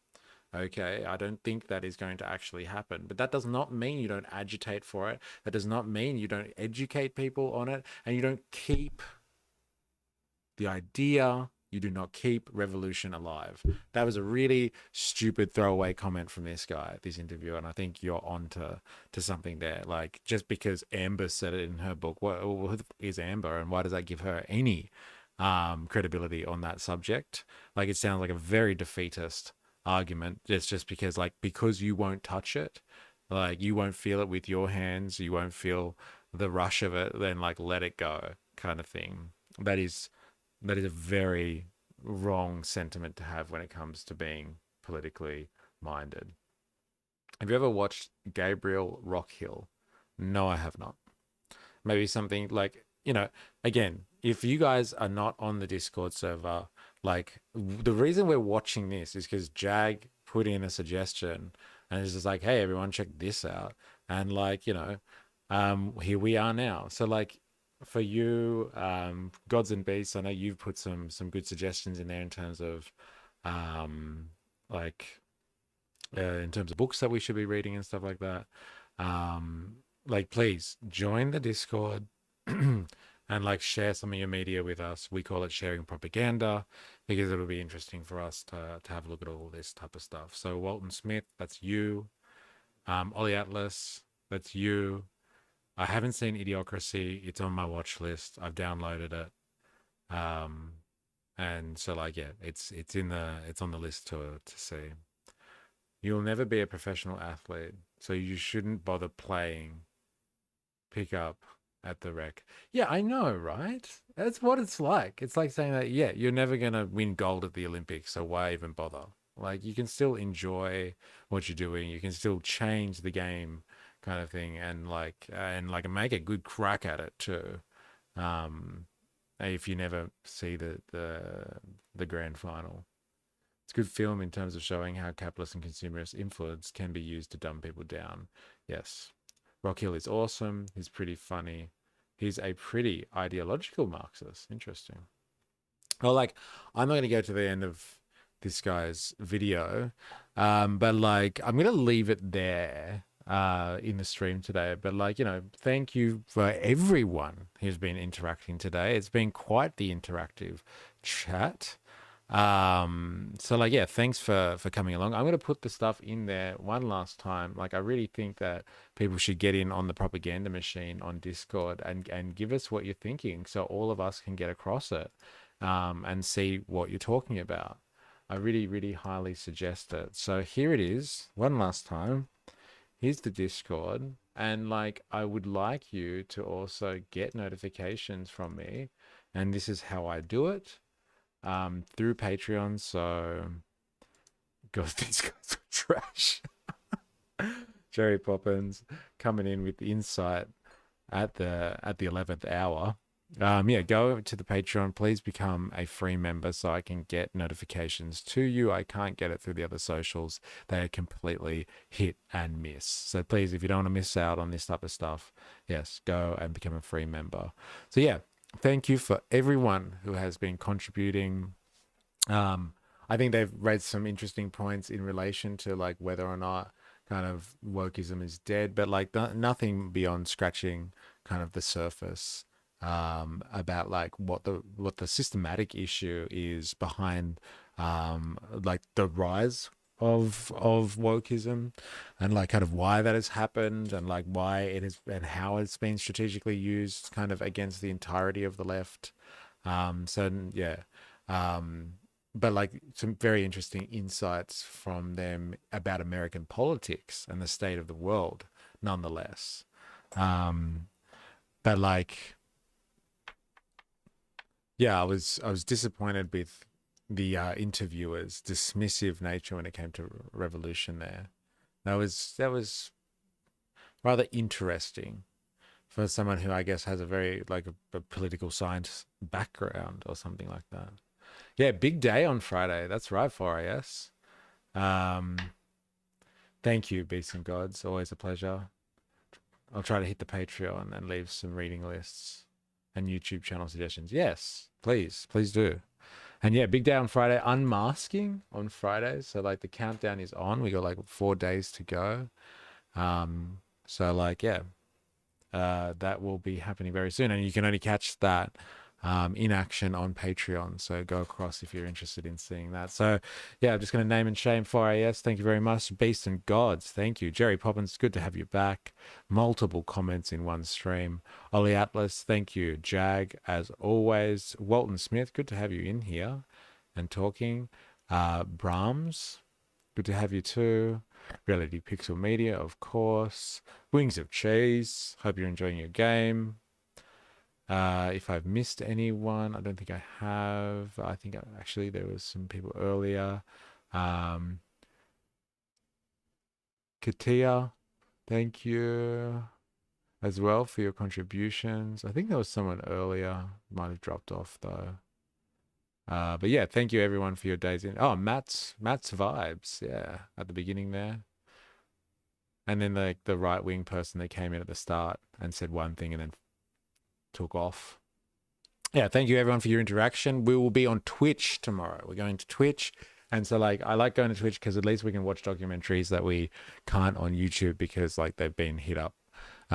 Okay, I don't think that is going to actually happen, but that does not mean you don't agitate for it. That does not mean you don't educate people on it, and you don't keep the idea, you do not keep revolution alive. That was a really stupid throwaway comment from this guy, this interviewer, and I think you're on to something there. Like, just because Amber said it in her book, who is Amber, and why does that give her any credibility on that subject? Like, it sounds like a very defeatist argument. It's just because you won't touch it, like you won't feel it with your hands, you won't feel the rush of it, then like let it go kind of thing. That is a very wrong sentiment to have when it comes to being politically minded. Have you ever watched Gabriel Rockhill? No, I have not. Maybe something like, you know, again, if you guys are not on the Discord server, like the reason we're watching this is because Jag put in a suggestion and it's just like, hey, everyone, check this out. And like, you know, here we are now. So like for you, Gods and Beasts, I know you've put some good suggestions in there in terms of like in terms of books that we should be reading and stuff like that. Like please join the Discord and like share some of your media with us. We call it sharing propaganda because it'll be interesting for us to have a look at all this type of stuff. So Walton Smith, that's you. Ollie Atlas, that's you. I haven't seen Idiocracy. It's on my watch list. I've downloaded it. And so like, yeah, it's on the list to see. You'll never be a professional athlete, so you shouldn't bother playing. Pick up at the rec. Yeah, I know, right? That's what it's like. It's like saying that, yeah, you're never going to win gold at the Olympics, so why even bother? Like, you can still enjoy what you're doing. You can still change the game kind of thing and make a good crack at it too. If you never see the grand final. It's a good film in terms of showing how capitalist and consumerist influence can be used to dumb people down. Yes. Rock Hill is awesome. He's pretty funny. He's a pretty ideological Marxist. Interesting. Well, like, I'm not going to go to the end of this guy's video, but like, I'm going to leave it there in the stream today. But like, you know, thank you for everyone who's been interacting today. It's been quite the interactive chat. So like, yeah, thanks for coming along. I'm going to put the stuff in there one last time. Like, I really think that people should get in on the propaganda machine on Discord and give us what you're thinking so all of us can get across it, and see what you're talking about. I really, really highly suggest it. So here it is one last time. Here's the Discord. And like, I would like you to also get notifications from me. And this is how I do it. Through Patreon. So God, these guys are trash. Jerry Poppins coming in with insight at the 11th hour. Yeah, go to the Patreon. Please become a free member so I can get notifications to you. I can't get it through the other socials. They are completely hit and miss. So please, if you don't want to miss out on this type of stuff, yes, go and become a free member. So yeah, thank you for everyone who has been contributing. I think they've raised some interesting points in relation to like whether or not kind of wokeism is dead, but like nothing beyond scratching kind of the surface about like what the systematic issue is behind like the rise of wokeism and like kind of why that has happened and like why it is and how it's been strategically used kind of against the entirety of the left. So yeah, but like some very interesting insights from them about American politics and the state of the world nonetheless. But like, yeah, I was disappointed with the interviewer's dismissive nature when it came to revolution there. That was rather interesting for someone who I guess has a very like a political science background or something like that. Yeah, big day on Friday. That's right, 4AS. Thank you, Beasts and Gods. Always a pleasure. I'll try to hit the Patreon and leave some reading lists and YouTube channel suggestions. Yes, please do. And yeah, big day on Friday. Unmasking on Friday. So like the countdown is on. We got like 4 days to go. So like, yeah, that will be happening very soon. And you can only catch that in action on Patreon. So go across if you're interested in seeing that. So yeah, I'm just going to name and shame 4AS. Thank you very much. Beasts and Gods. Thank you. Jerry Poppins, good to have you back. Multiple comments in one stream. Ollie Atlas, thank you. Jag, as always. Walton Smith, good to have you in here and talking. Brahms, good to have you too. Reality Pixel Media, of course. Wings of Cheese, hope you're enjoying your game. If I've missed anyone, I don't think I have. I think actually there was some people earlier. Katia, thank you as well for your contributions. I think there was someone earlier, might have dropped off though. But yeah, thank you everyone for your days in. Oh, Matt's vibes, yeah, at the beginning there. And then the right wing person that came in at the start and said one thing and then took off. Yeah, thank you everyone for your interaction. We will be on Twitch tomorrow. We're going to Twitch. And so I like going to Twitch because at least we can watch documentaries that we can't on YouTube because they've been hit up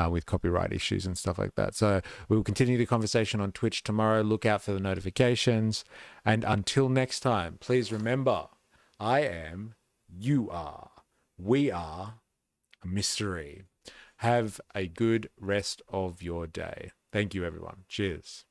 with copyright issues and stuff like that. So we will continue the conversation on Twitch tomorrow. Look out for the notifications. And until next time, please remember, I am, you are, we are MysterE. Have a good rest of your day. Thank you, everyone. Cheers.